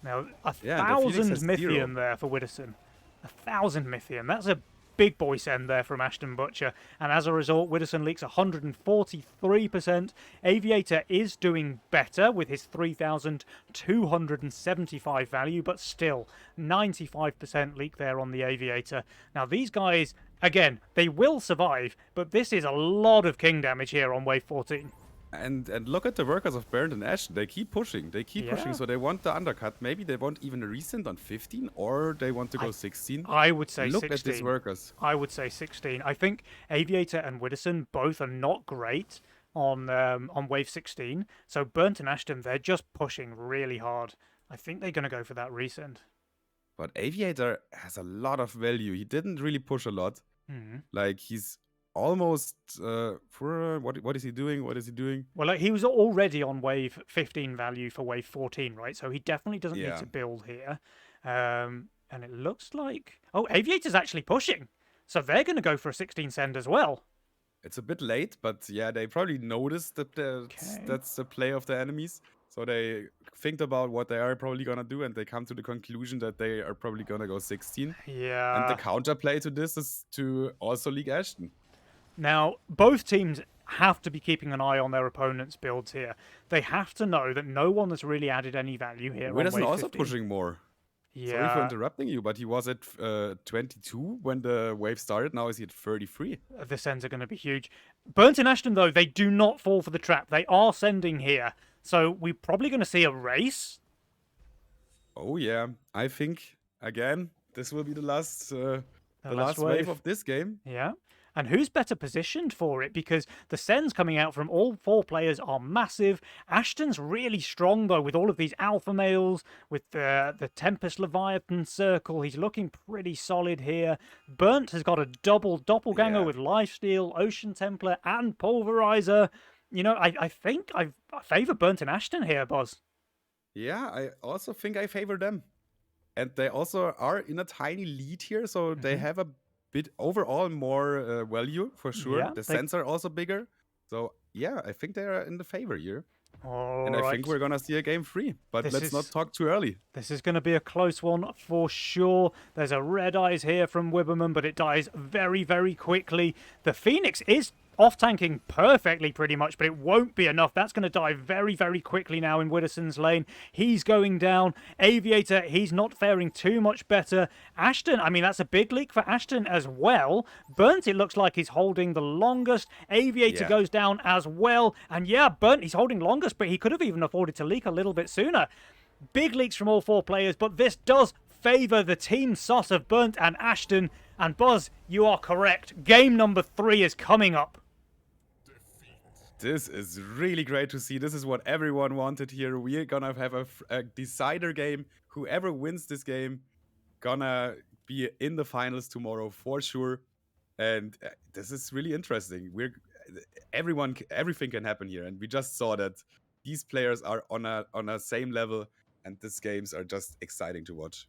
Now, a Yeah, the Phoenix 1,000 has Mythium 0. there for Widdowson. 1,000 Mythium. That's a big boy send there from Ashton Butcher. And as a result, Widdowson leaks 143%. Aviator is doing better with his 3,275 value, but still 95% leak there on the Aviator. Now, these guys, again, they will survive, but this is a lot of king damage here on wave 14. And look at the workers of Bernd and Ashton. They keep pushing. They keep Yeah. pushing. So they want the undercut. Maybe they want even a recent on 15, or they want to go 16. I would say Look 16. at these workers. I would say 16. I think Aviator and Widdowson both are not great on wave 16. So Burnt and Ashton, they're just pushing really hard. I think they're going to go for that resend. But Aviator has a lot of value. He didn't really push a lot. Like, he's almost for what is he doing? What is he doing? Well, like, he was already on wave 15 value for wave 14, right? So he definitely doesn't need Yeah. to build here. And it looks like Aviator's actually pushing. So they're going to go for a 16 send as well. It's a bit late, but yeah, they probably noticed that that's the play of the enemies. So they think about what they are probably gonna do, and they come to the conclusion that they are probably gonna go 16. Yeah. And the counterplay to this is to also league Ashton. Now, both teams have to be keeping an eye on their opponent's builds here. They have to know that no one has really added any value here. Widdowson on wave also 15. pushing more. Yeah. Sorry for interrupting you, but he was at 22 when the wave started. Now he's at 33. The sends are going to be huge. Burnt and Ashton, though, they do not fall for the trap. They are sending here. So we're probably going to see a race. Oh yeah, I think again this will be the last last wave wave. of this game. Yeah. And who's better positioned for it? Because the sends coming out from all 4 players are massive. Ashton's really strong, though, with all of these alpha males, with the Tempest Leviathan circle. He's looking pretty solid here. Burnt has got a double doppelganger Yeah. with Lifesteal, Ocean Templar, and Pulverizer. You know, I think I favour Burnt and Ashton here, Boz. Yeah, I also think I favor them. And they also are in a tiny lead here, so they have a bit overall more value for sure. Yeah, The they- sends are also bigger. So yeah, I think they are in the favor here. All And I right. think we're gonna see a game 3. But This let's not is- talk too early. This is going to be a close one for sure. There's a red eyes here from Wibberman, but it dies very, very quickly. The Phoenix is off-tanking perfectly pretty much, but it won't be enough. That's going to die very, very quickly now in Widdowson's lane. He's going down. Aviator, he's not faring too much better. Ashton, I mean, that's a big leak for Ashton as well. Burnt, it looks like he's holding the longest. Aviator Yeah. goes down as well. And yeah, Burnt, he's holding longest, but he could have even afforded to leak a little bit sooner. Big leaks from all 4 players, but this does favour the team sauce of Burnt and Ashton. And Buzz, you are correct. Game number 3 is coming up. This is really great to see. This is what everyone wanted here. We're gonna have a decider game. Whoever wins this game gonna be in the finals tomorrow for sure. And this is really interesting. Everything can happen here, and we just saw that these players are on a same level. and these games are just exciting to watch.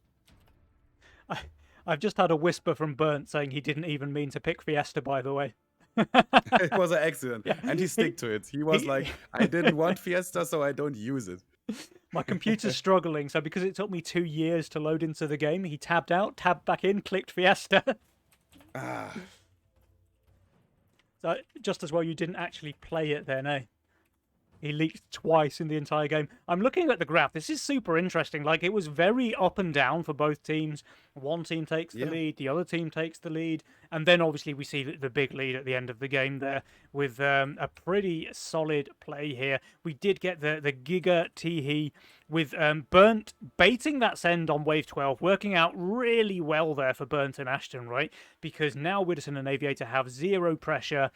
I, I've just had a whisper from Burnt saying he didn't even mean to pick Fiesta, by the way. It was an accident, Yeah, and he stick to it. He was like, I didn't want Fiesta, so I don't use it. my computer's struggling, so because it took me 2 years to load into the game, he tabbed out, tabbed back in, clicked Fiesta. Ah, So just as well you didn't actually play it then, eh? He leaked twice in the entire game. I'm looking at the graph. This is super interesting. Like, it was very up and down for both teams. One team takes the yeah. lead, the other team takes the lead. And then, obviously, we see the big lead at the end of the game there with a pretty solid play here. We did get the Giga Teehee with Burnt baiting that send on wave 12, working out really well there for Burnt and Ashton, right? Because now Widdowson and Aviator have zero pressure.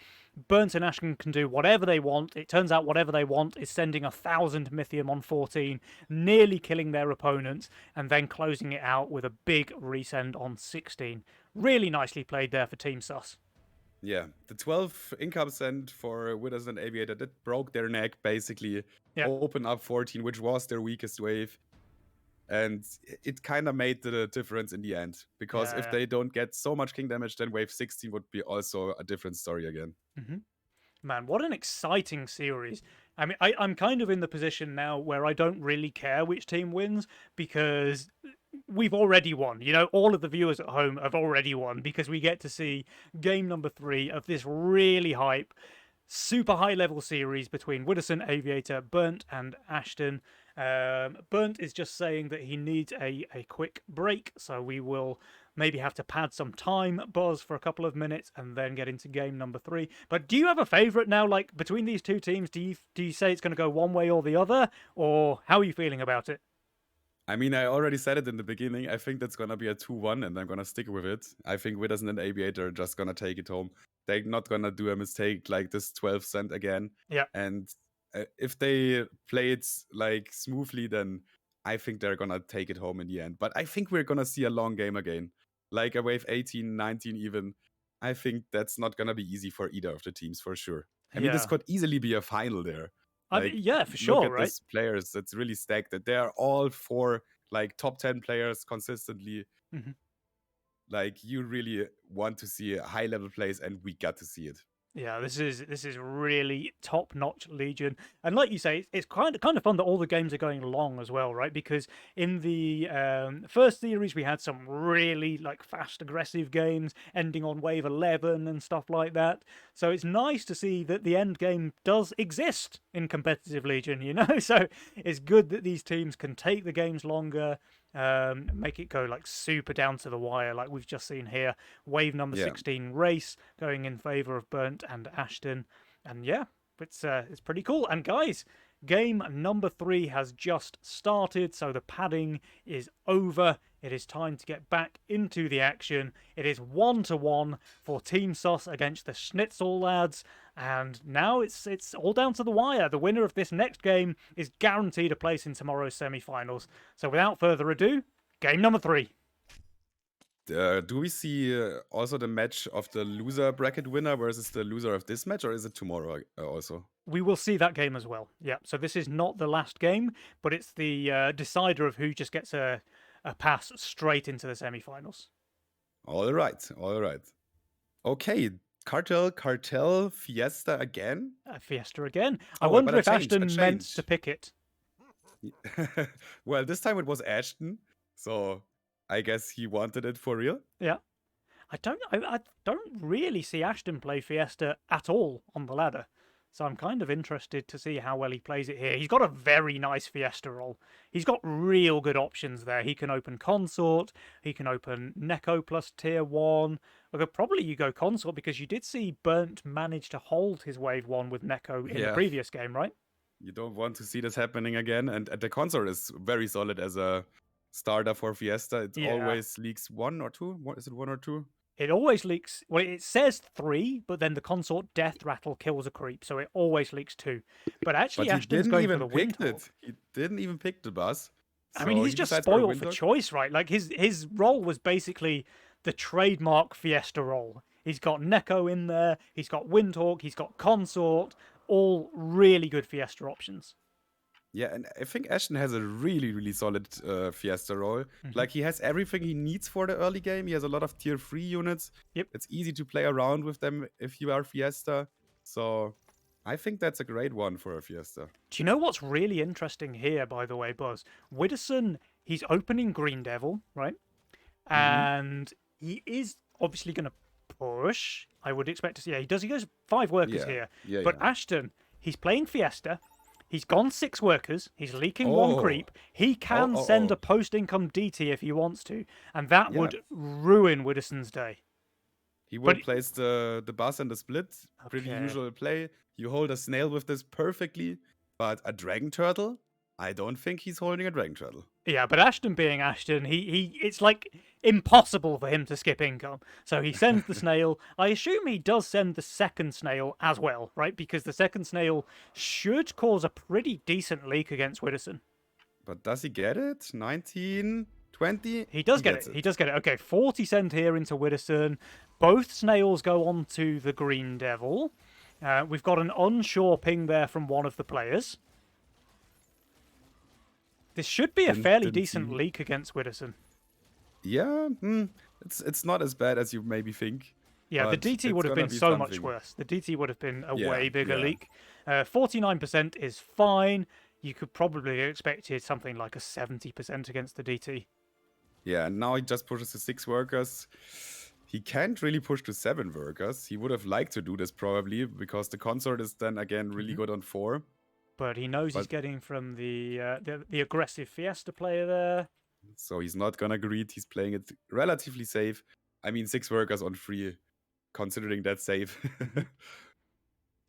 Burnt and Ashton can do whatever they want. It turns out whatever they want is sending 1,000 Mythium on 14, nearly killing their opponents, and then closing it out with a big resend on 16. Really nicely played there for Team Sus. Yeah, the 12 income send for Widows and Aviator, that broke their neck, basically. Yeah. Open up 14, which was their weakest wave. And it kind of made the difference in the end. Because if Yeah. they don't get so much king damage, then wave 16 would be also a different story again. Man, what an exciting series. I mean, I'm kind of in the position now where I don't really care which team wins because we've already won. You know, all of the viewers at home have already won because we get to see game number 3 of this really hype, super high level series between Widdowson, Aviator, Burnt, and Ashton. Burnt is just saying that he needs a quick break, so we will maybe have to pad some time, Boz, for a couple of minutes, and then get into game number 3. But do you have a favourite now, like, between these two teams? Do you say it's going to go one way or the other, or how are you feeling about it? I mean, I already said it in the beginning. I think that's going to be a 2-1, and I'm going to stick with it. I think Widdowson and Aviator are just going to take it home. They're not going to do a mistake like this 12 cent again. Yeah. And if they play it like smoothly, then I think they're going to take it home in the end. But I think we're going to see a long game again. Like a wave 18, 19 even. I think that's not going to be easy for either of the teams, for sure. I mean, this could easily be a final there. Like, yeah, for sure, look at right? these players. It's really stacked. That they are all 4 like top 10 players consistently. Mhm. Like, you really want to see high level plays, and we got to see it. Yeah, this is really top-notch Legion, and like you say, it's kind of fun that all the games are going long as well, right? Because in the first series we had some really like fast, aggressive games ending on wave 11 and stuff like that. So it's nice to see that the end game does exist in competitive Legion, you know. So it's good that these teams can take the games longer, make it go like super down to the wire, like we've just seen here. Wave number 16 race going in favor of Burnt and Ashton, and yeah, it's pretty cool. And guys, game number 3 has just started, so the padding is over. It is time to get back into the action. It is 1-1 for Team Sus against the Schnitzel lads, and now it's all down to the wire. The winner of this next game is guaranteed a place in tomorrow's semi-finals. So without further ado, game number 3. Do we see also the match of the loser bracket winner versus the loser of this match, or is it tomorrow also? We will see that game as well. Yeah, so this is not the last game, but it's the decider of who just gets a pass straight into the semi-finals. All right. Okay, Cartel, Fiesta again? Fiesta again. I wonder if Ashton meant to pick it. Well, this time it was Ashton, so I guess he wanted it for real. Yeah. I don't really see Ashton play Fiesta at all on the ladder. So I'm kind of interested to see how well he plays it here. He's got a very nice Fiesta roll. He's got real good options there. He can open Consort. He can open Neko plus tier 1. Although probably you go Consort because you did see Burnt manage to hold his wave 1 with Neko in the previous game, right? You don't want to see this happening again. And the Consort is very solid as a starter for Fiesta. It always leaks 1 or 2. What is it, 1 or 2? It always leaks. Well, it says 3, but then the Consort Death Rattle kills a creep, so it always leaks 2. But actually, Ashton's going for the Windhawk. He didn't even pick the bus. I mean, he's just spoiled for choice, right? Like his role was basically the trademark Fiesta role. He's got Neko in there. He's got Windhawk. He's got Consort. All really good Fiesta options. Yeah, and I think Ashton has a really, really solid Fiesta role. Hmm. Like, he has everything he needs for the early game. He has a lot of tier 3 units. Yep. It's easy to play around with them if you are Fiesta. So, I think that's a great one for a Fiesta. Do you know what's really interesting here, by the way, Buzz? Widdowson, he's opening Green Devil, right? Hmm. And he is obviously going to push. I would expect to see. Yeah, he does. He goes 5 workers Yeah, here. yeah, But yeah. Ashton, he's playing Fiesta. He's gone 6 workers. He's leaking 1 Oh, creep. He can oh, send a oh. post-income DT if he wants to, and that Yeah, would ruin Widdowson's day. he But will place the bus and the split. Pretty okay, usual play. You hold a snail with this perfectly, but a dragon turtle? I don't think he's holding a dragon turtle. yeah. But Ashton being Ashton, it's like impossible for him to skip income. So he sends the snail. I assume he does send the second snail as well, right? Because the second snail should cause a pretty decent leak against Widdowson. But does he get it? 19, 20? He does get gets it. He does get it. Okay, 40 send here into Widdowson. Both snails go on to the Green Devil. We've got an onshore ping there from one of the players. This should be a fairly Didn't decent see. leak against Widdowson. Yeah, it's not as bad as you maybe think. Yeah, the But DT it's would have gonna been be so much something. worse. The DT would have been a Yeah, way bigger yeah. leak. 49% is fine. You could probably have expected something like a 70% against the DT. Yeah, and now he just pushes to 6 workers. He can't really push to 7 workers. He would have liked to do this probably, because the consort is then again really good on 4. But he knows he's But- getting from the aggressive Fiesta player there. So he's not gonna greed. He's playing it relatively safe. I mean, 6 workers on 3, considering that safe.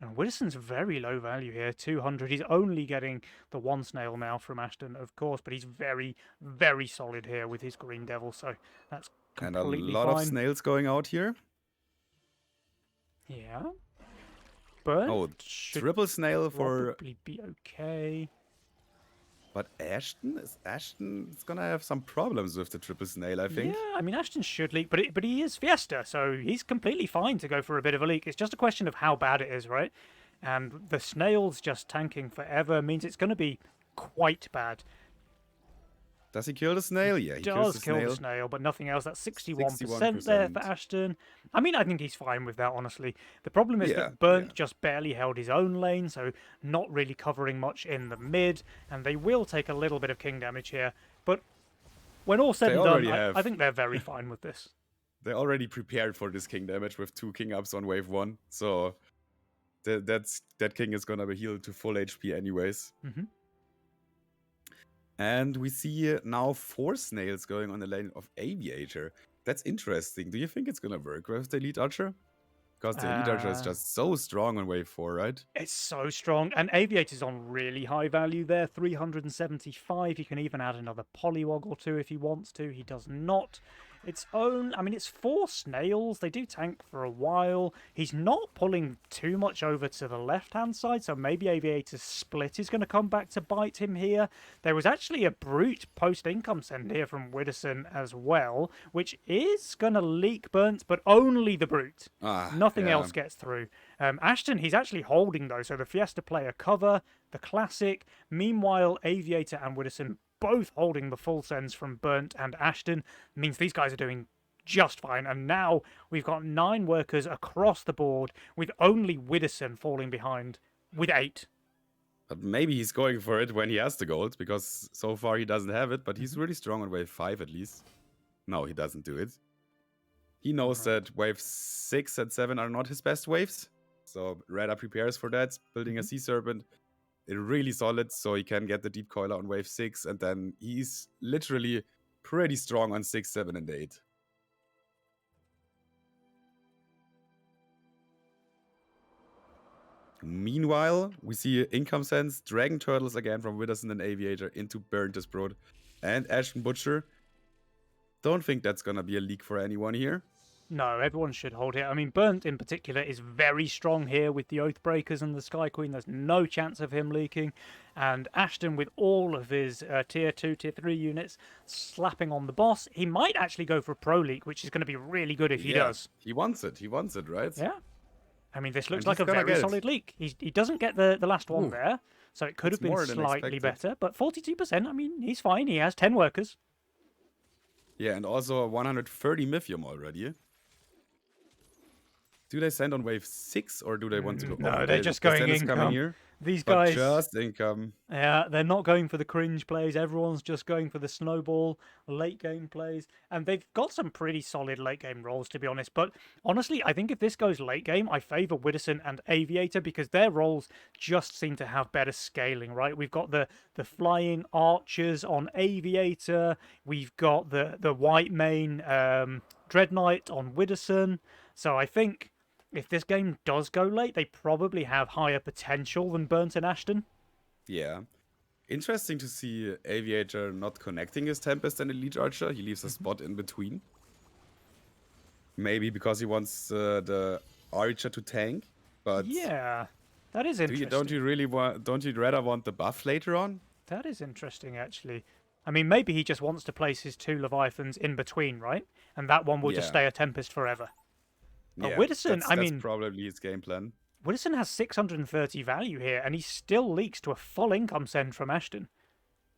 And Widdowson's very low value here, 200. He's only getting the 1 snail now from Ashton, of course, but he's very, very solid here with his Green Devil, so that's And a completely lot fine. of snails going out here. Yeah. But Oh, should triple snail for... probably be okay. But Ashton is gonna have some problems with the triple snail, I think. Yeah, I mean Ashton should leak, but he is Fiesta, so he's completely fine to go for a bit of a leak. It's just a question of how bad it is, right? And the snails just tanking forever means it's going to be quite bad. Does he kill the snail? Yeah, he kills Does the kill snail. the snail, but nothing else. That's 61% there for 61%. Ashton. I mean, I think he's fine with that, honestly. The problem is Yeah, that Burnt yeah. just barely held his own lane, so not really covering much in the mid, and they will take a little bit of king damage here. But when all said They and done, already I have. think they're very fine with this. They already prepared for this king damage with 2 king ups on wave 1. So that king is gonna be healed to full HP anyways. Mhm. And we see now 4 snails going on the lane of Aviator. That's interesting. Do you think it's gonna work with the Elite Archer? Because the Elite Archer is Uh, just so strong on wave 4, right? It's so strong. And Aviator's on really high value there, 375. You can even add another Polywog or 2 if he wants to. He does not. It's 4 snails. They do tank for a while. He's not pulling too much over to the left-hand side, so maybe Aviator's split is going to come back to bite him here. There was actually a brute post-income send here from Widdowson as well, which is going to leak Burnt, but only the brute. Nothing yeah. else gets through. Ashton, he's actually holding though, so the Fiesta player cover, the classic. Meanwhile, Aviator and Widdowson both holding the full sends from Burnt and Ashton. Means these guys are doing just fine. And now we've got 9 workers across the board, with only Widdowson falling behind with 8. But maybe he's going for it when he has the gold, because so far he doesn't have it, but he's really strong on wave 5 at least. No, he doesn't do it. He knows that wave 6 and 7 are not his best waves. So Rada prepares for that, building a Sea Serpent. It's really solid, so he can get the Deep Coiler on wave 6, and then he's literally pretty strong on 6, 7, and 8. Meanwhile, we see income sends, Dragon Turtles again from Widdowson and Aviator into Burnt Disprode and Ashton Butcher. Don't think that's gonna be a leak for anyone here. No, everyone should hold it. I mean, Burnt in particular is very strong here with the Oathbreakers and the Sky Queen. There's no chance of him leaking. And Ashton, with all of his tier 2, tier 3 units slapping on the boss, he might actually go for a pro leak, which is going to be really good if he does. He wants it. He wants it, right? Yeah. I mean, this looks And like he's a gonna very get it. solid leak. He doesn't get the last one Ooh. there, So it could It's have been more than slightly expected. better. But 42%, I mean, he's fine. He has 10 workers. Yeah, and also 130 Mythium already. Do they send on wave 6 or do they want to go? No, Oh, they're just the going send is coming income. here. These But guys, just income. yeah, they're not going for the cringe plays. Everyone's just going for the snowball late game plays. And they've got some pretty solid late game rolls, to be honest. But honestly, I think if this goes late game, I favour Widdowson and Aviator because their rolls just seem to have better scaling, right? We've got the flying archers on Aviator. We've got the white main Dread Knight on Widdowson. So I think if this game does go late, they probably have higher potential than Burnt and Ashton. Yeah. Interesting to see Aviator not connecting his Tempest and Elite Archer. He leaves a spot in between. Maybe because he wants the Archer to tank. But Yeah, that is interesting. don't you rather want the buff later on? That is interesting, actually. I mean, maybe he just wants to place his 2 Leviathans in between, right? And that one will just Yeah. stay a Tempest forever. But Yeah, Widdowson, I that's mean, probably his game plan. Widdowson has 630 value here, and he still leaks to a full income send from Ashton.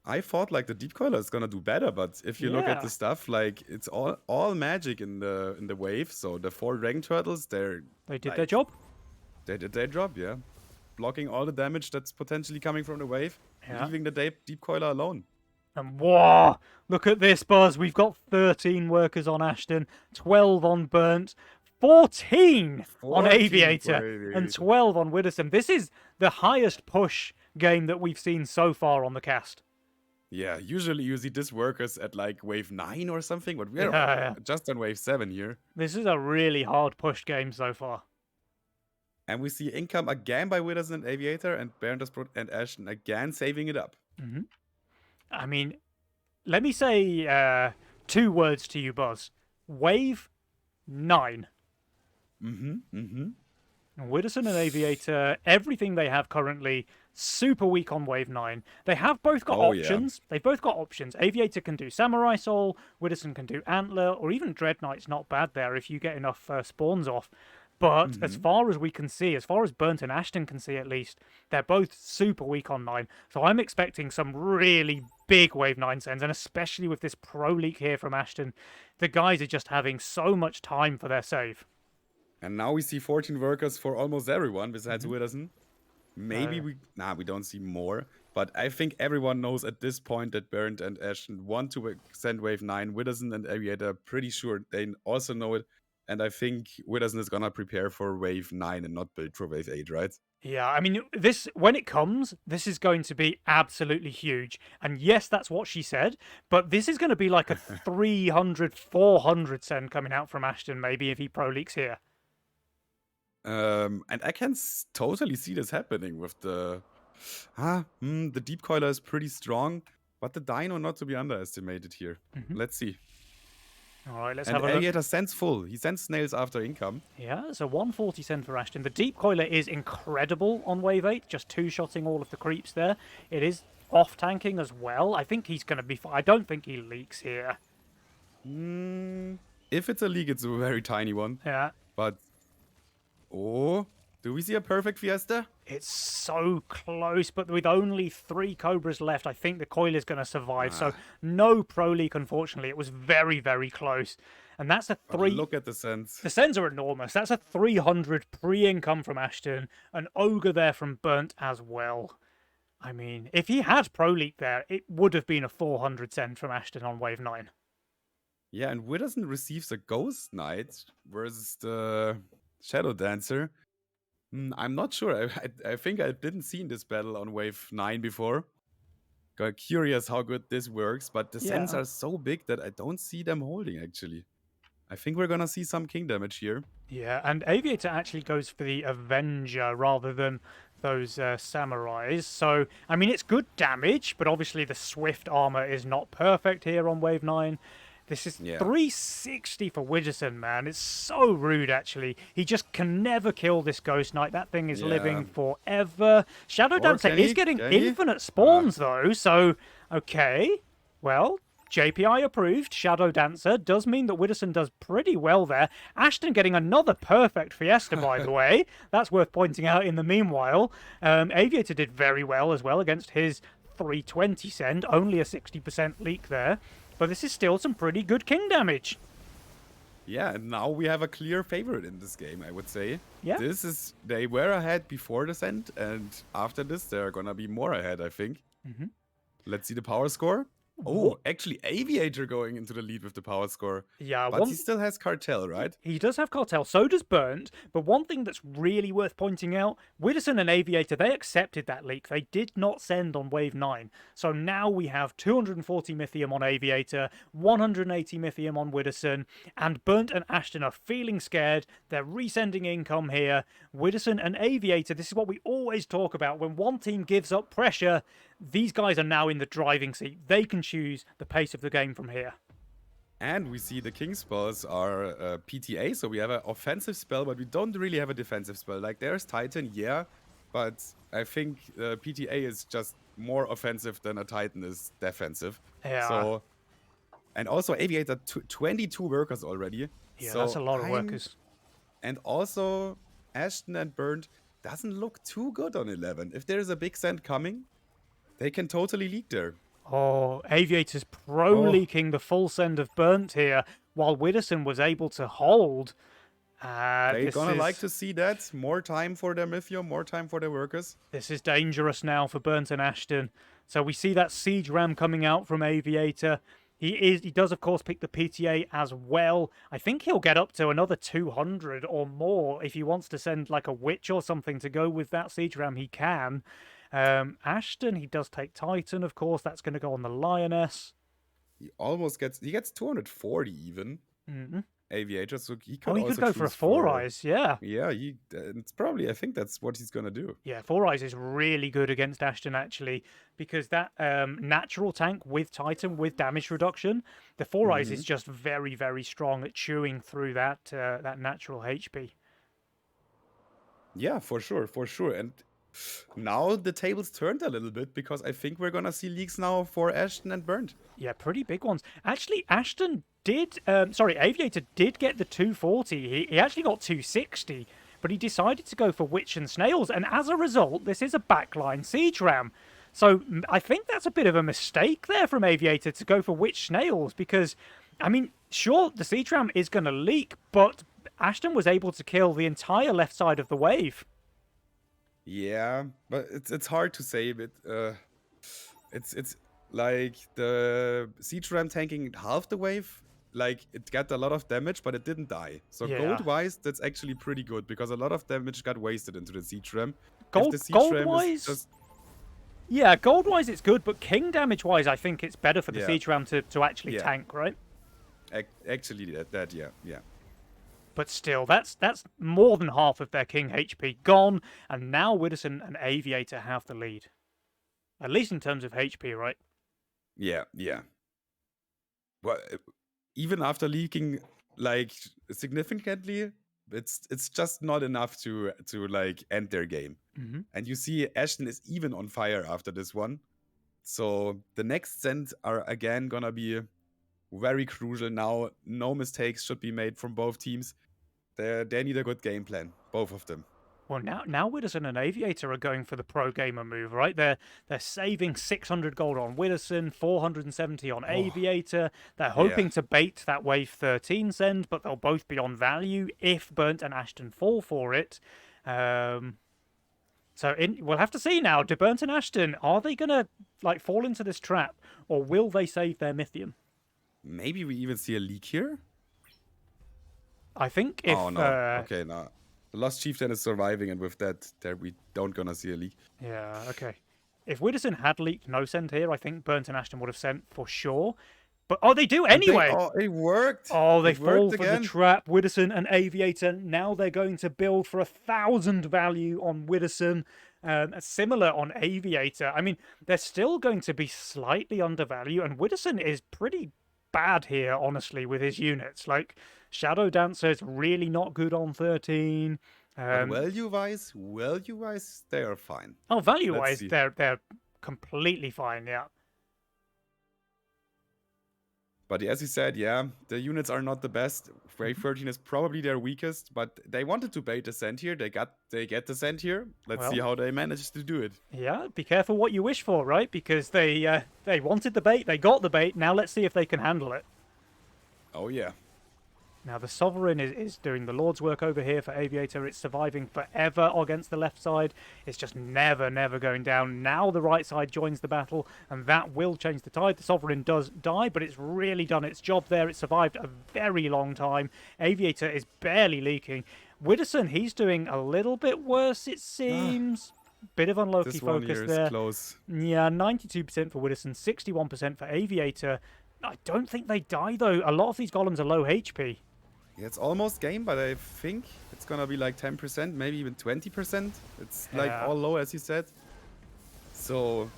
I thought like the Deep Coiler is gonna do better, but if you look at Yeah. the stuff, like it's all magic in the wave. So the 4 Dragon Turtles, They did their like, job. they did their job, yeah. Blocking all the damage that's potentially coming from the wave, Yeah. leaving the Deep Coiler alone. And whoa, look at this, Buzz. We've got 13 workers on Ashton, 12 on Burnt, 14 on 14 Aviator, for and Aviator. 12 on Widdowson. This is the highest push game that we've seen so far on the cast. Yeah, usually you see these workers at like wave 9 or something, but we're Yeah. just on wave 7 here. This is a really hard push game so far. And we see income again by Widdowson and Aviator, and Baron and Ashton again saving it up. I mean, let me say 2 words to you, Buzz. Wave 9. Widdowson and Aviator, everything they have currently, super weak on Wave 9. They have both got Oh, yeah. options. They've both got options. Aviator can do Samurai Soul, Widdowson can do Antler, or even Dread Knight's not bad there if you get enough spawns off. But as far as we can see, as far as Burnt and Ashton can see at least, they're both super weak on 9. So I'm expecting some really big Wave 9 sends, and especially with this Pro League here from Ashton, the guys are just having so much time for their save. And now we see 14 workers for almost everyone besides Widdowson. Maybe yeah. we don't see more. But I think everyone knows at this point that Bernd and Ashton want to send Wave 9. Widdowson and Aviator, pretty sure they also know it. And I think Widdowson is gonna prepare for Wave 9 and not build for Wave 8, right? Yeah, I mean, this when it comes, this is going to be absolutely huge. And yes, that's what she said, but this is going to be like a 300, 400 send coming out from Ashton, maybe, if he pro leaks here. And I can totally see this happening with the Deep Coiler is pretty strong, but the Dino not to be underestimated here. Let's see. All right, let's And have a look. Aviator sends full. He sends snails after income. Yeah, it's a 140 send for Ashton. The Deep Coiler is incredible on Wave 8, just two-shotting all of the creeps there. It is off-tanking as well. I think he's going to be fine. I don't think he leaks here. If it's a league, it's a very tiny one. Yeah. But oh, do we see a perfect Fiesta? It's so close, but with only 3 Cobras left, I think the coil is going to survive. So no Pro League, unfortunately. It was very, very close. And that's a But 3... look at the sends. The sends are enormous. That's a 300 pre-income from Ashton. An Ogre there from Burnt as well. I mean, if he had Pro League there, it would have been a 400 send from Ashton on Wave 9. Yeah, and Widdowson receives a Ghost Knight versus the Shadow Dancer. I'm not sure. I think I didn't see this battle on Wave 9 before. Got curious how good this works, but the sends Yeah. are so big that I don't see them holding, actually. I think we're gonna see some king damage here. Yeah, and Aviator actually goes for the Avenger rather than those Samurais. So, I mean, it's good damage, but obviously the Swift armor is not perfect here on Wave 9. This is Yeah. 360 for Widdowson, man. It's so rude, actually. He just can never kill this Ghost Knight. That thing is living Yeah. forever. Shadow Or Dancer can is he? getting Can he? infinite spawns, though. So, okay. Well, JPI approved, Shadow Dancer, does mean that Widdowson does pretty well there. Ashton getting another perfect Fiesta, by the way. That's worth pointing out in the meanwhile. Aviator did very well as well against his 320 send, only a 60% leak there. But this is still some pretty good king damage. Yeah, and now we have a clear favorite in this game, I would say. Yeah. They were ahead before the send, and after this, they're gonna be more ahead, I think. Mm-hmm. Let's see the power score. Oh, actually, Aviator going into the lead with the power score. Yeah, But he still has Cartel, right? He does have Cartel, so does Burnt, but one thing that's really worth pointing out, Widdowson and Aviator, they accepted that leak. They did not send on Wave 9. So now we have 240 Mythium on Aviator, 180 Mythium on Widdowson, and Burnt and Ashton are feeling scared. They're resending income here. Widdowson and Aviator, this is what we always talk about. When one team gives up pressure, these guys are now in the driving seat. They can choose the pace of the game from here. And we see the king spells are PTA, so we have an offensive spell, but we don't really have a defensive spell. Like, there's Titan, yeah, but I think PTA is just more offensive than a Titan is defensive. Yeah. So, and also Aviator, 22 workers already. Yeah, so that's a lot of workers. And also, Ashton and Burnt doesn't look too good on 11. If there's a big send coming, they can totally leak there. Oh, Aviator's pro-leaking the full send of Burnt here, while Widdowson was able to hold. They're gonna like to see that. More time for their Mythium, more time for their workers. This is dangerous now for Burnt and Ashton. So we see that Siege Ram coming out from Aviator. He does, of course, pick the PTA as well. I think he'll get up to another 200 or more. If he wants to send like a Witch or something to go with that Siege Ram, he can. Ashton, he does take Titan, of course. That's going to go on the Lioness. He gets 240 even. Mm-hmm. Aviator, so he could he also could go for a Four Eyes, yeah. Yeah, it's probably, I think that's what he's going to do. Yeah, Four Eyes is really good against Ashton, actually, because that natural tank with Titan, with damage reduction, the Four Eyes is just very, very strong at chewing through that natural HP. Yeah, for sure. And now the tables turned a little bit, because I think we're gonna see leaks now for Ashton and Burnt. Yeah, pretty big ones. Actually, Ashton did, Aviator did get the 240. He actually got 260, but he decided to go for Witch and Snails, and as a result, this is a backline Siege Ram. So I think that's a bit of a mistake there from Aviator to go for Witch Snails, because, I mean, sure, the Siege Ram is going to leak, but Ashton was able to kill the entire left side of the wave. Yeah, but it's hard to say, but it's like the Siege Ram tanking half the wave. Like, it got a lot of damage, but it didn't die. So Yeah. gold-wise, that's actually pretty good, because a lot of damage got wasted into the Siege Ram. Gold-wise? Yeah, gold-wise it's good, but king damage-wise, I think it's better for the Siege Ram to actually tank, right? Actually, yeah. But still, that's more than half of their king HP gone, and now Widdowson and Aviator have the lead. At least in terms of HP, right? Yeah. Well, even after leaking like significantly, it's just not enough to like end their game. Mm-hmm. And you see Ashton is even on fire after this one. So the next sends are again gonna be very crucial now. No mistakes should be made from both teams. They need a good game plan, both of them. Well, now Widdowson and Aviator are going for the pro gamer move, right? They're saving 600 gold on Widdowson, 470 on Aviator. They're hoping to bait that wave 13 send, but they'll both be on value if Burnt and Ashton fall for it. We'll have to see now. Do Burnt and Ashton, are they gonna like fall into this trap, or will they save their Mythium? Maybe we even see a leak here. I think if okay, no. The Lost Chieftain is surviving, and with that, there we don't gonna see a leak. Yeah, okay. If Widdowson had leaked no send here, I think Burnt and Ashton would have sent for sure. But they do anyway. It worked. They fall for the trap. Widdowson and Aviator. Now they're going to build for 1,000 value on Widdowson. Similar on Aviator. I mean, they're still going to be slightly undervalued, and Widdowson is pretty bad here, honestly, with his units. Like, Shadow Dancer is really not good on 13. Value-wise, they are fine. Oh, value-wise, they're completely fine, yeah. But as you said, yeah, the units are not the best. Wave Mhm. 13 is probably their weakest, but they wanted to bait the send here. They get the send here. Let's see Well, how they manage to do it. yeah, be careful what you wish for, right? Because they wanted the bait, they got the bait. Now let's see if they can handle it. Oh yeah. Now the Sovereign is doing the Lord's work over here for Aviator. It's surviving forever against the left side. It's just never, never going down. Now the right side joins the battle, and that will change the tide. The Sovereign does die, but it's really done its job there. It's survived a very long time. Aviator is barely leaking. Widdowson, he's doing a little bit worse, it Ah, seems. Bit of unlucky this one focus here is there. close. Yeah, 92% for Widdowson, 61% for Aviator. I don't think they die, though. A lot of these golems are low HP. Yeah, it's almost game, but I think it's gonna be like 10%, maybe even 20%. It's like Yeah. all low, as you said. So,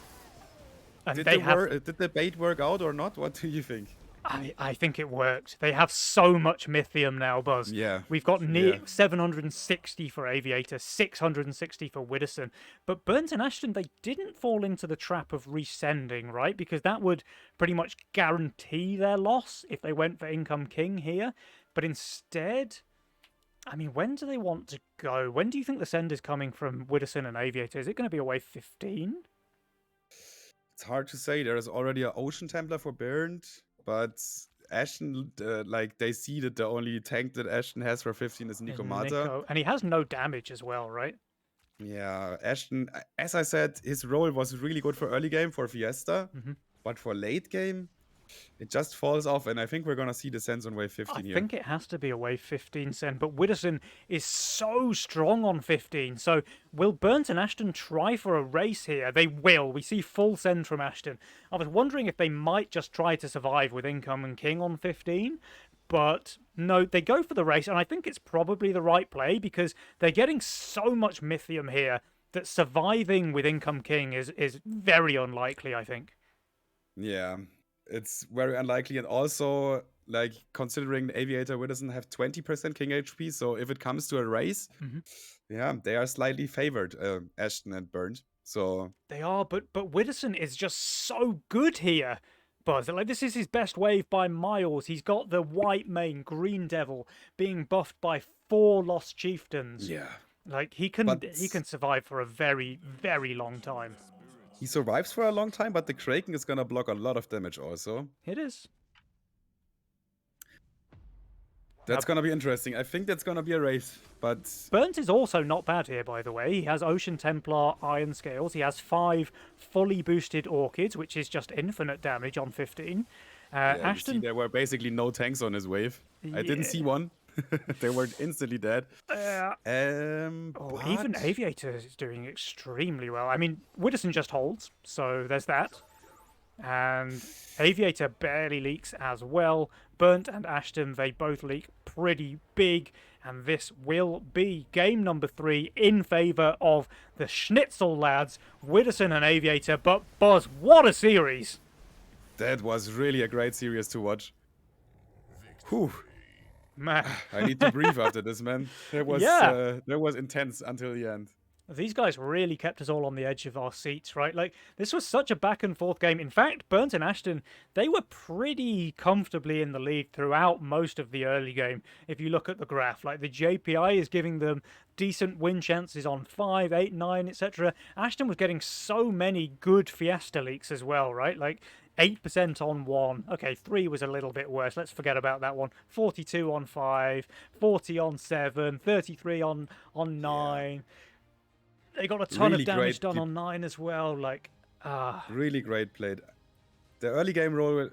And did they have did the bait work out or not? What do you think? I think it worked. They have so much Mythium now, Buzz. Yeah, We've got near yeah. 760 for Aviator, 660 for Widdowson. But Burnt and Ashton, they didn't fall into the trap of resending, right? Because that would pretty much guarantee their loss if they went for Income King here. But instead, I mean, when do they want to go? When do you think the send is coming from Widdowson and Aviator? Is it going to be a wave 15? It's hard to say. There is already an Ocean Templar for Burned, but Ashton, like they see that the only tank that Ashton has for 15 is Nikomata. Nico. And he has no damage as well, right? Yeah, Ashton, as I said, his role was really good for early game for Fiesta, hmm but for late game, it just falls off. And I think we're gonna see the sense on wave I 15 here. think it has to be a wave 15 send, but Widdowson is so strong on 15. So will Burnt and Ashton try for a race here? They will. We see full send from Ashton. I was wondering if they might just try to survive with Income and King on 15, but no, they go for the race, and I think it's probably the right play because they're getting so much Mythium here that surviving with Income King is very unlikely, I think. Yeah, it's very unlikely. And also, like, considering Aviator Widdowson have 20% King HP, so if it comes to a race, Mhm. yeah, they are slightly favored, Ashton and Burnt. So, They are, but Widdowson is just so good here. Buzz, like this is his best wave by miles. He's got the white mane, Green Devil, being buffed by 4 Lost Chieftains. yeah. Like he But can survive for a very, very long time. he survives for a long time, but the Kraken is gonna block a lot of damage also. It is. That's gonna be interesting. I think that's gonna be a race, but Burnt is also not bad here, by the way. He has Ocean Templar, Iron Scales. He has 5 fully boosted Orchids, which is just infinite damage on 15. yeah, you see Ashton, there were basically no tanks on his wave. I didn't see yeah. one. They were instantly dead. Oh, even But Aviator is doing extremely well. I mean, Widdowson just holds, so there's that. And Aviator barely leaks as well. Burnt and Ashton, they both leak pretty big. And this will be game number 3 in favour of the Schnitzel lads, Widdowson and Aviator. But Buzz, what a series! that was really a great series to watch. Whew. Man, I need to breathe after this, man. That was intense until the end. these guys really kept us all on the edge of our seats, right? Like, this was such a back and forth game. In fact, Burnt and Ashton, they were pretty comfortably in the lead throughout most of the early game. If you look at the graph, like the JPI is giving them decent win chances on 5, 8, 9, etc. Ashton was getting so many good Fiesta leaks as well, right? Like, 8% on 1. Okay, 3 was a little bit worse. Let's forget about that one. 42 on 5, 40 on 7, 33 on 9. They got a ton Really of damage great done on 9 as well. Like, Really great played. The early game role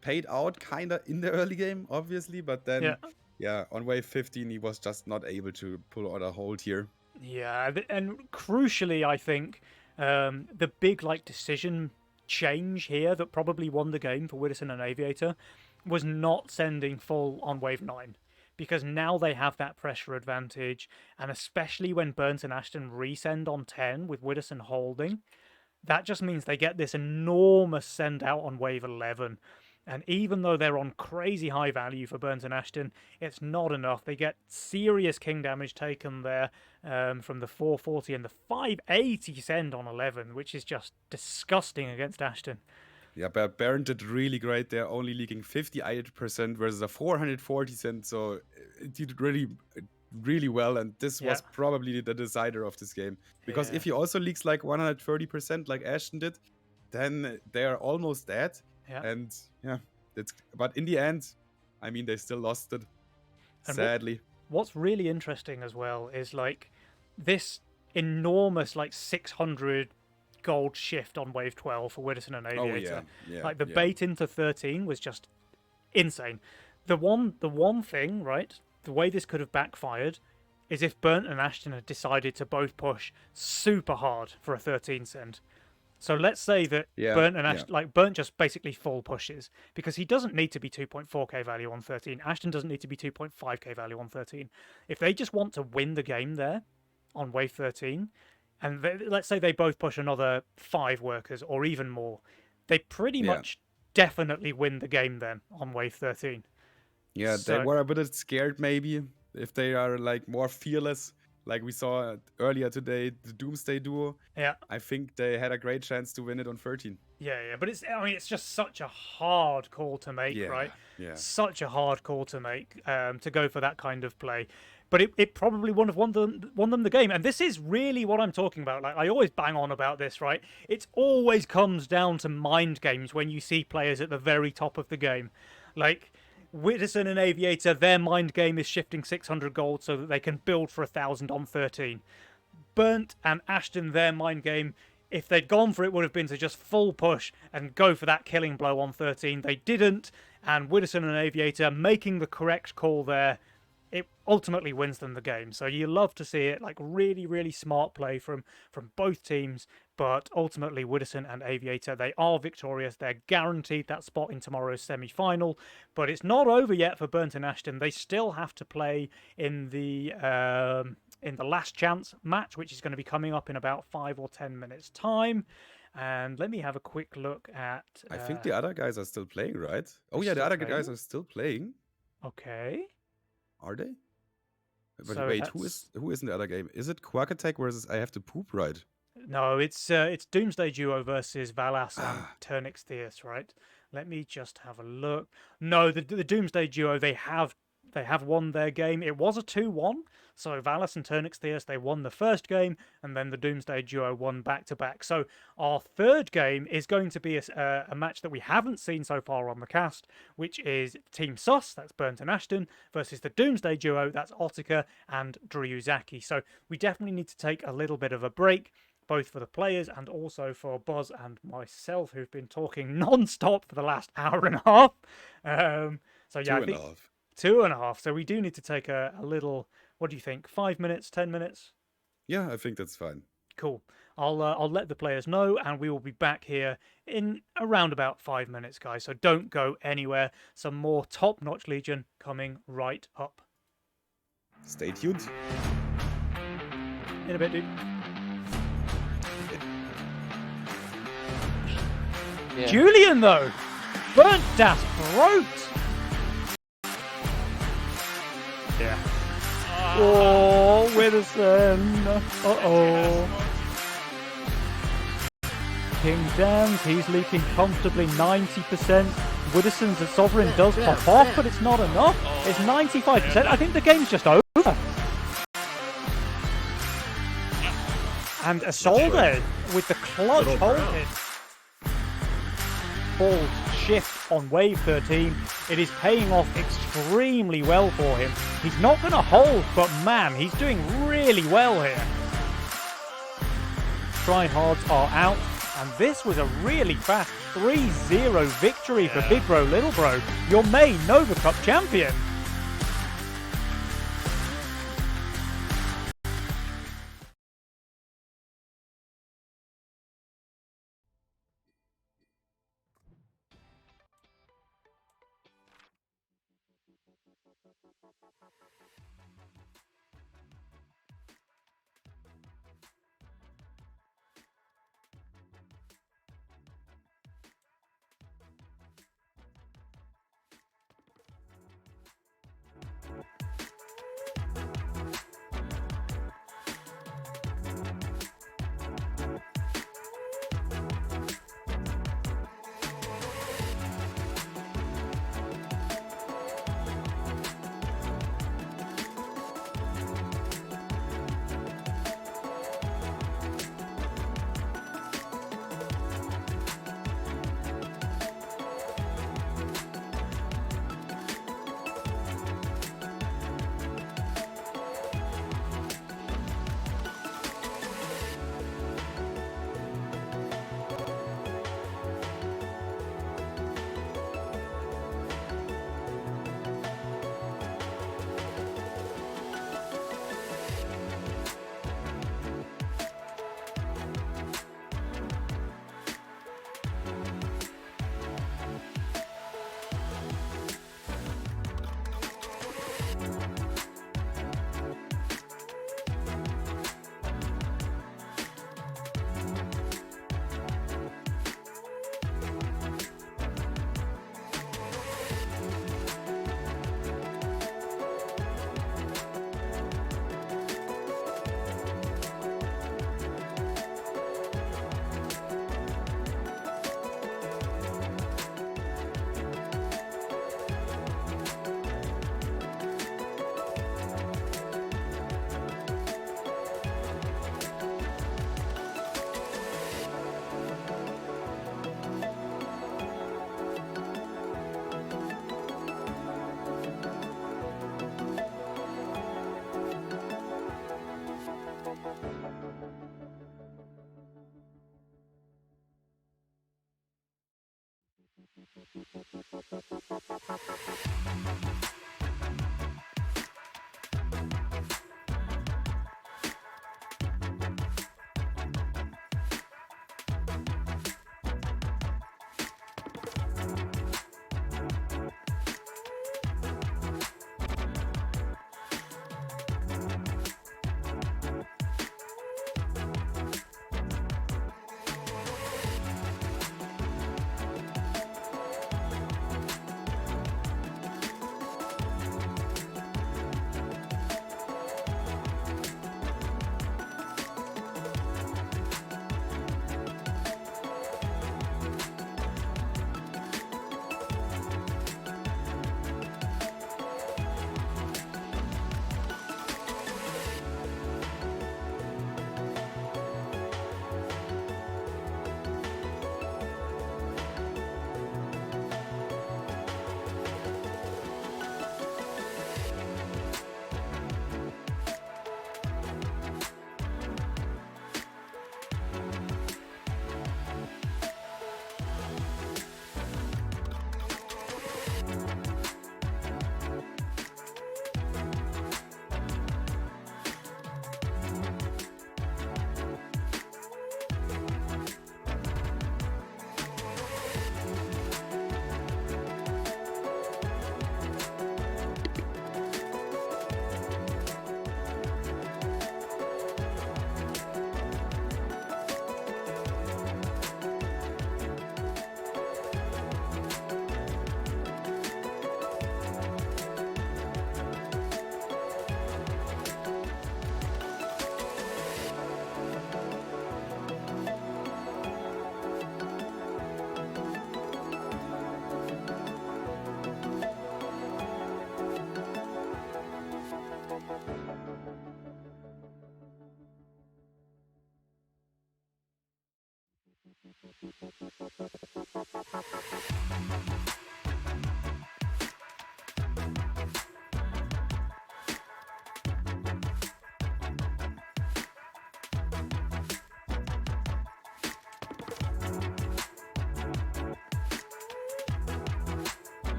paid out kinda in the early game, obviously, but then yeah. on wave 15 he was just not able to pull out a hold here. Yeah, and crucially, I think the big like decision change here that probably won the game for Widdowson and Aviator was not sending full on wave 9. Because now they have that pressure advantage, and especially when Burnt and Ashton resend on 10 with Widdowson holding, that just means they get this enormous send out on wave 11. And even though they're on crazy high value for Burnt and Ashton, it's not enough. They get serious king damage taken there from the 440 and the 580 send on 11, which is just disgusting against Ashton. Yeah, but Baron did really great there, only leaking 58% versus a 440%. So it did really well. And this Yeah, was probably the decider of this game. Because yeah, if he also leaks like 130% like Ashton did, then they are almost dead. yeah. And yeah, but in the end, I mean, they still lost it, And sadly. what's really interesting as well is like this enormous like 600 gold shift on wave 12 for Widdowson and Oh, Aviator. yeah. Like the Yeah. bait into 13 was just insane. The one thing, right? The way this could have backfired is if Burnt and Ashton had decided to both push super hard for a 13 send. So let's say that Yeah, Burnt and yeah. Ashton, like Burnt just basically full pushes because he doesn't need to be 2.4k value on 13. Ashton doesn't need to be 2.5k value on 13. If they just want to win the game there on wave 13, and let's say they both push another 5 workers or even more, they pretty Yeah. much definitely win the game then on wave 13. Yeah, they So- were a bit scared maybe if they are like more fearless, like we saw earlier today, the Doomsday duo. Yeah, I think they had a great chance to win it on 13. yeah, but it's just such a hard call to make, Yeah, right? yeah. Such a hard call to make, to go for that kind of play. But it probably would have won them the game. And this is really what I'm talking about. Like I always bang on about this, right? It always comes down to mind games when you see players at the very top of the game. Like Widdowson and Aviator, their mind game is shifting 600 gold so that they can build for 1,000 on 13. Burnt and Ashton, their mind game, if they'd gone for it, would have been to just full push and go for that killing blow on 13. They didn't, and Widdowson and Aviator making the correct call there, it ultimately wins them the game. So you love to see it, like really, really smart play from both teams. But ultimately, Widdowson and Aviator, they are victorious. They're guaranteed that spot in tomorrow's semi-final. But it's not over yet for Burnt and Ashton. They still have to play in the last chance match, which is going to be coming up in about 5 or 10 minutes time. And let me have a quick look at. I think the other guys are still playing, right? Oh They're yeah, the still other guys playing? are still playing. Okay. Are they? But So wait, who is in the other game? Is it Quark Attack versus I Have to Poop, right? No, it's Doomsday Duo versus Valas and Turnix Theus, right? Let me just have a look. No, the Doomsday Duo, they have won their game. It was a 2-1, so Valas and Turnix Theus, they won the first game, and then the Doomsday Duo won back-to-back. So our third game is going to be a match that we haven't seen so far on the cast, which is Team Sus, that's Burnt and Ashton, versus the Doomsday Duo, that's Otika and Dryuzaki. So we definitely need to take a little bit of a break, both for the players and also for Buzz and myself, who've been talking non-stop for the last hour and a half. So yeah, I think 2.5. So we do need to take a little. What do you think? 5 minutes, 10 minutes? Yeah, I think that's fine. Cool. I'll let the players know, and we will be back here in around about 5 minutes, guys. So don't go anywhere. Some more top-notch Legion coming right up. Stay tuned. In a bit, dude. Yeah. Julian, though, burnt das Brot. Yeah. Oh, Widdowson. Uh-oh. King Dams, he's leaking comfortably 90%. Widdowson's the Sovereign does pop off, but it's not enough. It's 95%. I think the game's just over. And Isolde with the clutch hold hit. Full shift on wave 13. It is paying off extremely well for him. He's not going to hold, but man, he's doing really well here. Tryhards are out, and this was a really fast 3-0 victory for Big Bro Little Bro, your main Nova Cup champion.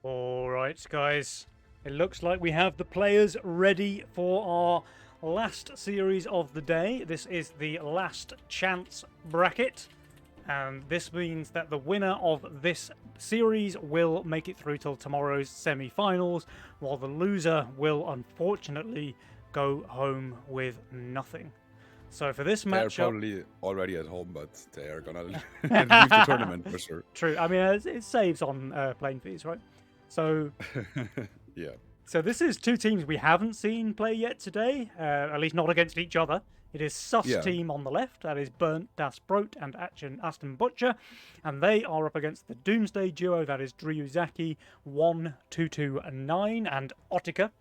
All right, guys. It looks like we have the players ready for our last series of the day. This is the last chance bracket. And this means that the winner of this series will make it through till tomorrow's semi-finals, while the loser will unfortunately go home with nothing. So for this They're matchup, probably already at home, but they are gonna leave the tournament for sure. true. I mean, it saves on playing fees, right? So Yeah. So this is two teams we haven't seen play yet today, at least not against each other It is Sus Yeah. team on the left, that is Burnt, Das Brot, and Aston Butcher, and they are up against the Doomsday duo, that is Dryuzaki 1229 and Otika.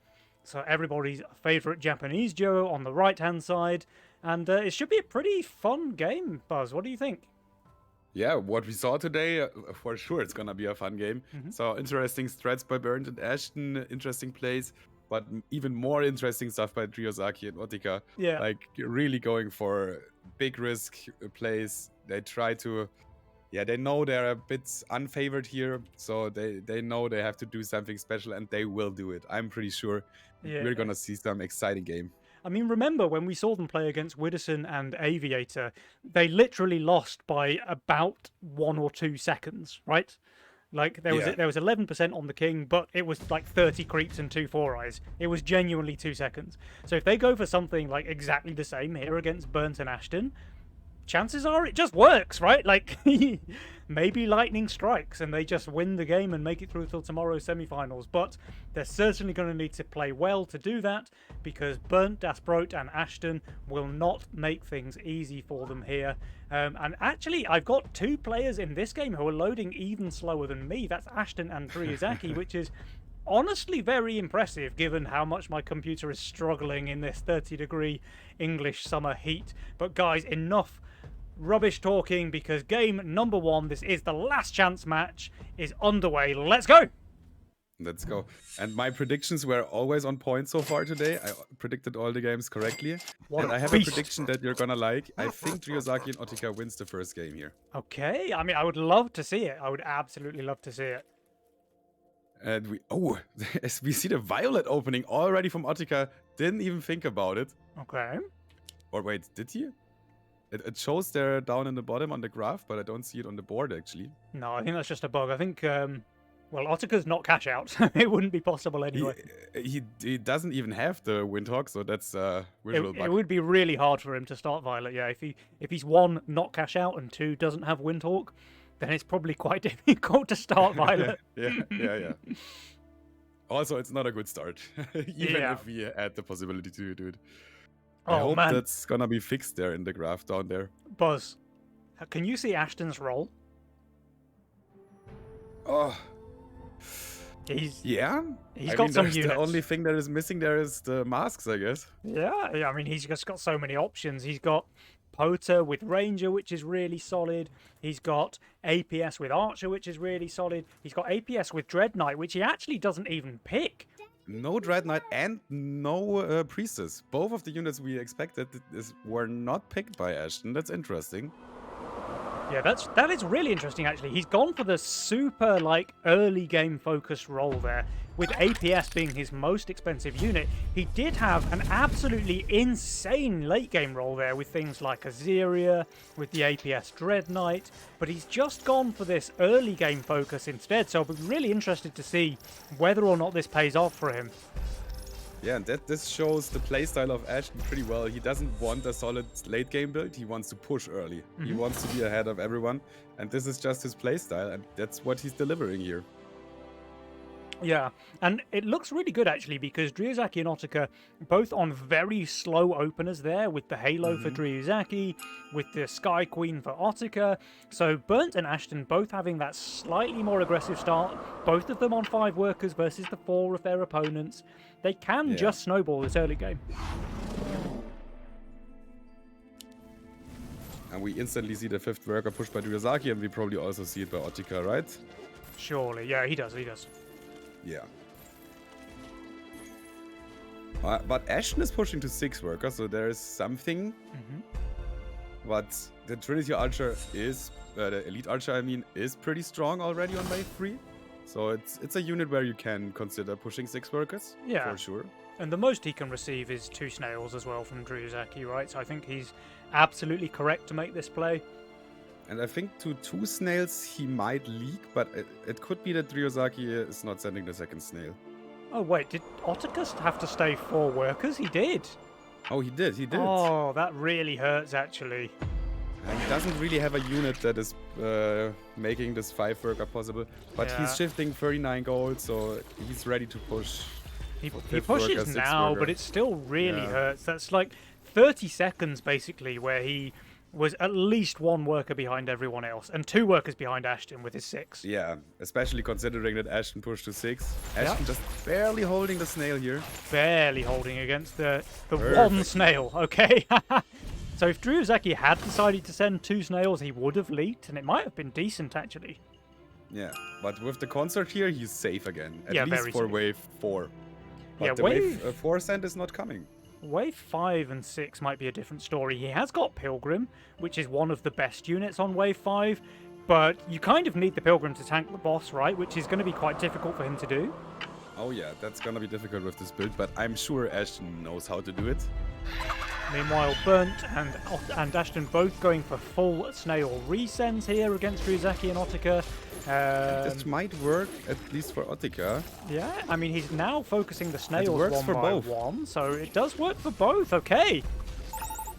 So everybody's favourite Japanese duo on the right-hand side, and it should be a pretty fun game, Buzz. What do you think? Yeah, what we saw today, for sure, it's gonna be a fun game. So interesting strats by Burnt and Ashton, interesting plays, but even more interesting stuff by Dryuzaki and Otika. Yeah. Like really going for big risk plays. They try to, they know they're a bit unfavored here, so they know they have to do something special, and they will do it. I'm pretty sure we're gonna see some exciting game. I mean, remember when we saw them play against Widdowson and Aviator, they literally lost by about 1 or 2 seconds, right? Like there was 11% on the king, but it was like 30 creeps and 2 4-eyes. It was genuinely 2 seconds. So if they go for something like exactly the same here against Burnt and Ashton, chances are it just works, right? Like maybe lightning strikes and they just win the game and make it through till tomorrow's semi-finals. But they're certainly going to need to play well to do that, because Burnt, Das Brot, and Ashton will not make things easy for them here. And actually, I've got 2 players in this game who are loading even slower than me. That's Ashton and Dryuzaki, which is honestly very impressive given how much my computer is struggling in this 30-degree English summer heat. But guys, enough rubbish talking, because game number 1, this is the last chance match, is underway. Let's go! Let's go. And my predictions were always on point so far today. I predicted all the games correctly. What and a I have beast. a prediction that you're gonna like. I think Dryuzaki and Otika wins the first game here. Okay, I mean, I would love to see it. I would absolutely love to see it. And we we see the violet opening already from Otika. Didn't even think about it. Okay. Or wait, did he? It shows there down in the bottom on the graph, but I don't see it on the board actually. No, I think that's just a bug. I think, well, Otika's not cash out. It wouldn't be possible anyway. He doesn't even have the Windhawk, so that's a visual bug. It would be really hard for him to start Violet, yeah. If he's 1, not cash out, and 2, doesn't have Windhawk, then it's probably quite difficult to start Violet. yeah. Also, it's not a good start, even if we had the possibility to do it. I hope that's gonna be fixed there in the graph down there. Buzz, can you see Ashton's roll? Oh. He's I got mean, some the units. only thing that is missing there is the masks, I guess. Yeah, I mean, he's just got so many options. He's got Pota with Ranger, which is really solid. He's got APS with Archer, which is really solid. He's got APS with Dread Knight, which he actually doesn't even pick. No Dread Knight and no Priestess. Both of the units we expected were not picked by Ashton. That's interesting. Yeah, that is really interesting, actually. He's gone for the super, like, early game focused role there, with APS being his most expensive unit. He did have an absolutely insane late game role there with things like Azeria, with the APS Dread Knight, but he's just gone for this early game focus instead, so I'll be really interested to see whether or not this pays off for him. Yeah, and this shows the playstyle of Ashton pretty well. He doesn't want a solid late game build, he wants to push early. He wants to be ahead of everyone, and this is just his playstyle, and that's what he's delivering here. Yeah, and it looks really good actually, because Dryuzaki and Otika both on very slow openers there, with the Halo for Dryuzaki, with the Sky Queen for Otika. So Burnt and Ashton both having that slightly more aggressive start, both of them on 5 workers versus the 4 of their opponents. They can just snowball this early game. And we instantly see the 5th worker pushed by Dryuzaki, and we probably also see it by Otika, right? Surely, yeah, he does. Yeah. But Ashton is pushing to 6 workers, so there is something. But the Trinity Archer is, the Elite Archer, I mean, is pretty strong already on wave 3. So it's a unit where you can consider pushing 6 workers, for sure. And the most he can receive is 2 snails as well from Dryuzaki, right? So I think he's absolutely correct to make this play. And I think to 2 snails he might leak, but it could be that Dryuzaki is not sending the 2nd snail. Oh wait, did Otika have to stay 4 workers? He did. Oh, he did. Oh, that really hurts actually. And he doesn't really have a unit that is making this 5 worker possible, but he's shifting 39 gold, so he's ready to push. He pushes now, but it still really hurts. That's like 30 seconds basically where he was at least one worker behind everyone else and 2 workers behind Ashton with his 6. Yeah, especially considering that Ashton pushed to 6. Yeah. Ashton just barely holding the snail here. Barely holding against the one Perfect. snail, okay? So if Dryuzaki had decided to send 2 snails, he would have leaked, and it might have been decent, actually. Yeah, but with the concert here, he's safe again. At Yeah, least very for safe. wave 4. But Yeah, the wave 4 send is not coming. Wave 5 and 6 might be a different story. He has got Pilgrim, which is one of the best units on Wave 5, but you kind of need the Pilgrim to tank the boss, right? Which is going to be quite difficult for him to do. Oh yeah, that's gonna be difficult with this build, but I'm sure Ashton knows how to do it. Meanwhile, Burnt and Ashton both going for full snail resends here against Dryuzaki and Ottika. This might work, at least for Ottika. Yeah, I mean, he's now focusing the snails works one for by both. one, so it does work for both. Okay.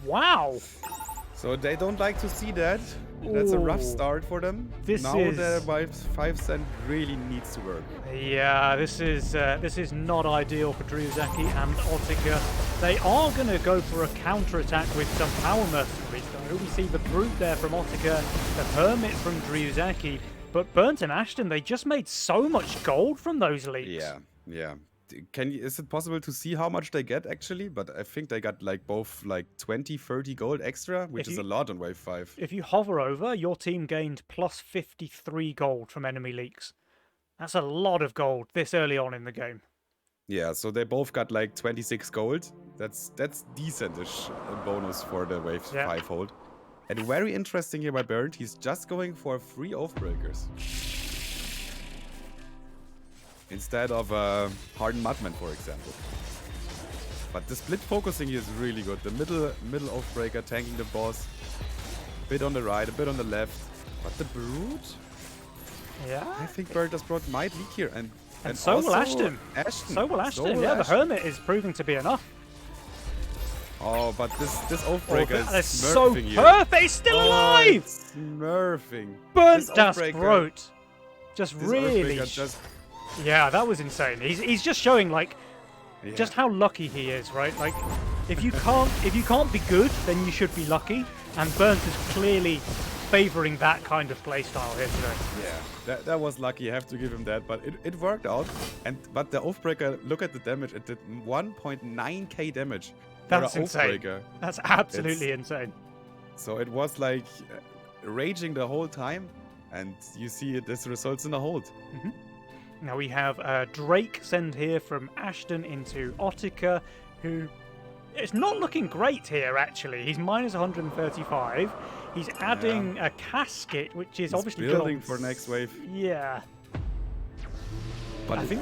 Wow. So they don't like to see that. That's a rough Ooh. start for them. This now is- the wave 5 send really needs to work. Yeah, this is not ideal for Dryuzaki and Ottika. They are going to go for a counter-attack with some power mercenaries, though. We see the Brute there from Ottika, the Hermit from Dryuzaki, but Burnt and Ashton, they just made so much gold from those leaks. Yeah, yeah. Is it possible to see how much they get actually? But I think they got like both like 20, 30 gold extra, which If is you- a lot on wave 5. If you hover over, your team gained plus 53 gold from enemy leaks. That's a lot of gold this early on in the game. Yeah, so they both got like 26 gold. That's decentish bonus for the wave Yeah. 5 hold. And very interesting here by Bernd, he's just going for 3 Oathbreakers. Instead of Hardened Mudman, for example. But the split focusing here is really good. The middle Oathbreaker tanking the boss. A bit on the right, a bit on the left. But the Brute? I Yeah. think Bernd Brot might leak here. And so will also Ashton. Ashton. So will Ashton. will Yeah, the Ashton. Hermit is proving to be enough. Oh, but this Oh, Oathbreaker that's is so smurfing here. perfect. He's still Oh, alive. it's smurfing. Burnt This das Oathbreaker- Brot. Just This really. Oathbreaker just Yeah, that was insane. He's just showing like yeah. just how lucky he is, right? Like if you can't be good, then you should be lucky. And Burnt is clearly favoring that kind of playstyle here today. Yeah, that was lucky. I have to give him that, but it worked out. But the Oathbreaker, look at the damage. It did 1.9k damage. for That's a insane. Oathbreaker. That's absolutely insane. So it was like raging the whole time, and you see this results in a hold. Now we have Drake send here from Ashton into Ottika, who is not looking great here, actually. He's minus 135. He's adding a casket, which is He's obviously building good for next wave. Yeah. But I think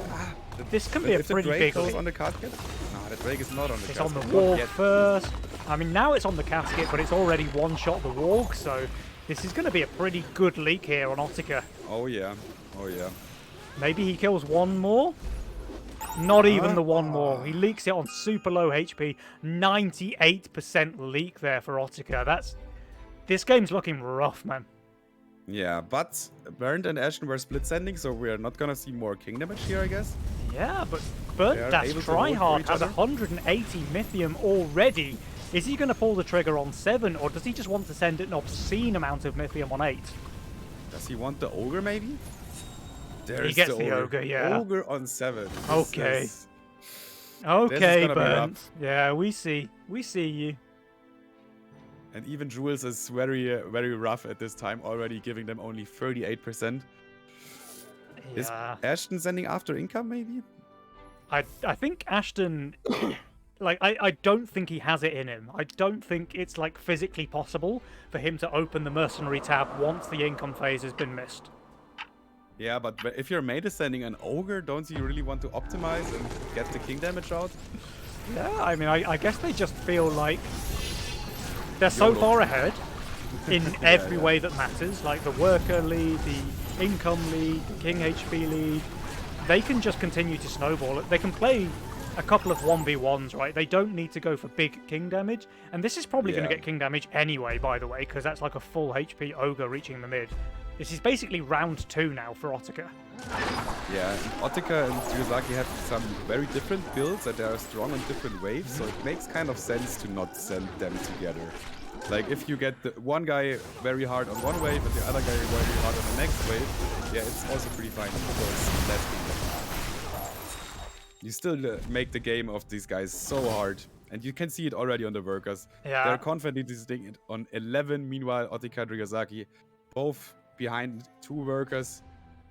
the- this can be a if the pretty Drake big goes lead. on the casket? No, the Drake is not on the It's casket. on the not wall yet. first. I mean, now it's on the casket, but it's already one-shot the Warg, so this is going to be a pretty good leak here on Ottika. Oh yeah, oh yeah. Maybe he kills one more? Not even the one more. He leaks it on super low HP. 98% leak there for Ottika. This game's looking rough, man. Yeah, but Bernd and Ashton were split sending, so we're not gonna see more king damage here, I guess. Yeah, but They Burnt are Das able to hold for Tryhard each has other. 180 Mythium already. Is he going to pull the trigger on 7, or does he just want to send an obscene amount of Mythium on 8? Does he want the ogre, maybe? There's gets the ogre, yeah. Ogre on 7. This Okay. is- Okay, gonna be rough. Burnt. Yeah, we see you. And even Jules is very rough at this time, already giving them only 38%. Is Yeah. Ashton sending after income, maybe? I think Ashton, like, I don't think he has it in him. I don't think it's, like, physically possible for him to open the mercenary tab once the income phase has been missed. Yeah, but if your mate is sending an ogre, don't you really want to optimize and get the king damage out? Yeah, I mean, I guess they just feel like they're so YOLO. far ahead in every yeah. way that matters, like the worker lead, the income lead, the king HP lead. They can just continue to snowball it. They can play a couple of 1v1s, right? They don't need to go for big king damage. And this is probably going Yeah. to get king damage anyway, by the way, because that's like a full HP ogre reaching the mid. This is basically round 2 now for Ottika. Yeah, Ottica and Ryuzaki have some very different builds and they are strong in different waves, so it makes kind of sense to not send them together. Like if you get the one guy very hard on one wave and the other guy very hard on the next wave, yeah, it's also pretty fine because you still make the game of these guys so hard. And you can see it already on the workers. Yeah. They're confidently sitting it on 11, meanwhile Ottica and Ryuzaki both behind 2 workers.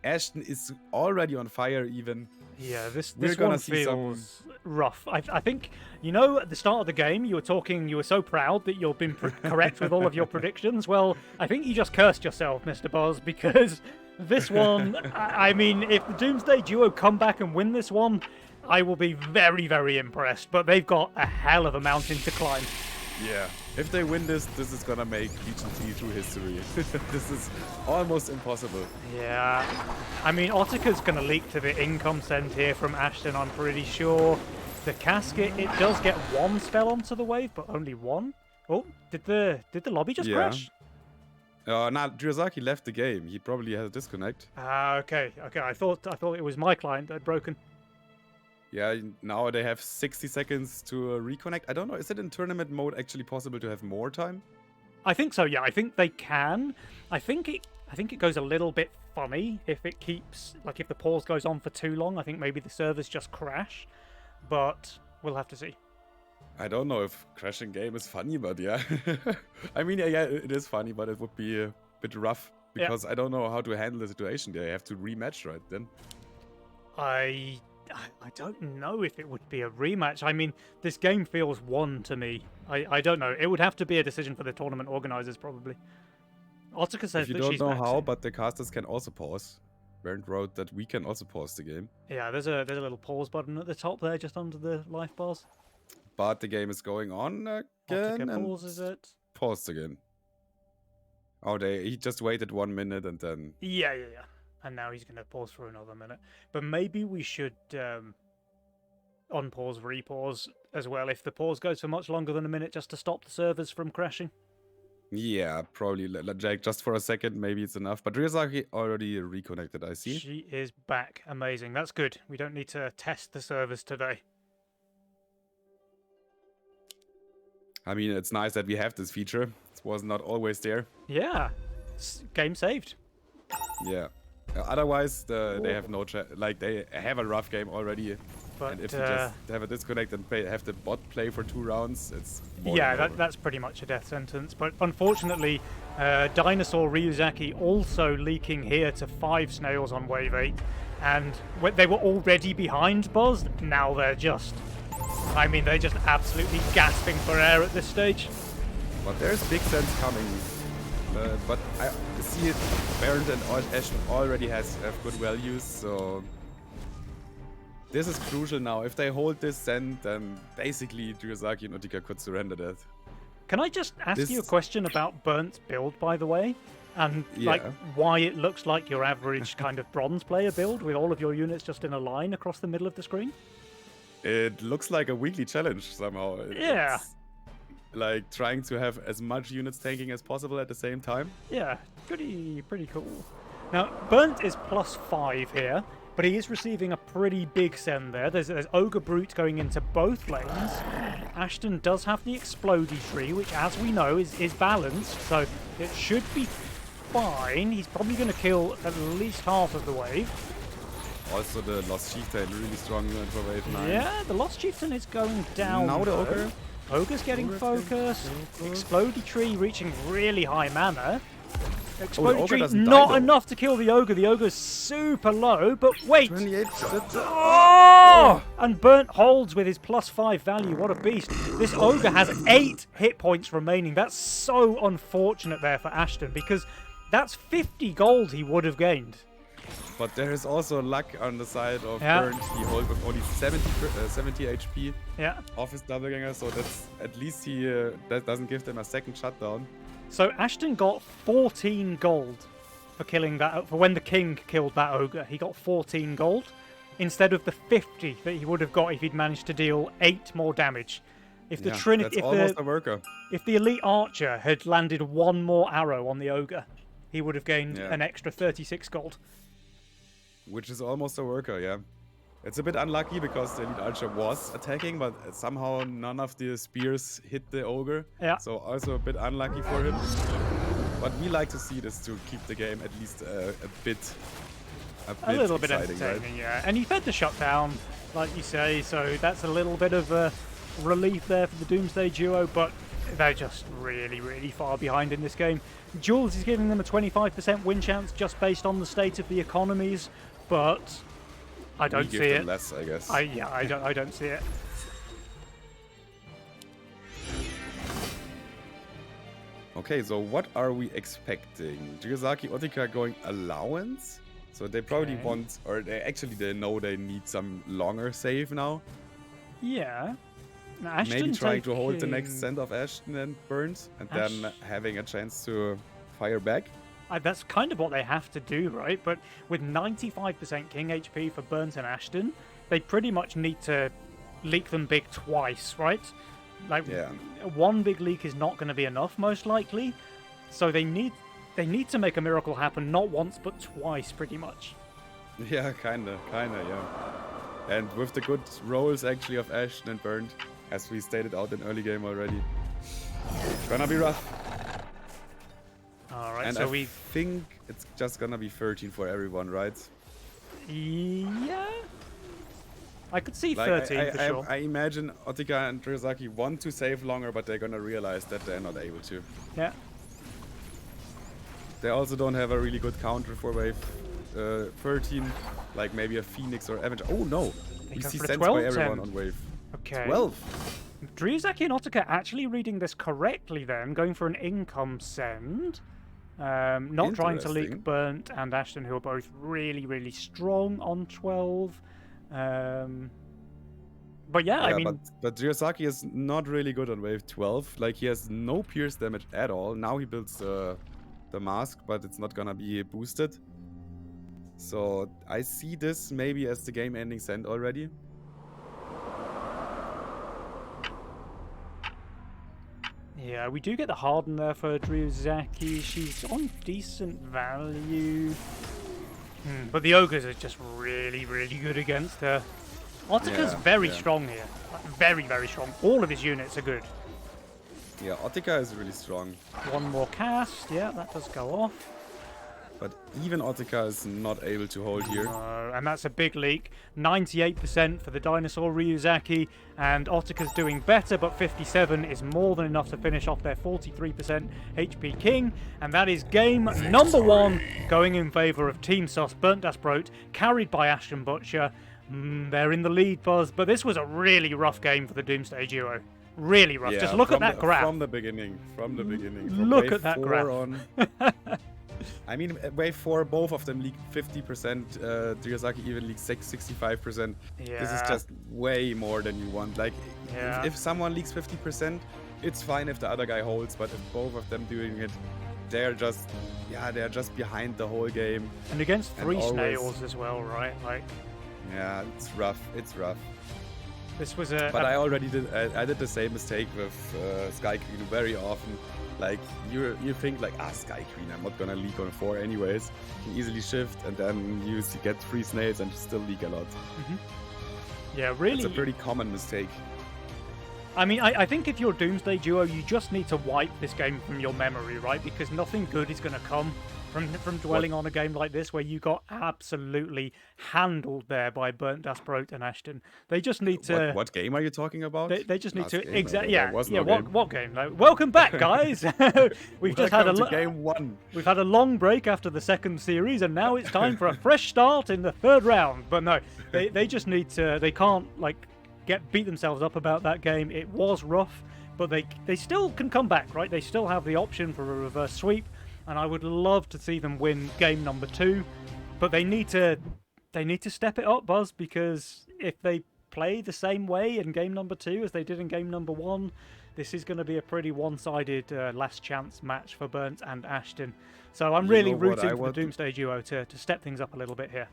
Ashton is already on fire even. Yeah, this gonna one see some- feels rough. I think, you know, at the start of the game, you were so proud that you've been correct with all of your predictions. Well, I think you just cursed yourself, Mr. Boz, because this one, I mean, if the Doomsday Duo come back and win this one, I will be very, very impressed. But they've got a hell of a mountain to climb. Yeah. If they win this, this is gonna make Legion T2 history. This is almost impossible. Yeah. I mean, Ottica's going to leak to the income send here from Ashton, I'm pretty sure. The casket, it does get 1 spell onto the wave, but only 1. Oh, did the lobby just Yeah. crash? Nah, Ryuzaki left the game. He probably has a disconnect. Ah, okay. I thought it was my client that had broken. Yeah, now they have 60 seconds to reconnect. I don't know, is it in tournament mode actually possible to have more time? I think so. Yeah, I think they can. I think it goes a little bit funny if it keeps, like, if the pause goes on for too long. I think maybe the servers just crash, but we'll have to see. I don't know if crashing game is funny, but yeah. I mean, yeah, it is funny, but it would be a bit rough because I don't know how to handle the situation. They have to rematch right then. I don't know if it would be a rematch. I mean, this game feels won to me. I don't know. It would have to be a decision for the tournament organizers, probably. Ottica says If you that don't she's know back how, soon. but the casters can also pause. Bernd wrote that we can also pause the game. Yeah, there's a little pause button at the top there, just under the life bars. But the game is going on again Ottica and pauses it. paused again. Oh, he just waited 1 minute and then... Yeah. And now he's going to pause for another minute. But maybe we should unpause, repause as well if the pause goes for much longer than a minute, just to stop the servers from crashing. Yeah, probably Jake just for a second, maybe it's enough. But Ryuzaki already reconnected, I see. She is back. Amazing. That's good. We don't need to test the servers today. I mean, it's nice that we have this feature. It was not always there. Yeah. Game saved. Yeah. Otherwise, they have no like they have a rough game already. But And if you just have a disconnect and have the bot play for 2 rounds, it's more yeah, than over. that's pretty much a death sentence. But unfortunately, Dinosaur Ryuzaki also leaking here to 5 snails on wave 8. And they were already behind Buzz. Now they're just... I mean, they're just absolutely gasping for air at this stage. But there's big sense coming. But I see it. Bernd and Ashton already have good values, so this is crucial now. If they hold this send, then basically Ryuzaki and Ottica could surrender that. Can I just ask you a This- question about Burnt's build, by the way? And like Yeah. why it looks like your average kind of bronze player build with all of your units just in a line across the middle of the screen? It looks like a weekly challenge somehow. Yeah. It's like trying to have as much units tanking as possible at the same time. Yeah, pretty cool. Now, Burnt is +5 here, but he is receiving a pretty big send there. There's Ogre Brute going into both lanes. Ashton does have the Explodey Tree, which, as we know, is balanced, so it should be fine. He's probably going to kill at least half of the wave. Also, the Lost Chieftain, really strong unit for wave 9. Yeah, the Lost Chieftain is going down. Now the though. Ogre. Ogre's getting Ogre's getting focused. focused. Explodey Tree reaching really high mana. the Explodey Ogre Tree doesn't die, not though. enough to kill the Ogre. The Ogre's super low, but wait! 28. Oh! And Burnt holds with his +5 value. What a beast. This Ogre has 8 hit points remaining. That's so unfortunate there for Ashton, because that's 50 gold he would have gained. But there is also luck on the side of Yeah. Bernd. He holds with only 70 HP Yeah. off his doppelganger, so that's at least that doesn't give them a second shutdown. So Ashton got 14 gold for killing that. For when the king killed that ogre, he got 14 gold instead of the 50 that he would have got if he'd managed to deal 8 more damage. If the Yeah, Trinity, that's almost a worker. if the elite archer had landed 1 more arrow on the ogre, he would have gained Yeah. an extra 36 gold. which is almost a worker, yeah. It's a bit unlucky because the elite archer was attacking, but somehow none of the spears hit the ogre. Yeah. So also a bit unlucky for him. But we like to see this to keep the game at least a bit little bit exciting, entertaining, right? yeah. And he fed the shutdown, like you say, so that's a little bit of a relief there for the Doomsday duo, but they're just really, really far behind in this game. Jules is giving them a 25% win chance just based on the state of the economies, but I don't We see give them it. less, I guess. I don't see it. Okay, so what are we expecting? Jigasaki Otika going allowance? So they probably Okay. want, or they know they need some longer save now. Yeah. Now, Ashton Maybe trying to hold the next taking- send of Ashton and Burns, and then having a chance to fire back. That's kind of what they have to do, right? But with 95% King HP for Burns and Ashton, they pretty much need to leak them big twice, right? Like, Yeah. one big leak is not going to be enough, most likely. So they need to make a miracle happen, not once but twice, pretty much. Yeah, kinda, yeah. And with the good rolls actually of Ashton and Burnt, as we stated out in early game already, gonna be rough. All right, And so I think it's just gonna be 13 for everyone, right? yeah, I could see Like, 13 for sure. I imagine Otika and Jigasaki want to save longer, but they're gonna realize that they're not able to. Yeah. They also don't have a really good counter for wave 13, like maybe a Phoenix or Avenger. Oh no! They We go see for a sense 12 by everyone tend. on wave Okay. 12. Dryazaki and Otika actually reading this correctly then, going for an income send. Not trying to Interesting. leak Burnt and Ashton, who are both really, really strong on 12. But yeah, I mean, but Jigasaki is not really good on wave 12. Like he has no pierce damage at all. Now he builds the mask, but it's not gonna be boosted. So I see this maybe as the game-ending send already. yeah, we do get the harden there for Dryazaki. She's on decent value. But the ogres are just really, really good against her. Otika's Yeah, very yeah. strong here. Like, very, very strong. All of his units are good. Yeah, Otika is really strong. One more cast. Yeah, that does go off. But even Otika is not able to hold here. And that's a big leak. 98% for the Dinosaur Ryuzaki, and Otika's doing better, but 57 is more than enough to finish off their 43% HP King, and that is game number 1 going in favour of Team Sus Burnt Dasprote, carried by Ashton Butcher. They're in the lead, Buzz, but this was a really rough game for the Doomsday duo. Really rough. Yeah, Just look at from that the- graph. From the beginning. From Look wave at that 4 graph. On, I mean, wave 4, both of them leaked 50%. Jigasaki even leaked 65%. This is Yeah. just way more than you want. Like, Yeah. if someone leaks 50%, it's fine if the other guy holds. But if both of them doing it, they're just behind the whole game. And against and 3 always- snails as well, right? Like, Yeah, it's rough. It's rough. this was a... But I already did. I did the same mistake with Sky Queen very often. Like you think like Sky Queen, I'm not gonna leak on 4 anyways. You can easily shift, and then you get 3 snails and still leak a lot. yeah, really... It's a pretty common mistake. I mean, I think if you're Doomsday Duo, you just need to wipe this game from your memory, right? Because nothing good is going to come from dwelling on a game like this where you got absolutely handled there by Burnt Dasprote and Ashton. They just need to... What game are you talking about? They just need Last to... game? Exactly. There Yeah, was yeah. no game. What game? Like, welcome back, guys! We've just had a... Welcome to game 1. We've had a long break after the second series, and now it's time for a fresh start in the 3rd round. But no, they just need to... They can't, like, beat themselves up about that game. It was rough, but they still can come back, right? They still have the option for a reverse sweep, and I would love to see them win game number 2. But they need to step it up, Buzz, because if they play the same way in game number 2 as they did in game number 1, this is going to be a pretty one-sided last chance match for Burnt and Ashton. So I'm You really know what rooting I for the want- Doomsday duo to step things up a little bit here.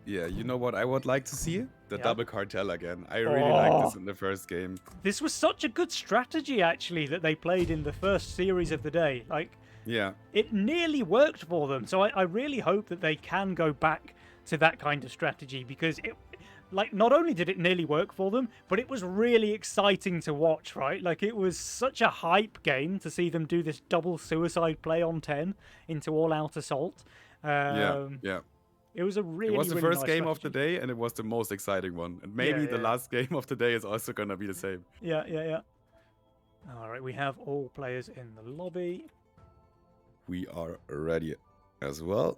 Yeah, you know what I would like to see? The Yeah. double cartel again. I really liked this Oh. in the first game. This was such a good strategy, actually, that they played in the first series of the day. Like, Yeah. it nearly worked for them. So I really hope that they can go back to that kind of strategy because it, like, not only did it nearly work for them, but it was really exciting to watch, right? Like, it was such a hype game to see them do this double suicide play on 10 into all-out assault. Yeah, yeah. It was a really, It was the really first nice game of strategy. the day, and it was the most exciting one. And maybe the yeah. last game of the day is also gonna be the same. Yeah. All right, we have all players in the lobby. We are ready as well.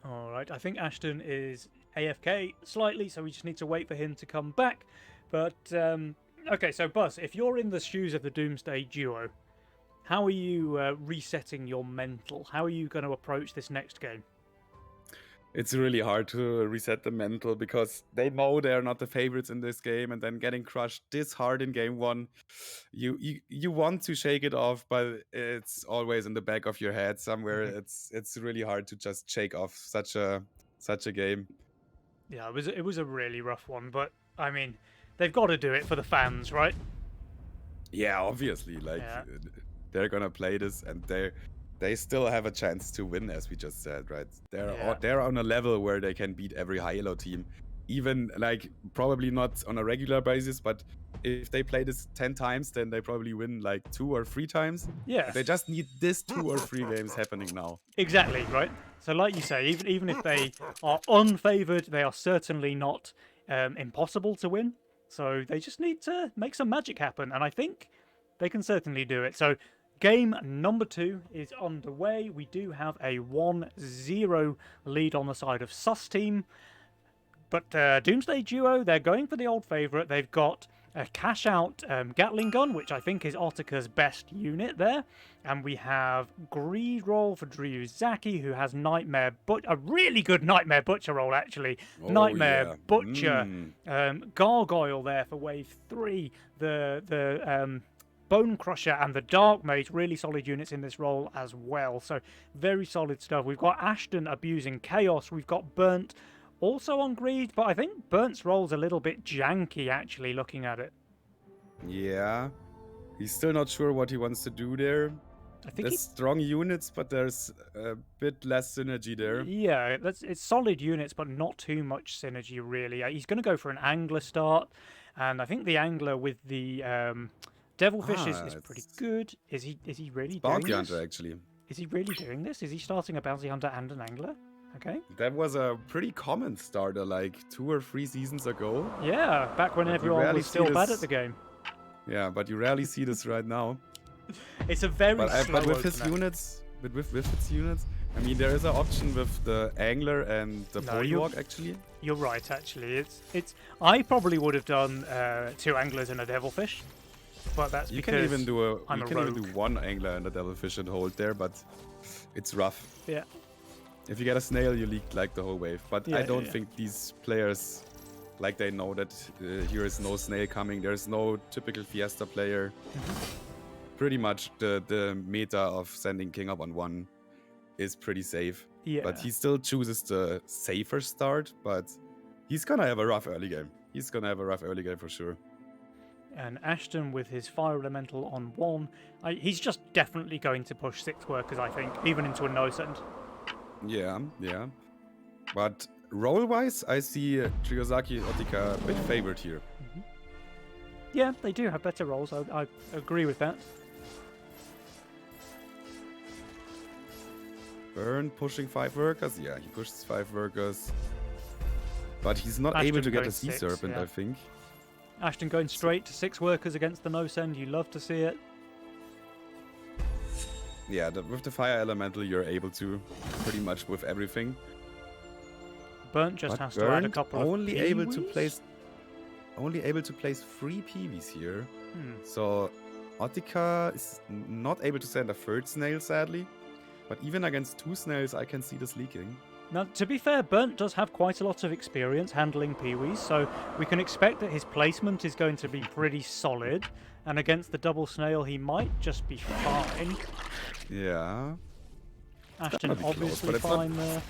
All right, I think Ashton is AFK slightly, so we just need to wait for him to come back. But, okay, so Buzz, if you're in the shoes of the Doomsday Duo, how are you resetting your mental? How are you going to approach this next game? It's really hard to reset the mental because they know they're not the favorites in this game, and then getting crushed this hard in game one, you want to shake it off, but it's always in the back of your head somewhere. It's really hard to just shake off such a game. Yeah, it was a really rough one, but I mean, they've got to do it for the fans, right? Yeah, obviously, like they're gonna play this, and they still have a chance to win, as we just said, right? They're on a level where they can beat every high elo team, even like probably not on a regular basis, but if they play this 10 times, then they probably win like 2 or 3 times. Yeah. They just need this 2 or 3 games happening now. Exactly, right? So like you say, even if they are unfavored, they are certainly not impossible to win. So they just need to make some magic happen, and I think they can certainly do it. So game number 2 is underway. We do have a 1-0 lead on the side of Sus Team. But Doomsday Duo, they're going for the old favourite. They've got a cash-out Gatling gun, which I think is Otika's best unit there. And we have Greed roll for Dryuzaki, who has a really good Nightmare Butcher roll, actually. Oh, Nightmare yeah. Butcher. Gargoyle there for wave 3. The Bone Crusher and the Dark Mage, really solid units in this role as well. So very solid stuff. We've got Ashton abusing Chaos. We've got Burnt also on Greed, but I think Burnt's roll's a little bit janky, actually, looking at it. Yeah, he's still not sure what he wants to do there. I think there's strong units, but there's a bit less synergy there. Yeah, it's solid units, but not too much synergy, really. He's going to go for an Angler start, and I think the Angler with the Devilfish is pretty good. Is he really doing Bounty this? Hunter, actually. Is he really doing this? Is he starting a Bounty Hunter and an Angler? Okay. That was a pretty common starter like 2 or 3 seasons ago. Yeah, back when everyone was still bad at the game. Yeah, but you rarely see this right now. It's a very slow but with opener. his units, with its units, I mean, there is an option with the Angler and the Polywalk, actually. You're right, actually. It's. I probably would have done 2 Anglers and a Devilfish, but that's you because can even do even do 1 Angler and a Devilfish and hold there, but it's rough. Yeah. If you get a Snail, you leak like the whole wave. But I don't think these players, like, they know that here is no Snail coming. There's no typical Fiesta player. Pretty much the meta of sending King up on 1 is pretty safe. Yeah. But he still chooses the safer start, but he's gonna have a rough early game. He's gonna have a rough early game for sure. And Ashton with his Fire Elemental on 1. He's just definitely going to push 6 workers, I think, even into a no send. Yeah. But role-wise, I see Dryuzaki Otika a bit favored here. Yeah, they do have better rolls. I agree with that. Burn pushing 5 workers. Yeah, he pushes 5 workers. But he's not Ashton able to get going a Sea 6, Serpent, yeah. I think. Ashton going straight to 6 workers against the no send. You love to see it. Yeah, with the Fire Elemental, you're able to pretty much with everything. Burnt just has to add a couple of only able to PVs? place three PVs here. Hmm. So Otika is not able to send a 3rd snail, sadly. But even against 2 snails, I can see this leaking. Now, to be fair, Burnt does have quite a lot of experience handling Peewees, so we can expect that his placement is going to be pretty solid. And against the double snail, he might just be fine. Yeah. Ashton gonna be close, obviously but it's fine there.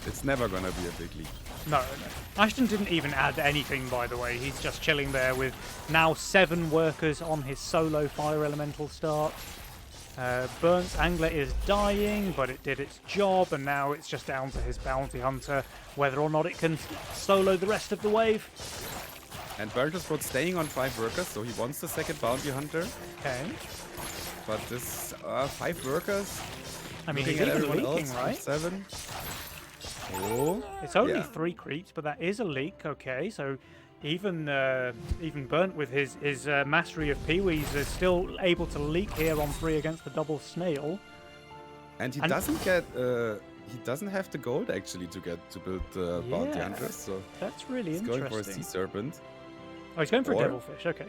It's never gonna be a big leak. No. Ashton didn't even add anything, by the way. He's just chilling there with now 7 workers on his solo Fire Elemental start. Burnt's Angler is dying, but it did its job, and now it's just down to his Bounty Hunter whether or not it can solo the rest of the wave. And Burnt is both staying on 5 workers, so he wants the second Bounty Hunter. Okay. But this 5 workers. I mean, looking he's at even everyone leaking, else, right? 7. Oh. It's only yeah. 3 creeps, but that is a leak. Okay, so even Burnt with his mastery of Pee-wees is still able to leak here on 3 against the double snail. And he doesn't get. He doesn't have the gold actually to build the Bounty Hunters. So that's really he's interesting. going for a Sea Serpent. Oh, he's going for Or- Devilfish. Okay.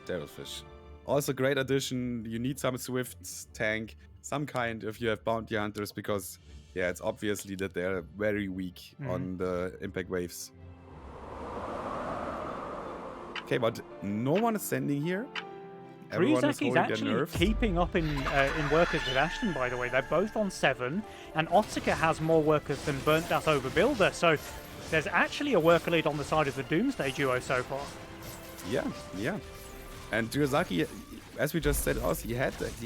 Devilfish. Also great addition. You need some Swift tank, some kind if you have Bounty Hunters, because yeah, it's obviously that they're very weak on the impact waves. Okay, but no one is sending here. Everyone is Ryuzaki's holding their actually nerves. keeping up in workers with Ashton, by the way. They're both on 7, and Otsuka has more workers than Burnt Das Overbuilder, so there's actually a worker lead on the side of the Doomsday duo so far. Yeah, yeah. And Ryuzaki, as we just said, also he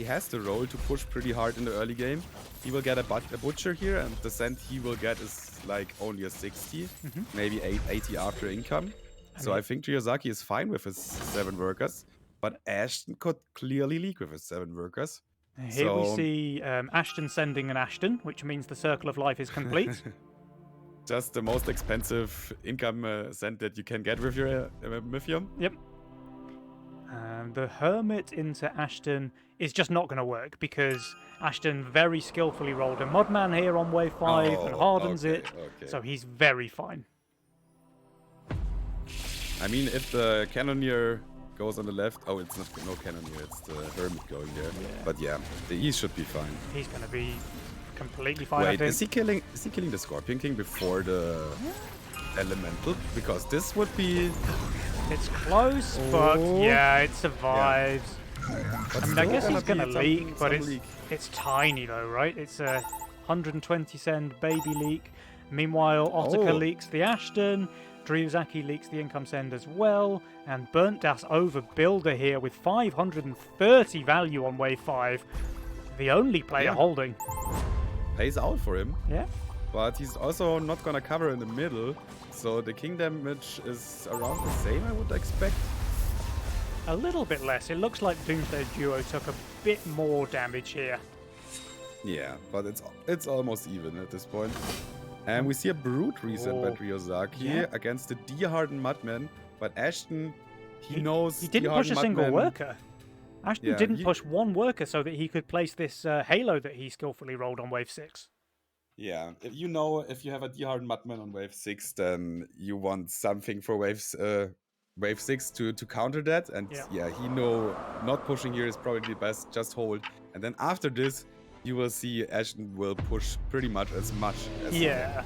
has the role to push pretty hard in the early game. He will get a butcher here, and the cent he will get is like only a 60, maybe 80 after income. So I think Ryuzaki is fine with his 7 workers, but Ashton could clearly leak with his 7 workers. Here we So- see Ashton sending an Ashton, which means the circle of life is complete. Just the most expensive income cent that you can get with your Mythium. Yep. The Hermit into Ashton is just not going to work because Ashton very skillfully rolled a Mudman here on wave 5 and Oh, hardens okay, it, okay. so he's very fine. I mean, if the Cannoneer goes on the left, oh, it's not no Cannoneer, it's the Hermit going there. But yeah, he should be fine. He's going to be completely fine, I Wait, think. is he killing the Scorpion King before the Elemental? Because this would be. It's close, but Oh. yeah, it survives. I mean, I guess he's going to be leak, some but leak. it's tiny though, right? It's a 120 cent baby leak. Meanwhile, Otsuka Oh. leaks the Ashton, Ryuzaki leaks the income send as well, and Burnt Das Overbuilder here with 530 value on wave 5. The only player Yeah. holding. Pays out for him, Yeah. but he's also not gonna cover in the middle, so the king damage is around the same, I would expect. A little bit less. It looks like Doomsday Duo took a bit more damage here. Yeah, but it's almost even at this point. And we see a brute reset by Oh. Ryuzaki Yeah. against the D-hardened Mudman, but Ashton, he knows He didn't push a D-hardened single Mudman- worker. Ashton Yeah, didn't he- push one worker so that he could place this Halo that he skillfully rolled on wave 6. Yeah, if if you have a D-hardened Mudman on wave 6, then you want something for wave 6 to counter that. And Yeah. he know not pushing here is probably best, just hold. And then after this, you will see Ashton will push pretty much as he Yeah.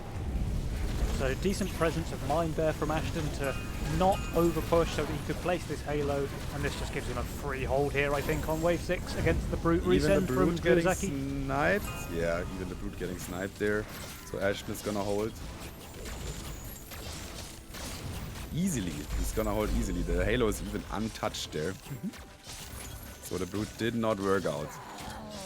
So decent presence of mind there from Ashton to not over push so that he could place this Halo, and this just gives him a free hold here, I think, on wave 6 against the Brute Even the resend from brute getting Ryuzaki. sniped. Yeah, even the brute getting sniped there. So Ashton is gonna hold. Easily. He's gonna hold easily. The Halo is even untouched there. So the brute did not work out.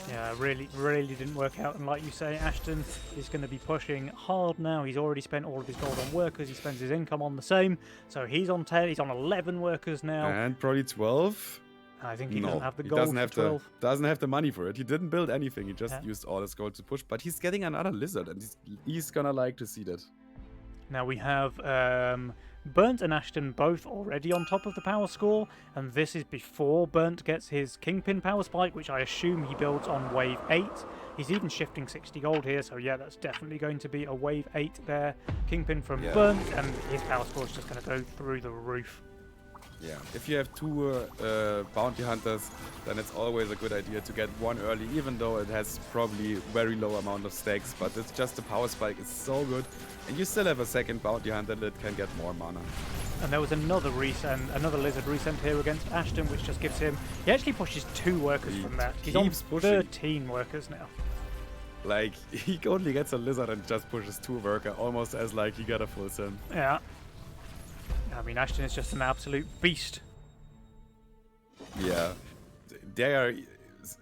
Yeah, really didn't work out. And like you say, Ashton is going to be pushing hard now. He's already spent all of his gold on workers. He spends his income on the same. So he's on 10. He's on 11 workers now. And probably 12. I think he No, doesn't have the he gold doesn't for have 12. doesn't have the money for it. He didn't build anything. He just Yeah. used all his gold to push. But he's getting another lizard, and he's gonna like to see that. Now we have Burnt and Ashton both already on top of the power score, and this is before Burnt gets his Kingpin power spike, which I assume he builds on wave 8. He's even shifting 60 gold here, so yeah, that's definitely going to be a wave 8 there. Kingpin from Yeah. Burnt, and his power score is just going to go through the roof. Yeah, if you have 2 bounty hunters, then it's always a good idea to get one early, even though it has probably very low amount of stacks. But it's just the power spike is so good, and you still have a second bounty hunter that can get more mana. And there was another lizard resend here against Ashton, which just gives him. He actually pushes 2 workers He from that. He's on keeps pushing. 13 workers now. Like, he only gets a lizard and just pushes 2 worker, almost as like he got a full sim. Yeah. I mean, Ashton is just an absolute beast. Yeah, they are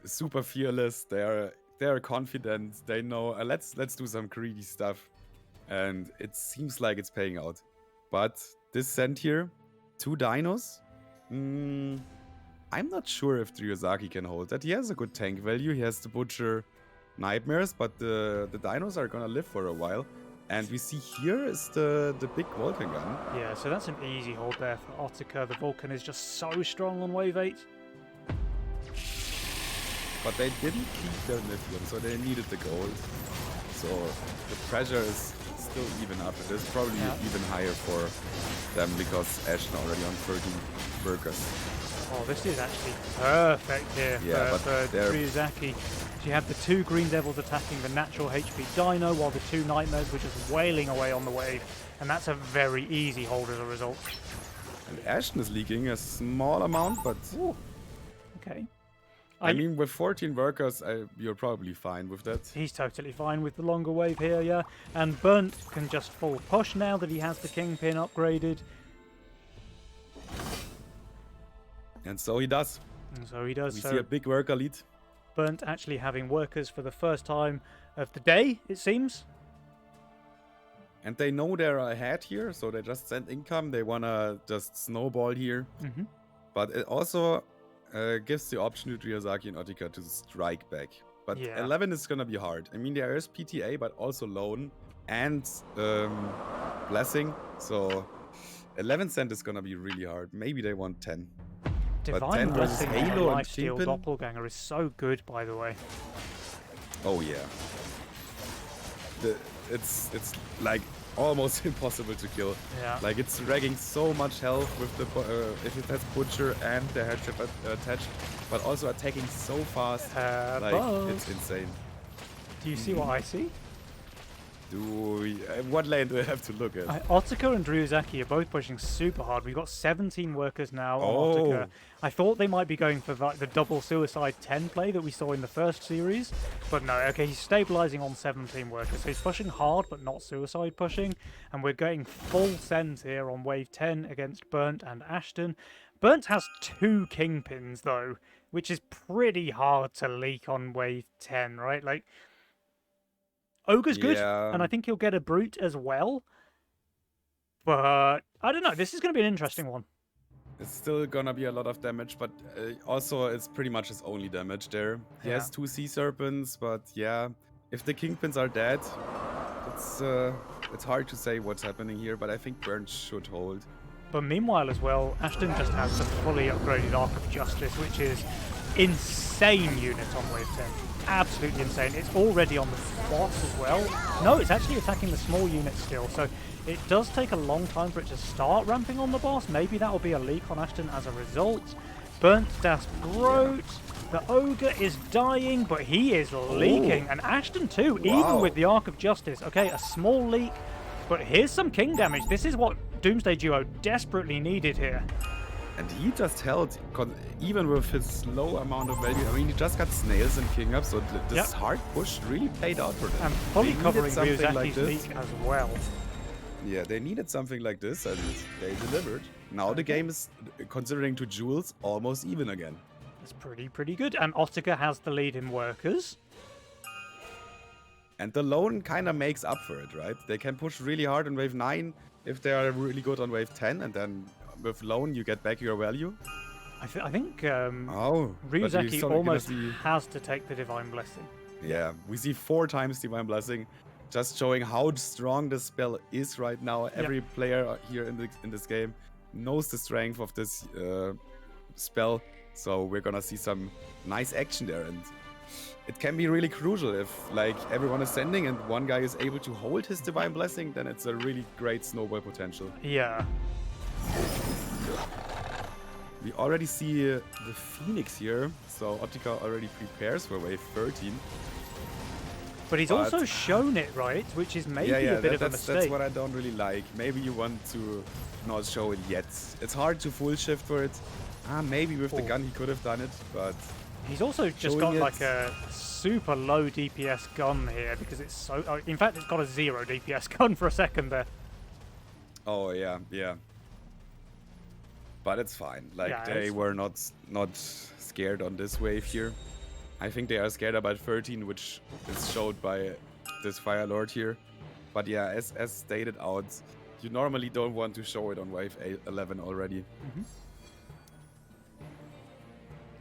super fearless. They're confident. They know let's do some greedy stuff, and it seems like it's paying out. But this send here, 2 dinos. I'm not sure if Ryuzaki can hold that. He has a good tank value. He has the Butcher Nightmares, but the dinos are gonna live for a while. And we see here is the big Vulcan gun. Yeah, so that's an easy hold there for Ottica. The Vulcan is just so strong on wave 8. But they didn't keep their lithium, so they needed the gold. So the pressure is still even up. It is probably even higher for them because Ashen already on 13 workers. Oh, this is actually perfect here for Ryuzaki. She had the 2 Green Devils attacking the natural HP Dino, while the 2 Nightmares were just wailing away on the wave. And that's a very easy hold as a result. And Ashen is leaking a small amount, but... Ooh. Okay. I mean, with 14 workers, you're probably fine with that. He's totally fine with the longer wave here, yeah. And Burnt can just full push now that he has the Kingpin upgraded. And so he does. And so he does. We see a big worker lead. Burnt actually having workers for the first time of the day, it seems. And they know they're ahead here, so they just send income. They want to just snowball here. Mm-hmm. But it also gives the option to Ryuzaki and Ottica to strike back. But 11 is going to be hard. I mean, there is PTA, but also Lone and Blessing. So 11 cent is going to be really hard. Maybe they want 10. Divine Blessing on a Lifesteal Doppelganger is so good, by the way. Oh, yeah. It's like almost impossible to kill. Yeah. Like it's dragging so much health with the if it has Butcher and the headship attached, but also attacking so fast. It's insane. Do you see what I see? What lane do I have to look at? Ottica and Ryuzaki are both pushing super hard. We've got 17 workers now on Ottica. I thought they might be going for the double suicide 10 play that we saw in the first series, but no. Okay, he's stabilizing on 17 workers, so he's pushing hard but not suicide pushing, and we're getting full sends here on wave 10 against Burnt and Ashton. Burnt has 2 Kingpins though, which is pretty hard to leak on wave 10, right? Like, Ogre's good, and I think he'll get a Brute as well. But I don't know. This is going to be an interesting one. It's still going to be a lot of damage, but also it's pretty much his only damage there. He has 2 Sea Serpents, but yeah, if the Kingpins are dead, it's hard to say what's happening here, but I think Burnt should hold. But meanwhile as well, Ashton just has the fully upgraded Arc of Justice, which is insane unit on wave 10. Absolutely insane. It's already on the boss as well. No, it's actually attacking the small unit still, so it does take a long time for it to start ramping on the boss. Maybe that will be a leak on Ashton as a result. Burnt Das Groat. The Ogre is dying, but he is leaking. And Ashton too, even with the Arc of Justice. Okay, a small leak, but here's some king damage. This is what Doomsday Duo desperately needed here. And he just held, even with his low amount of value. I mean, he just got snails and king up, so this hard push really played out for them. And fully covering Ryuzaki's leak as well. Yeah, they needed something like this, and they delivered. Now the game is, considering 2 jewels, almost even again. That's pretty good. And Ottica has the lead in workers. And the Lone kind of makes up for it, right? They can push really hard on wave 9 if they are really good on wave 10, and then with Lone you get back your value. I think Ryuzaki almost has to take the Divine Blessing. Yeah, we see 4 times Divine Blessing, just showing how strong this spell is right now. Every player here in this game knows the strength of this spell, so we're gonna see some nice action there, and it can be really crucial if like everyone is sending and one guy is able to hold his Divine Blessing, then it's a really great snowball potential. Yeah. We already see the Phoenix here, so Ottica already prepares for wave 13. But he's also shown it, right? Which is maybe a bit of a mistake. That's what I don't really like. Maybe you want to not show it yet. It's hard to full shift for it. Maybe with the gun he could have done it, but... He's also just got like a super low DPS gun here because it's so... in fact, it's got a 0 DPS gun for a second there. Oh, yeah. But it's fine. Like, they were not scared on this wave here. I think they are scared about 13, which is showed by this Fire Lord here. But yeah, as stated out, you normally don't want to show it on wave 11 already.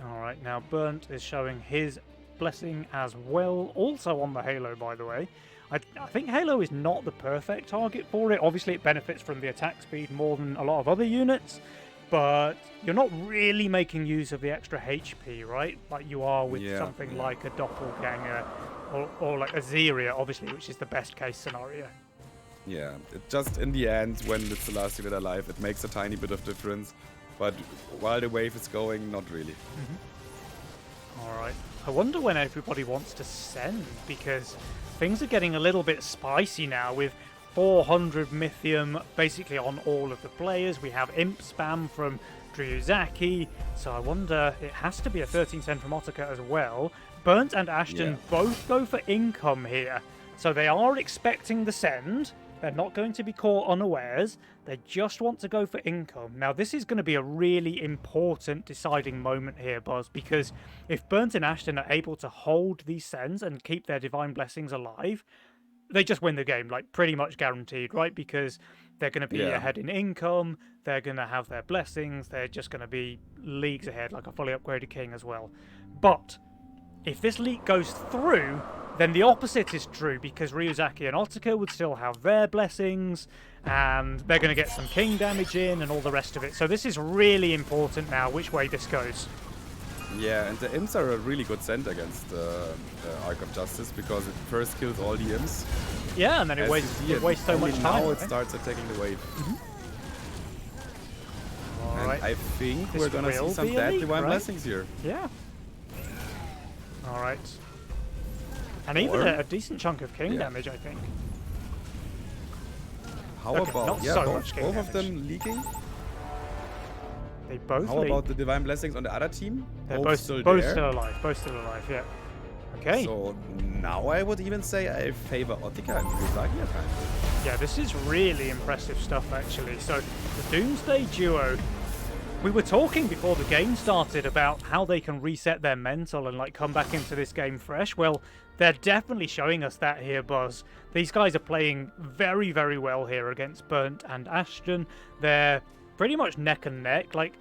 All right, now Burnt is showing his blessing as well, also on the Halo, by the way. I think Halo is not the perfect target for it. Obviously, it benefits from the attack speed more than a lot of other units, but you're not really making use of the extra HP, right? Like you are with something like a Doppelganger or like a Zeria, obviously, which is the best case scenario. Yeah, it just in the end, when it's the last unit alive, it makes a tiny bit of difference. But while the wave is going, not really. All right. I wonder when everybody wants to send, because things are getting a little bit spicy now with 400 Mythium basically on all of the players. We have Imp spam from Dryuzaki, so I wonder, it has to be a 13 send from Otaka as well. Burnt and Ashton both go for income here, so they are expecting the send. They're not going to be caught unawares. They just want to go for income. Now, this is going to be a really important deciding moment here, Buzz, because if Burnt and Ashton are able to hold these sends and keep their Divine Blessings alive, they just win the game, like pretty much guaranteed, right? Because they're going to be ahead in income, they're going to have their blessings, they're just going to be leagues ahead, like a fully upgraded king as well. But if this leak goes through, then the opposite is true, because Ryuzaki and Otaka would still have their blessings, and they're going to get some king damage in and all the rest of it. So this is really important now, which way this goes. Yeah, and the imps are a really good send against Arc of Justice, because it first kills all the imps. Yeah, and then it wastes so much time. Now it starts attacking the wave. All right. I think we're going to see some dead Divine Blessings here. Yeah. All right. And even a decent chunk of king damage, I think. How about both of them leaking? They both How about the Divine Blessings on the other team? They're both still alive. Both still alive, yeah. Okay. So now I would even say I favor Otaka and Ryuzaki at times. Yeah, this is really impressive stuff, actually. So the Doomsday duo, we were talking before the game started about how they can reset their mental and like come back into this game fresh. Well, they're definitely showing us that here, Buzz. These guys are playing very, very well here against Burnt and Ashton. They're pretty much neck and neck. Like,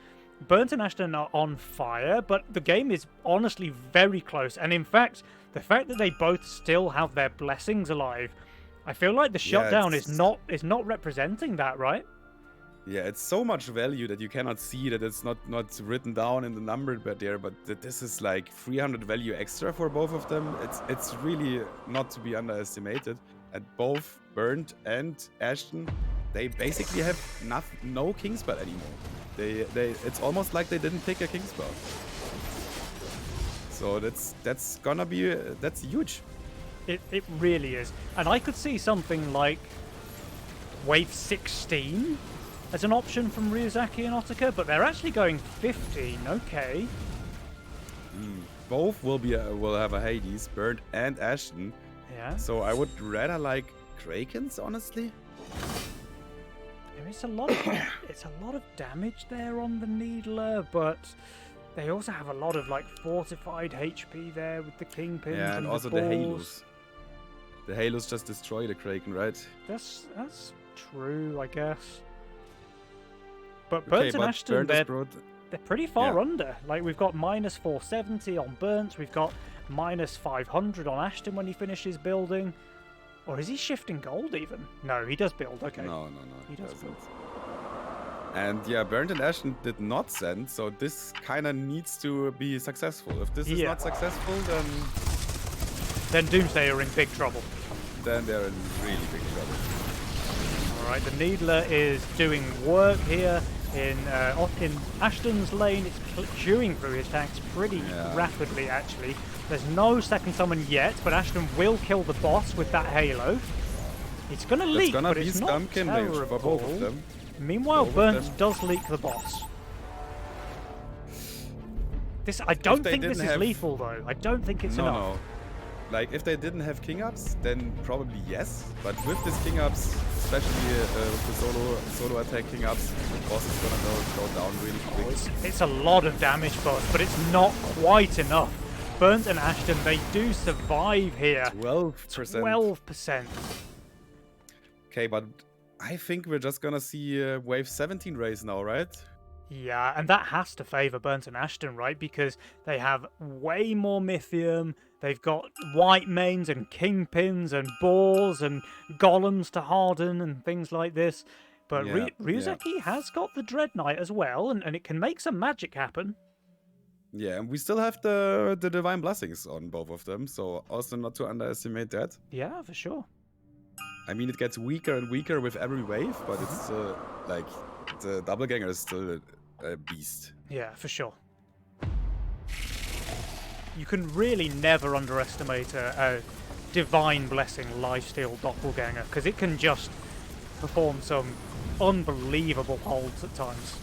Burnt and Ashton are on fire, but the game is honestly very close. And in fact, the fact that they both still have their blessings alive, I feel like the shutdown is not representing that, right? Yeah, it's so much value that you cannot see that it's not written down in the number there, but that this is like 300 value extra for both of them. It's really not to be underestimated. And both Burnt and Ashton, they basically have no king spell anymore. It's almost like they didn't pick a king spell. So that's gonna be that's huge. It really is. And I could see something like wave 16 as an option from Ryuzaki and Otaka, but they're actually going 15. Okay. Both will have a Hades, Burnt and Ashton. Yeah. So I would rather like Krakens, honestly. There is a lot of damage there on the Needler, but they also have a lot of like fortified HP there with the Kingpins. Yeah, and also the Halos. The Halos just destroy the Kraken, right? That's true, I guess. But Burnt and Ashton, they're pretty far under. Like, we've got minus 470 on Burnt, we've got minus 500 on Ashton when he finishes building. Or is he shifting gold even? No, he does build, okay. No. He does build. And yeah, Burnt and Ashton did not send, so this kind of needs to be successful. If this is not successful, then Doomsday are in big trouble. Then they're in really big trouble. Alright, the Needler is doing work here in Ashton's lane. It's chewing through his tanks pretty rapidly, actually. There's no second summon yet, but Ashton will kill the boss with that Halo. It's going to leak, but it's not terrible. For both of them. Meanwhile, Burnt does leak the boss. I don't think this is lethal, though. I don't think it's enough. No. Like, if they didn't have king ups, then probably yes. But with this king ups, especially with the solo attack king ups, the boss is gonna go down really quick. It's a lot of damage, boss, but it's not quite enough Burnt and Ashton, they do survive here. 12%. 12%. Okay, but I think we're just gonna see a Wave 17 race now, right? Yeah, and that has to favour Burnt and Ashton, right? Because they have way more Mythium, they've got white mains and kingpins and boars and golems to harden and things like this. But Yeah, Ryuzaki has got the Dread Knight as well, and it can make some magic happen. Yeah, and we still have the Divine Blessings on both of them, so also not to underestimate that. Yeah, for sure. I mean, it gets weaker and weaker with every wave, but it's still, like, the Doppelganger is still a beast. Yeah, for sure. You can really never underestimate a Divine Blessing lifesteal Doppelganger, because it can just perform some unbelievable holds at times.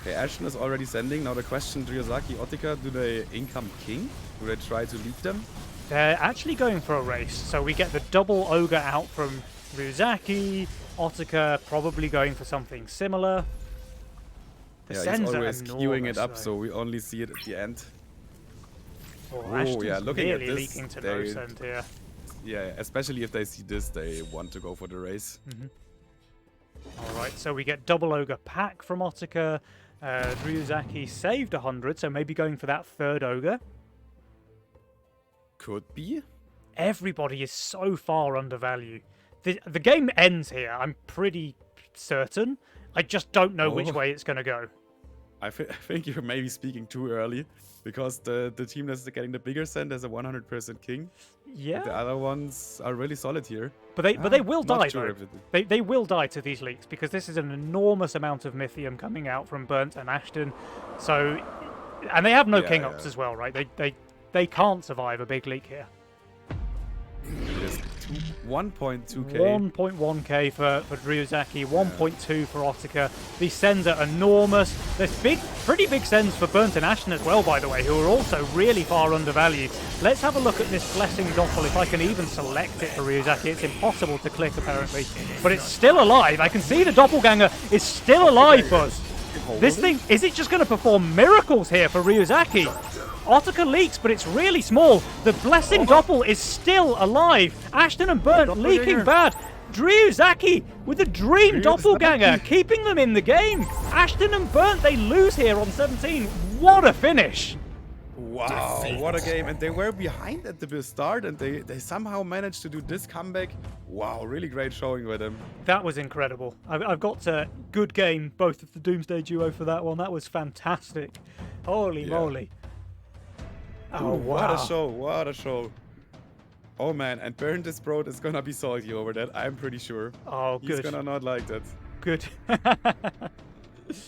Okay, Ashton is already sending. Now the question, Ryuzaki, Ottika, do they income King? Do they try to lead them? They're actually going for a race, so we get the double Ogre out from Ryuzaki, Ottika probably going for something similar. The Yeah, sends he's are always queuing it up, enormous, so we only see it at the end. though. Oh, Ashton's yeah, looking at really this, leaking to no send here. Yeah, especially if they see this, they want to go for the race. Alright, so we get double Ogre pack from Ottika. Ryuzaki saved 100, so maybe going for that third Ogre. Could be. Everybody is so far undervalued. The game ends here, I'm pretty certain. I just don't know which Oh. way it's going to go. I think you're maybe speaking too early, because the team that's getting the bigger send has a 100% King. Yeah, The other ones are really solid here. but they will Not die, sure though. if it- They will die to these leaks, because this is an enormous amount of Mythium coming out from Burnt and Ashton. So, and they have no Yeah, King Ups yeah. as well, right? They can't survive a big leak here. It is 1.2k. 1.1k for Ryuzaki, 1.2 for Ottika. These sends are enormous. There's pretty big sends for Burnt and Ashton as well, by the way, who are also really far undervalued. Let's have a look at this Blessing Doppel, if I can even select it for Ryuzaki. It's impossible to click, apparently. But it's still alive. I can see the Doppelganger is still alive, Buzz. This thing, is it just going to perform miracles here for Ryuzaki? Ottika leaks, but it's really small. The Blessing Doppel is still alive. Ashton and Burnt leaking bad. Ryuzaki with the dream Doppelganger, keeping them in the game. Ashton and Burnt, they lose here on 17. What a finish. Wow, what a game. And they were behind at the start, and they somehow managed to do this comeback. Wow, really great showing with them. That was incredible. I've got a good game, both of the Doomsday duo for that one. That was fantastic. Holy Yeah. moly. Oh, Ooh, wow. What a show, what a show. Oh man, and Burnt is gonna be salty over that, I'm pretty sure. Oh, He's good. gonna not like that. Good.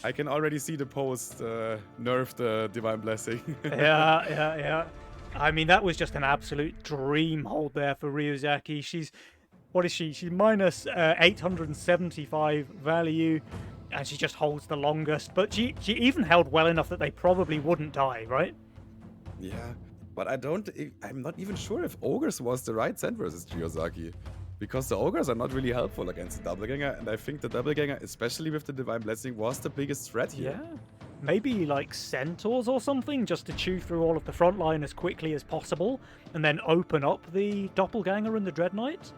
I can already see the post nerf the Divine Blessing. Yeah. I mean, that was just an absolute dream hold there for Ryuzaki. What is she? She's minus 875 value, and she just holds the longest. But she even held well enough that they probably wouldn't die, right? Yeah, but I'm not even sure if Ogres was the right send versus Ryuzaki. Because the Ogres are not really helpful against the Doppelganger, and I think the Doppelganger, especially with the Divine Blessing, was the biggest threat here. Yeah. Maybe like centaurs or something, just to chew through all of the front line as quickly as possible, and then open up the Doppelganger and the Dread Knight.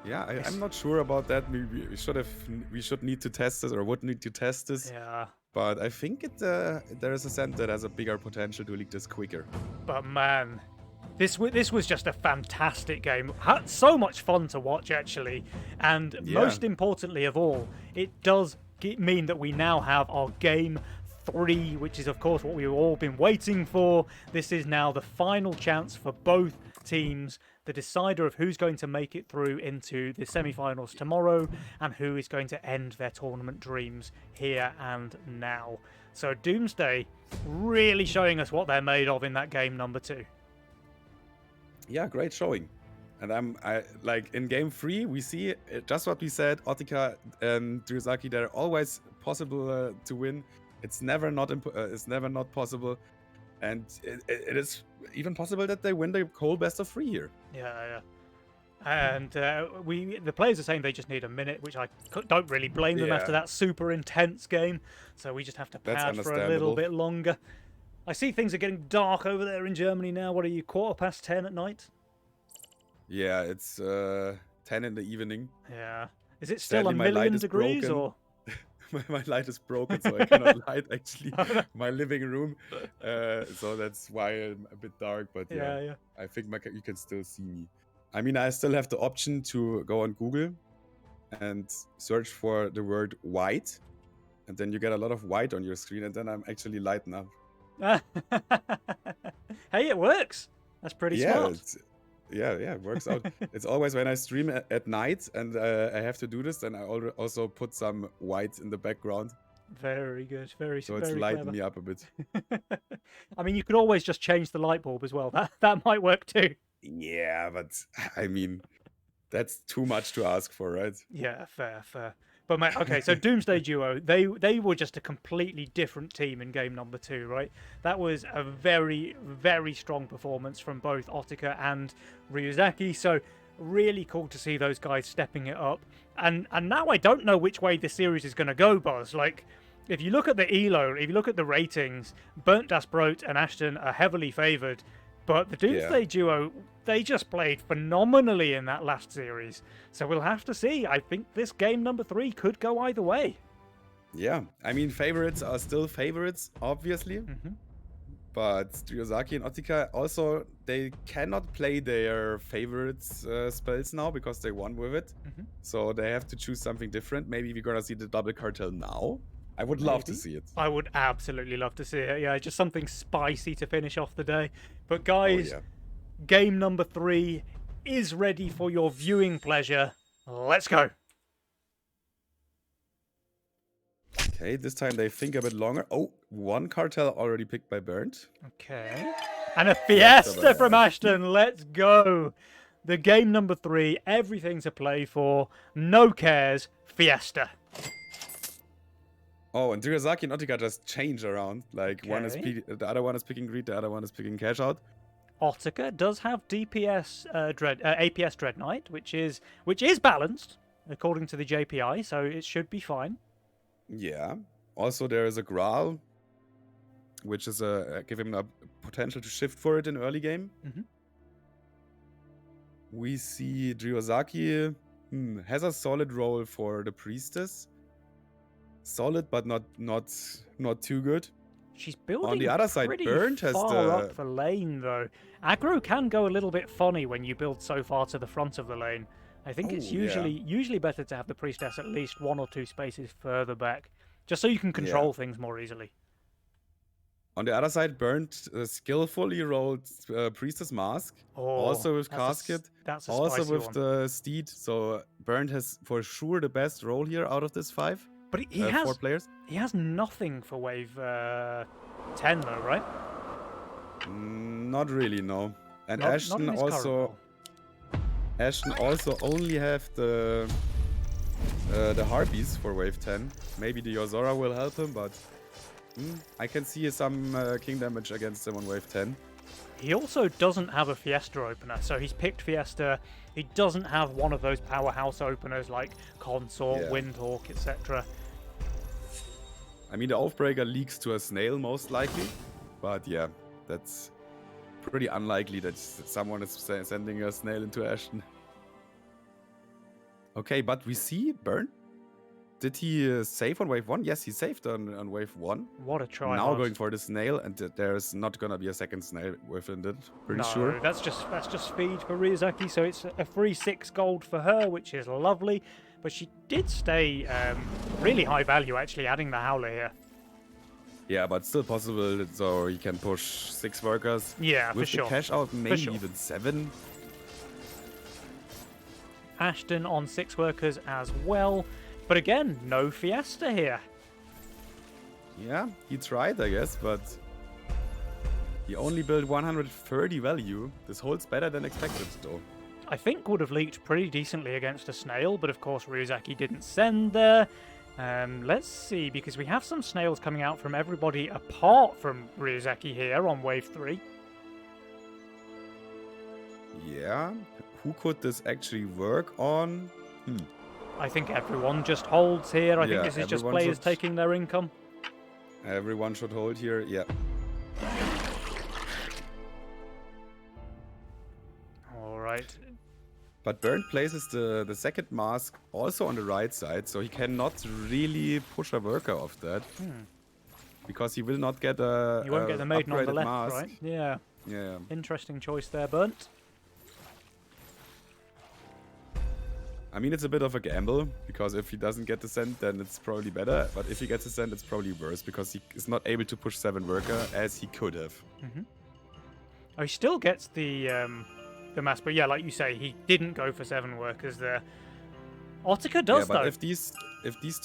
Yeah, I'm not sure about that. We should need to test this, or would need to test this. Yeah. But I think there is a send that has a bigger potential to leak this quicker. But man, this was just a fantastic game. So much fun to watch, actually. And Yeah. most importantly of all, it does mean that we now have our Game 3, which is, of course, what we've all been waiting for. This is now the final chance for both teams, the decider of who's going to make it through into the semi-finals tomorrow and who is going to end their tournament dreams here and now. So Doomsday really showing us what they're made of in that game number 2. Yeah, great showing. And I like in game 3, we see just what we said. Ottika and Ryuzaki, they're always possible to win. It's never not possible, and it is even possible that they win the whole best of 3 here. Yeah. And the players are saying they just need a minute, which I don't really blame them Yeah. after that super intense game. So we just have to That's pad for a little understandable. bit longer. I see things are getting dark over there in Germany now. What are you, 10:15 at night? Yeah, it's 10 in the evening. Yeah. Is it still Sadly, a my light million is degrees broken. or? My light is broken, so I cannot light actually Oh, no. my living room. So that's why I'm a bit dark. But yeah, Yeah. I think you can still see me. I mean, I still have the option to go on Google and search for the word white, and then you get a lot of white on your screen, and then I'm actually lighting up. Hey, it works. That's pretty smart. Yeah, it works out. It's always when I stream at night and I have to do this, then I also put some white in the background. Very good. So it's very lighting clever. me up a bit. I mean, you could always just change the light bulb as well. That might work too. Yeah, but I mean, that's too much to ask for, right? Yeah, fair. But mate, okay, so Doomsday Duo, they were just a completely different team in game number 2, right? That was a very, very strong performance from both Otaka and Ryuzaki. So really cool to see those guys stepping it up. And now I don't know which way the series is going to go, Buzz. Like, if you look at the ELO, if you look at the ratings, Burnt Das Brot and Ashton are heavily favoured. But the Doomsday Duo, they just played phenomenally in that last series. So we'll have to see. I think this game number 3 could go either way. Yeah, I mean, favorites are still favorites, obviously. Mm-hmm. But Ryuzaki and Otaka also, they cannot play their favorites spells now because they won with it. Mm-hmm. So they have to choose something different. Maybe we're gonna see the double cartel now. I would love to see it. I would absolutely love to see it. Yeah, just something spicy to finish off the day. But guys, game number 3 is ready for your viewing pleasure. Let's go. Okay, this time they think a bit longer. Oh, one cartel already picked by Burnt. Okay. And a Fiesta from Ashton. Let's go. The game number 3, everything to play for. No cares. Fiesta. Oh, and Ryuzaki and Otaka just change around. Like, the other one is picking greed, the other one is picking cash out. Otaka does have DPS APS Dread Knight, which is balanced according to the JPI, so it should be fine. Yeah. Also, there is a Graal, which is give him a potential to shift for it in early game. Mm-hmm. We see Ryuzaki has a solid role for the Priestess. Solid, but not too good. She's building on the other side. Burnt has far up the lane, though. Aggro can go a little bit funny when you build so far to the front of the lane. I think it's usually better to have the Priestess at least 1 or 2 spaces further back, just so you can control things more easily. On the other side, Burnt skillfully rolled Priestess Mask, also with Casket, also with the Steed. So Burnt has for sure the best role here out of this 5. But he has 4 players. He has nothing for wave 10 though, right? Not really, no. And not Ashton also only have the Harpies for wave 10. Maybe the Yozora will help him, but I can see some king damage against him on wave 10. He also doesn't have a Fiesta opener, so he's picked Fiesta. He doesn't have one of those powerhouse openers like Consort, Windhawk, etc. I mean, the Oathbreaker leaks to a snail most likely, but yeah, that's pretty unlikely that someone is sending a snail into Ashton. Okay, but we see Burnt. Did he save on wave 1? Yes, he saved on wave 1. What a try. Now going for the snail, and there's not gonna be a second snail within it. Pretty sure. That's just speed for Ryuzaki, so it's a free 6 gold for her, which is lovely. But she did stay really high value, actually, adding the Howler here. Yeah, but still possible, so he can push 6 workers. Yeah, with for sure. With the cash out, maybe even 7. Ashton on 6 workers as well. But again, no Fiesta here. Yeah, he tried, I guess, but he only built 130 value. This holds better than expected, though. I think would have leaked pretty decently against a snail, but of course Ryuzaki didn't send there. Let's see, because we have some snails coming out from everybody apart from Ryuzaki here on wave 3. Yeah, who could this actually work on? I think everyone just holds here. I think this is just players taking their income. Everyone should hold here, yeah. But Bernd places the second mask also on the right side, so he cannot really push a worker off that. Because he will not get a You won't get the maiden on the upgraded left, mask. right? Yeah. Yeah. Interesting choice there, Burnt. I mean, it's a bit of a gamble, because if he doesn't get the send, then it's probably better. But if he gets the send, it's probably worse, because he is not able to push 7 worker as he could have. Oh, he still gets the mask, but yeah, like you say, he didn't go for 7 workers there. Ottika does, Yeah, but though. if these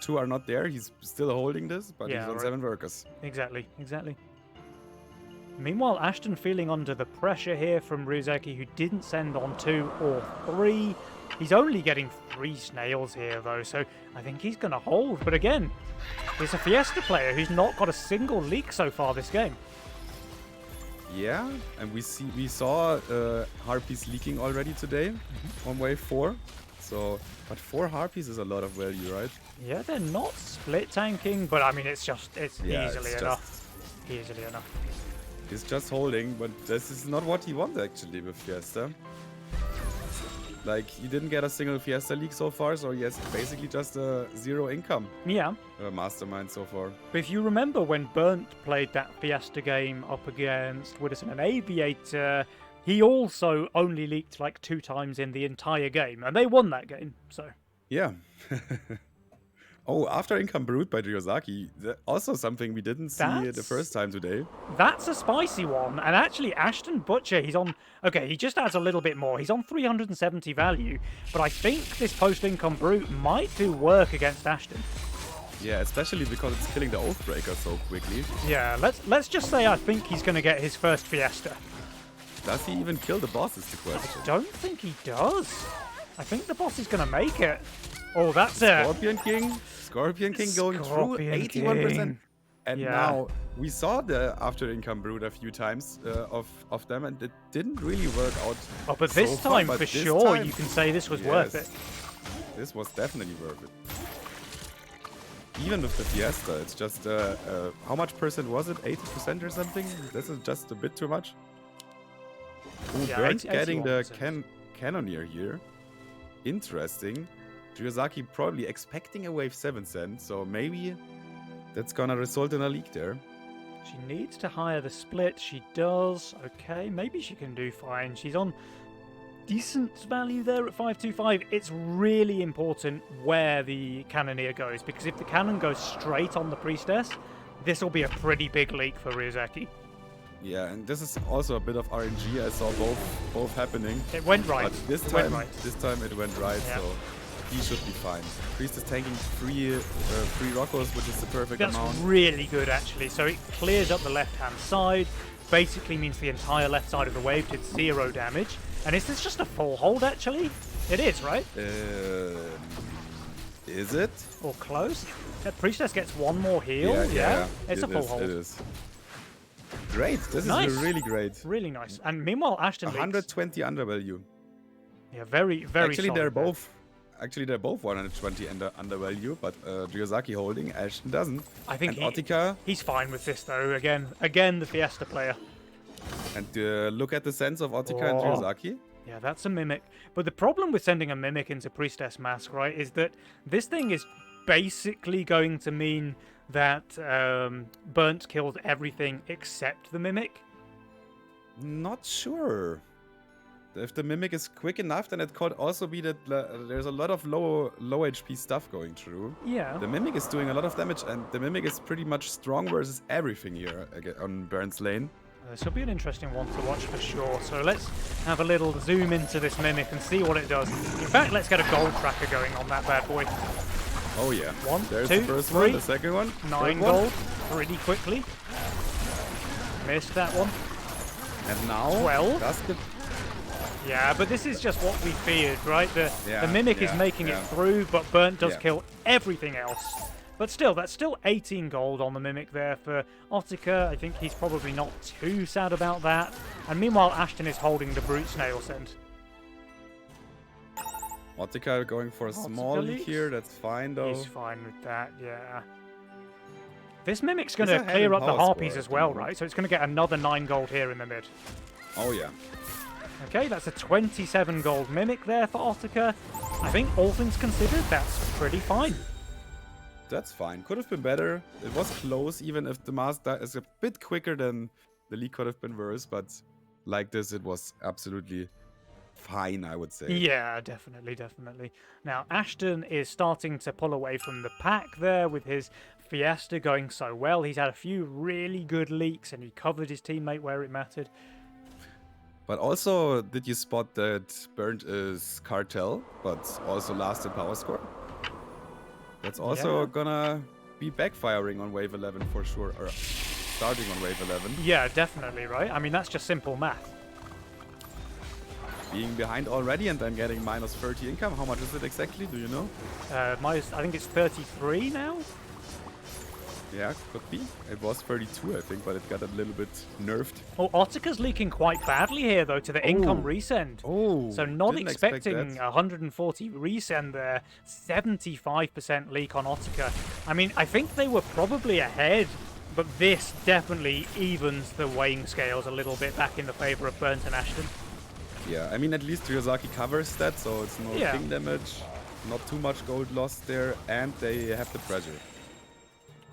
two are not there, he's still holding this, but Yeah, he's on right. 7 workers. Exactly. Meanwhile, Ashton feeling under the pressure here from Ryuzaki, who didn't send on 2 or 3. He's only getting 3 snails here, though, so I think he's going to hold. But again, he's a Fiesta player who's not got a single leak so far this game. Yeah, and we saw Harpies leaking already today on wave 4. So, but 4 Harpies is a lot of value, right? Yeah, they're not split tanking, but I mean, it's Yeah, easily it's enough. Easily enough. He's just holding, but this is not what he wants actually with Fiesta. Like, he didn't get a single Fiesta league so far, so he has basically just a 0 income Yeah, mastermind so far. but if you remember when Burnt played that Fiesta game up against Widdowson and Aviator, he also only leaked like 2 times in the entire game, and they won that game, so... Yeah. Oh, after income brute by Ryuzaki, also something we didn't see the That's- first time today. That's a spicy one, and actually Ashton Butcher, he's on... Okay, he just adds a little bit more. He's on 370 value, but I think this post-income brute might do work against Ashton. Yeah, especially because it's killing the Oathbreaker so quickly. Yeah, let's just say I think he's going to get his first Fiesta. Does he even kill the boss is the question. Don't think he does. I think the boss is going to make it. Oh, that's it. Scorpion King going Scorpion through 81%. King. And Yeah. now we saw the after income brute a few times of them, and it didn't really work out. Oh, but so this far, time, but for this sure, time- you can say this was worth Yes. it. This was definitely worth it. Even with the Fiesta, it's just how much percent was it? 80% or something? This is just a bit too much. Ooh, Yeah, Burns 80 getting the 81%. Cannoneer here. Interesting. Ryuzaki probably expecting a wave 7 send, so maybe that's gonna result in a leak there. She needs to hire the split. She does. Okay, maybe she can do fine. She's on decent value there at 525. It's really important where the Cannoneer goes, because if the cannon goes straight on the Priestess, this will be a pretty big leak for Ryuzaki. Yeah, and this is also a bit of RNG. I saw both happening. It went right. But this It time, went right. it went right, Yeah. so he should be fine. Priest is tanking three Rockos, which is the perfect That's amount. really good, actually. So it clears up the left-hand side. Basically means the entire left side of the wave did 0 damage. And is this just a full hold, actually? It is, right? Is it? Or close? Priestess gets 1 more heal. It's a full hold. It is. Great. This Nice. is really great. Really nice. And meanwhile, Ashton leaks. 120 undervalue. Yeah, very, very Actually, solid they're there. both. Actually, they're both 120 undervalue, but Ryuzaki holding, Ashton doesn't. I think and Ottika, he's fine with this, though. Again, the Fiesta player. and look at the sense of Ottika and Oh. Ryuzaki. Yeah, that's a Mimic. But the problem with sending a Mimic into Priestess Mask, right, is that this thing is basically going to mean that Burnt killed everything except the Mimic. Not sure. If the Mimic is quick enough, then it could also be that there's a lot of low HP stuff going through. Yeah. The Mimic is doing a lot of damage, and the Mimic is pretty much strong versus everything here on Burns lane. This will be an interesting one to watch for sure. So let's have a little zoom into this Mimic and see what it does. In fact, let's get a gold tracker going on that bad boy. Oh yeah. 1, There's 2, the first 3, one, the second one. 9 third one. gold, pretty quickly. Missed that one. And now 12. that's the Yeah, but this is just what we feared, right? The Mimic is making it through, but Burnt does Yeah. kill everything else. But still, that's still 18 gold on the Mimic there for Ottika. I think he's probably not too sad about that. And meanwhile, Ashton is holding the Brute Snail Send. Ottika going for a small leak leaks? here. That's fine though. He's fine with that, yeah. This Mimic's going He's to ahead clear in up the power Harpies score as at the well, moment. right? So it's going to get another 9 gold here in the mid. Oh yeah. Okay, that's a 27 gold Mimic there for Ottica. I think all things considered, that's pretty fine. That's fine. Could have been better. It was close, even if the master is a bit quicker than the league could have been worse. But like this, it was absolutely fine, I would say. Yeah, definitely, definitely. Now, Ashton is starting to pull away from the pack there with his Fiesta going so well. He's had a few really good leaks and he covered his teammate where it mattered. But also, did you spot that Burnt is Cartel, but also last in power score? That's also gonna be backfiring on wave 11 for sure, or starting on wave 11. Yeah, definitely, right? I mean, that's just simple math. Being behind already and then getting minus 30 income. How much is it exactly? Do you know? I think it's 33 now? Yeah, could be. It was 32, I think, but it got a little bit nerfed. Oh, Ottica's leaking quite badly here, though, to the income Oh. resend. Oh, So not didn't expect expecting that. 140 resend there. 75% leak on Ottica. I mean, I think they were probably ahead, but this definitely evens the weighing scales a little bit back in the favor of Burnt and Ashton. Yeah, I mean, at least Ryozaki covers that, so it's no Yeah. king damage, not too much gold lost there, and they have the pressure.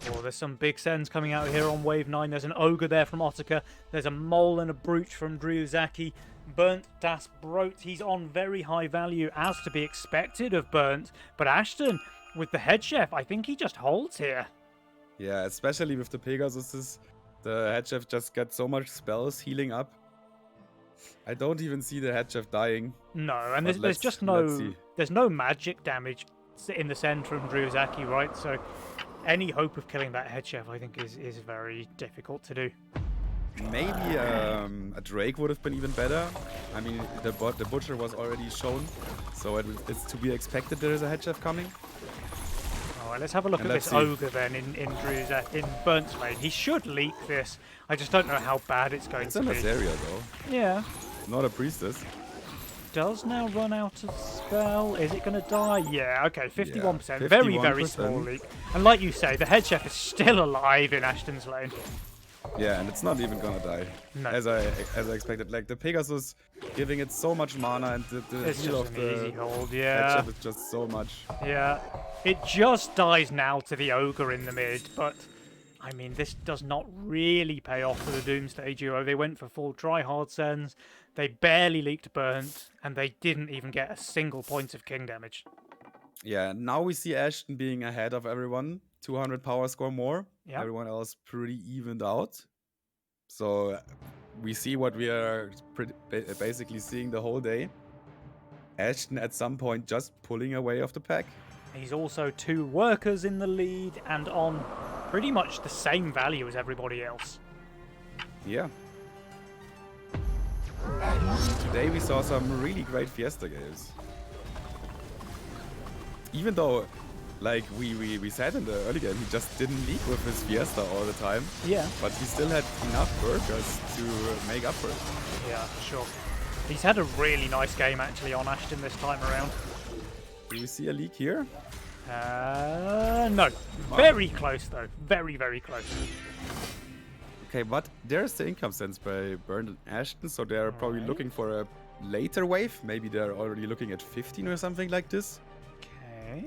Oh, there's some big sends coming out here on wave 9. There's an Ogre there from Ottica. There's a Mole and a Brooch from Ryuzaki. Burnt, Das Brot, he's on very high value, as to be expected of Burnt. But Ashton, with the head chef, I think he just holds here. Yeah, especially with the Pegasuses, the head chef just gets so much spells healing up. I don't even see the head chef dying. No, and But there's just let's see. there's no magic damage in the send from Ryuzaki, right? So any hope of killing that head chef, I think, is very difficult to do. Maybe a Drake would have been even better. I mean, the Butcher was already shown, so it's to be expected there is a head chef coming. All right, let's have a look And at let's this see. Ogre then in Burnt's lane. He should leak this. I just don't know how bad it's going It's to in be. this area though, Yeah. not a priestess. Does now run out of spell. Is it going to die? Yeah, okay, 51%. Yeah, Very, very small 51%. leak. And like you say, the head chef is still alive in Ashton's lane. Yeah, and it's not even gonna die, No. as I expected. Like the Pegasus giving it so much mana, and the It's heal just of an the easy hold, head yeah. chef is just so much. Yeah. It just dies now to the Ogre in the mid, but I mean, this does not really pay off for the Doomsday duo. They went for full try-hard sends, they barely leaked Burnt, and they didn't even get a single point of king damage. Yeah, now we see Ashton being ahead of everyone, 200 power score more. Yep. Everyone else pretty evened out. So we see what we are basically seeing the whole day. Ashton at some point just pulling away of the pack. He's also 2 workers in the lead and on pretty much the same value as everybody else. Yeah. Today we saw some really great Fiesta games. Even though, like we said in the early game, he just didn't leak with his Fiesta all the time. Yeah. But he still had enough workers to make up for it. Yeah, for sure. He's had a really nice game actually on Ashton this time around. Do we see a leak here? No. Very close though. Very, very close. Okay, but there's the income sense by Burnt and Ashton, so they're probably Alright. looking for a later wave. Maybe they're already looking at 15 or something like this. Okay.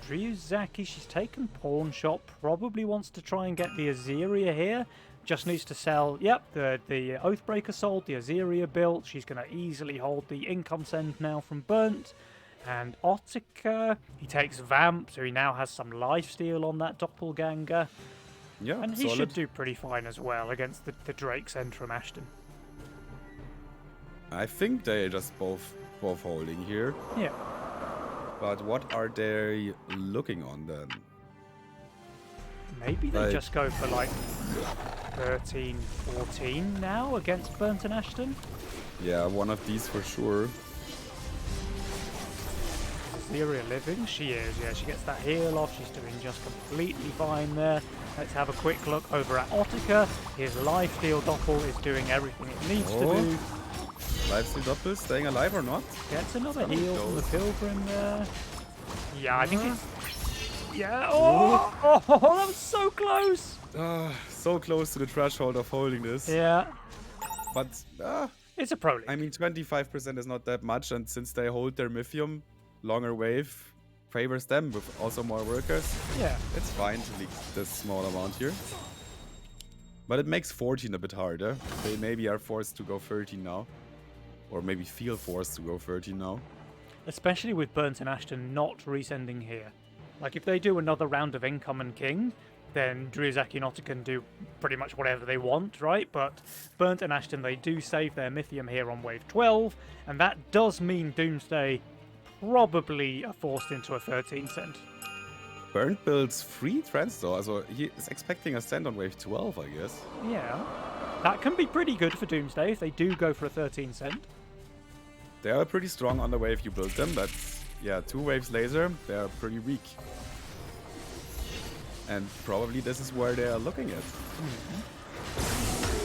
Ryuzaki, she's taken Pawn Shop. Probably wants to try and get the Azeria here. Just needs to sell, yep, the Oathbreaker sold, the Azeria built. She's going to easily hold the income send now from Burnt. And Ottica, he takes Vamp, so he now has some lifesteal on that Doppelganger. Yeah, And he solid. should do pretty fine as well against the Drake send from Ashton. I think they just both holding here. Yeah. But what are they looking on then? Maybe they Like- just go for like 13, 14 now against Burnt and Ashton. Yeah, one of these for sure. Azeria living? She is, yeah. She gets that heal off. She's doing just completely fine there. Let's have a quick look over at Ottica. His lifesteal Doppel is doing everything it needs to Oh. do. Lifesteal Doppel staying alive or not? Gets another Coming heal from the close. Pilgrim there. Yeah, I think it's... Yeah, oh, that was so close. So close to the threshold of holding this. Yeah, But It's a pro league. I mean, 25% is not that much, and since they hold their Mythium, longer wave favors them with also more workers. Yeah. It's fine to leak this small amount here. But it makes 14 a bit harder. They maybe are forced to go 13 now. Or maybe feel forced to go 13 now. Especially with Burnt and Ashton not resending here. Like, if they do another round of Income and King, then Dryazaki and Otter can do pretty much whatever they want, right? But Burnt and Ashton, they do save their Mythium here on wave 12, and that does mean Doomsday probably are forced into a 13 cent. Burnt builds 3 Transtore, so he is expecting a send on wave 12, I guess. Yeah. That can be pretty good for Doomsday if they do go for a 13 cent. They are pretty strong on the wave you build them, but yeah, 2 waves later, they are pretty weak. And probably this is where they are looking at.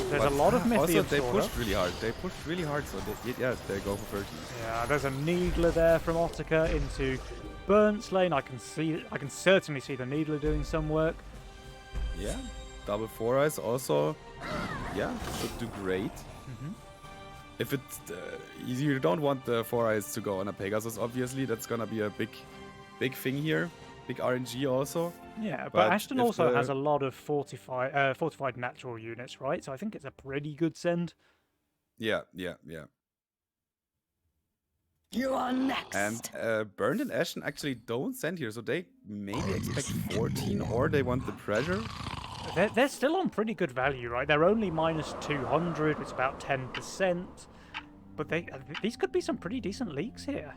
There's a lot of Mythium. Also, they pushed really hard. They pushed really hard, so they go for 13. Yeah, there's a Needler there from Ottica into Burnt's lane. I can certainly see the Needler doing some work. Yeah, double 4 eyes also. Yeah, should do great. If it's you don't want the 4 eyes to go on a Pegasus, obviously that's gonna be a big thing here, big RNG also. Yeah, But but Ashton if also the- has a lot of fortified natural units, right? So I think it's a pretty good send. Yeah. You are next. And Burnt and Ashton actually don't send here, so they maybe expect 14 or they want the pressure. They're still on pretty good value, right? They're only minus 200. It's about 10%. But these could be some pretty decent leaks here.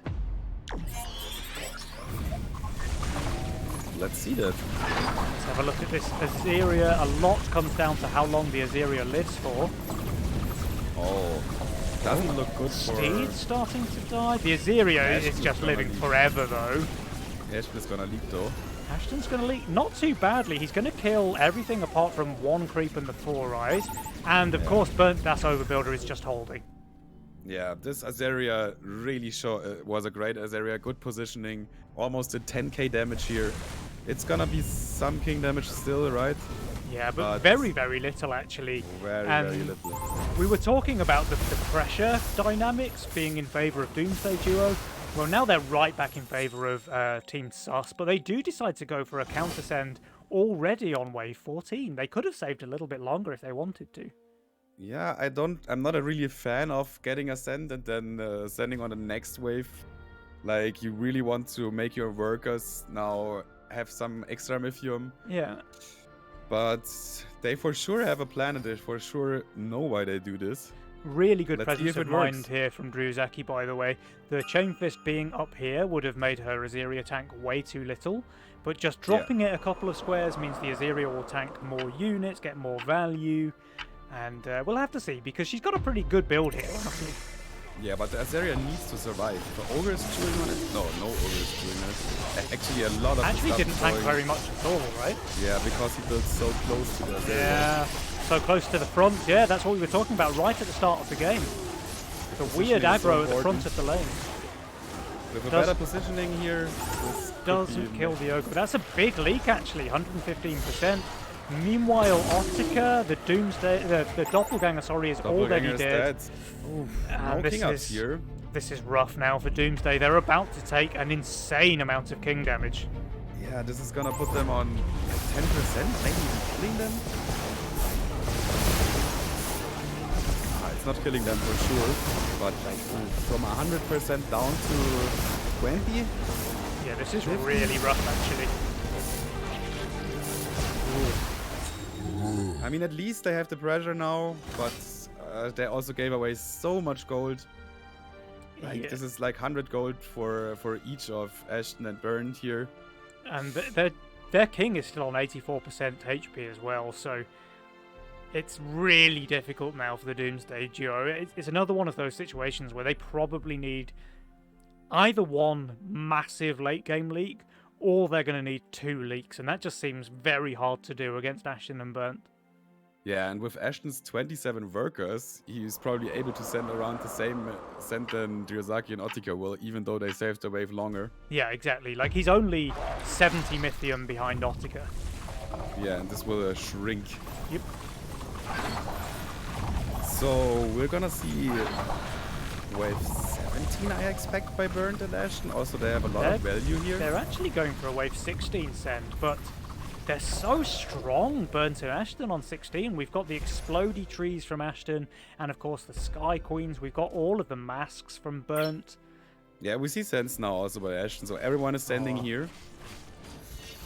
Let's see that. Let's have a look at this Azeria. A lot comes down to how long the Azeria lives for. Oh, doesn't look good for... Steed's starting to die. The Azeria is Ashton's just gonna living leak. forever, though. Ashton is gonna leak though. Ashton's going to leak not too badly. He's going to kill everything apart from 1 creep and the 4 eyes. And, of course, Burnt Das Overbuilder is just holding. Yeah, this Azaria really was a great Azaria. Good positioning. Almost a 10k damage here. It's gonna be some king damage still, right? Yeah, but But- very, very little, actually. Very, And very little. we were talking about the pressure dynamics being in favour of Doomsday Duo. Well, now they're right back in favour of Team Sus, but they do decide to go for a counter send already on wave 14. They could have saved a little bit longer if they wanted to. Yeah, I'm not a really fan of getting a send and then sending on the next wave. Like, you really want to make your workers now have some extra Mythium. Yeah. But they for sure have a plan and they for sure know why they do this. Really good Let's see presence if of it works. mind here from Dryazaki, by the way. The Chain Fist being up here would have made her Azeria tank way too little, but just dropping it a couple of squares means the Azeria will tank more units, get more value, and we'll have to see, because she's got a pretty good build here, honestly. Yeah, but the Azaria needs to survive. The Ogre is chewing on it. No Ogre is chewing on it. Actually, a lot of Actually stuff didn't tank going- very much at all, right? Yeah, because he built so close to the Azaria. Yeah, so close to the front. Yeah, that's what we were talking about right at the start of the game. The weird Positioning is so aggro at the front important. of the lane. With a Does- better positioning here, this could Doesn't be- kill the Ogre. That's a big leak, actually, 115%. Meanwhile, Ottica, the Doomsday, the Doppelganger, sorry, is already Doppelganger is dead. No And king ups here. This is rough now for Doomsday. They're about to take an insane amount of king damage. Yeah, this is gonna put them on like 10%, maybe even killing them. It's not killing them for sure, but like from 100% down to 20. Yeah, this is really rough, actually. I mean, at least they have the pressure now, but they also gave away so much gold. Like, Yeah. this is like 100 gold for each of Ashton and Burnt here. And their king is still on 84% HP as well, so it's really difficult now for the Doomsday duo. It's another one of those situations where they probably need either one massive late game leak, or they're going to need 2 leaks, and that just seems very hard to do against Ashton and Burnt. Yeah, and with Ashton's 27 workers, he's probably able to send around the same send than Dryazaki and Ottica will, even though they saved the wave longer. Yeah, exactly. Like, he's only 70 Mythium behind Ottica. Yeah, and this will shrink. Yep. So we're gonna see wave 17, I expect, by Burnt and Ashton. Also, they have a lot of value here. They're actually going for a wave 16 send, but they're so strong, Burnt and Ashton on 16. We've got the Explodey trees from Ashton, and of course the Sky Queens. We've got all of the masks from Burnt. Yeah, we see sends now also by Ashton, so everyone is sending here.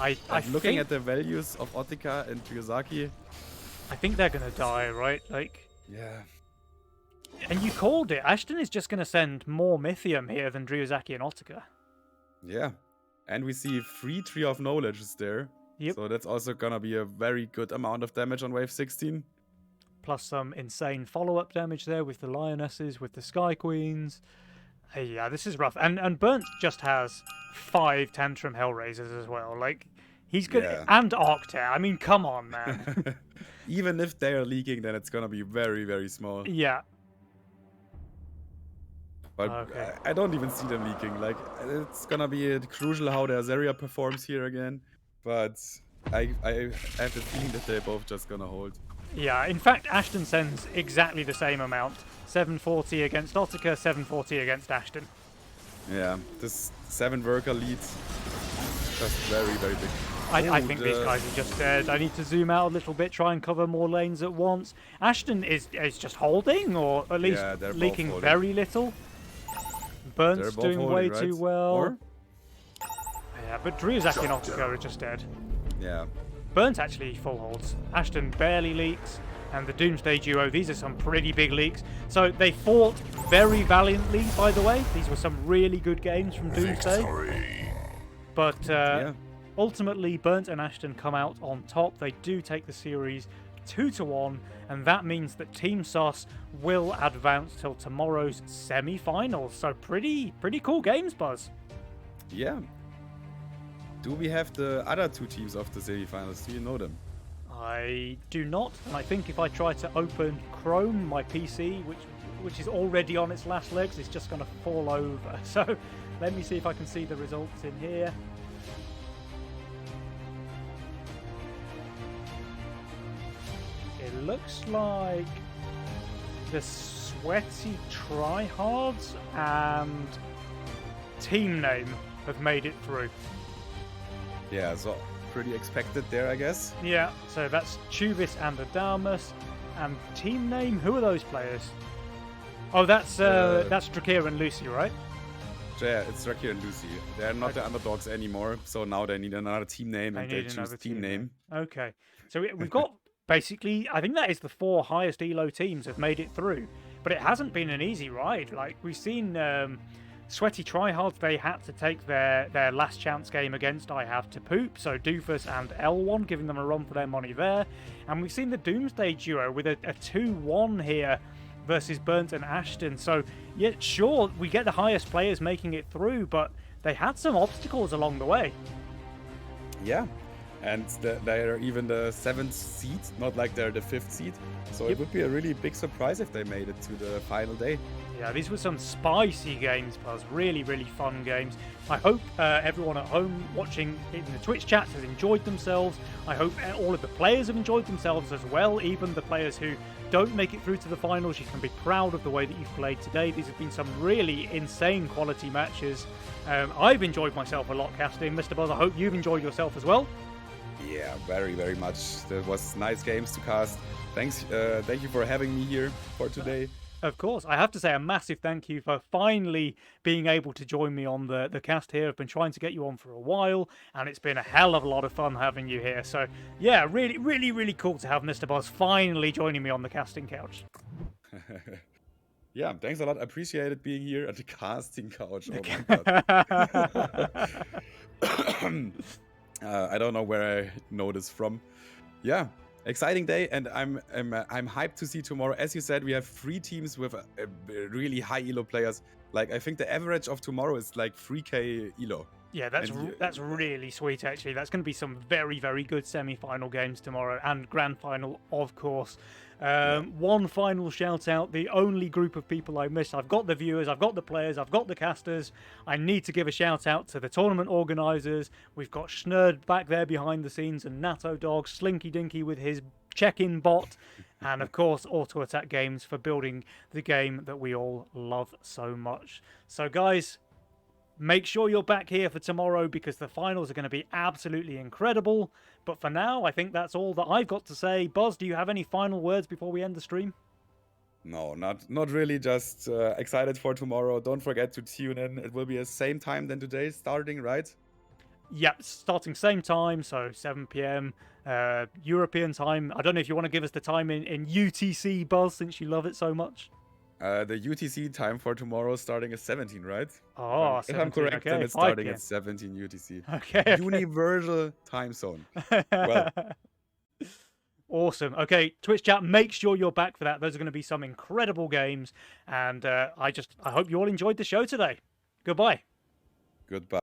I Looking think, at the values of Otika and Ryuzaki. I think they're gonna die, right? Like, Yeah. and you called it. Ashton is just gonna send more Mythium here than Ryuzaki and Otika. Yeah. And we see free Tree of Knowledge is there. Yep. So that's also gonna be a very good amount of damage on wave 16. Plus some insane follow-up damage there with the Lionesses, with the Sky Queens. Yeah, this is rough. And Burnt just has 5 Tantrum Hellraisers as well. Like, he's good. Yeah. And Arctear. I mean, come on, man. Even if they are leaking, then it's gonna be very, very small. Yeah. But Okay. I don't even see them leaking. Like, it's gonna be crucial how their Zarya performs here again. But I have the feeling that they're both just gonna hold. Yeah, in fact, Ashton sends exactly the same amount. 740 against Otika, 740 against Ashton. Yeah, this 7 worker lead, just very, very big. I Ooh, think these guys are just dead. I need to zoom out a little bit, try and cover more lanes at once. Ashton is just holding, or at least Yeah, they're both leaking holding. very little. They're Burnt's both doing holding, way right? too well. Or? Yeah, but Ryuzaki and Otika are just dead. Yeah. Burnt actually full holds. Ashton barely leaks. And the Doomsday duo, these are some pretty big leaks. So they fought very valiantly, by the way. These were some really good games from Doomsday. But Yeah. ultimately, Burnt and Ashton come out on top. They do take the series 2-1, and that means that Team Sus will advance till tomorrow's semi-finals. So pretty cool games, Buzz. Yeah. Do we have the other 2 teams of the semifinals? Do you know them? I do not, and I think if I try to open Chrome, my PC, which is already on its last legs, it's just going to fall over. So let me see if I can see the results in here. It looks like the Sweaty Tryhards and Team Name have made it through. Yeah, so pretty expected there, I guess. Yeah, so that's Chubis and Adamus. And Team Name, who are those players? Oh, that's Drakir and Lucy, right? Yeah, it's Drakir and Lucy. They're not the underdogs anymore, so now they need another team name, and they need choose another team name. Okay, so we've got basically, I think that is the 4 highest elo teams have made it through, but it hasn't been an easy ride. Like, we've seen Sweaty Tryhards, they had to take their last chance game against I Have to Poop, so Doofus and L1 giving them a run for their money there. And we've seen the Doomsday duo with a 2-1 here versus Burnt and Ashton. So, yeah, sure, we get the highest players making it through, but they had some obstacles along the way. Yeah, and they're even the 7th seed, not like they're the 5th seed. So it would be a really big surprise if they made it to the final day. Yeah, these were some spicy games, Buzz. Really fun games. I hope everyone at home watching in the Twitch chat has enjoyed themselves. I hope all of the players have enjoyed themselves as well, even the players who don't make it through to the finals. You can be proud of the way that you've played today. These have been some really insane quality matches. I've enjoyed myself a lot casting. Mr. Buzz, I hope you've enjoyed yourself as well. Yeah, very much. There was nice games to cast. Thank you for having me here for today. Of course. I have to say a massive thank you for finally being able to join me on the cast here. I've been trying to get you on for a while, and it's been a hell of a lot of fun having you here. So, yeah, really cool to have Mr. Buzz finally joining me on the casting couch. Yeah, thanks a lot. I appreciate it being here at the casting couch. Oh my god. I don't know where I know this from. Yeah, exciting day, and I'm hyped to see tomorrow. As you said, we have 3 teams with a really high elo players. Like, I think the average of tomorrow is like 3k elo. Yeah, that's really sweet, actually. That's going to be some very good semi-final games tomorrow, and grand final, of course. One final shout out, the only group of people I missed. I've got the viewers, I've got the players, I've got the casters. I need to give a shout out to the tournament organisers. We've got Schnerd back there behind the scenes, and Natto Dog, Slinky Dinky with his check-in bot, and of course Auto Attack Games for building the game that we all love so much. So guys, make sure you're back here for tomorrow because the finals are going to be absolutely incredible. But for now, I think that's all that I've got to say. Buzz, do you have any final words before we end the stream? No, not really. Just excited for tomorrow. Don't forget to tune in. It will be the same time than today, starting, right? Yep, starting same time, so 7 p.m. European time. I don't know if you want to give us the time in UTC, Buzz, since you love it so much. The UTC time for tomorrow starting at 17, right? Oh, if I'm 17, correct, okay, then it's 5 starting p.m. at 17 UTC. Okay. Universal time zone. Well. Awesome. Okay, Twitch chat, make sure you're back for that. Those are going to be some incredible games. And I hope you all enjoyed the show today. Goodbye. Goodbye.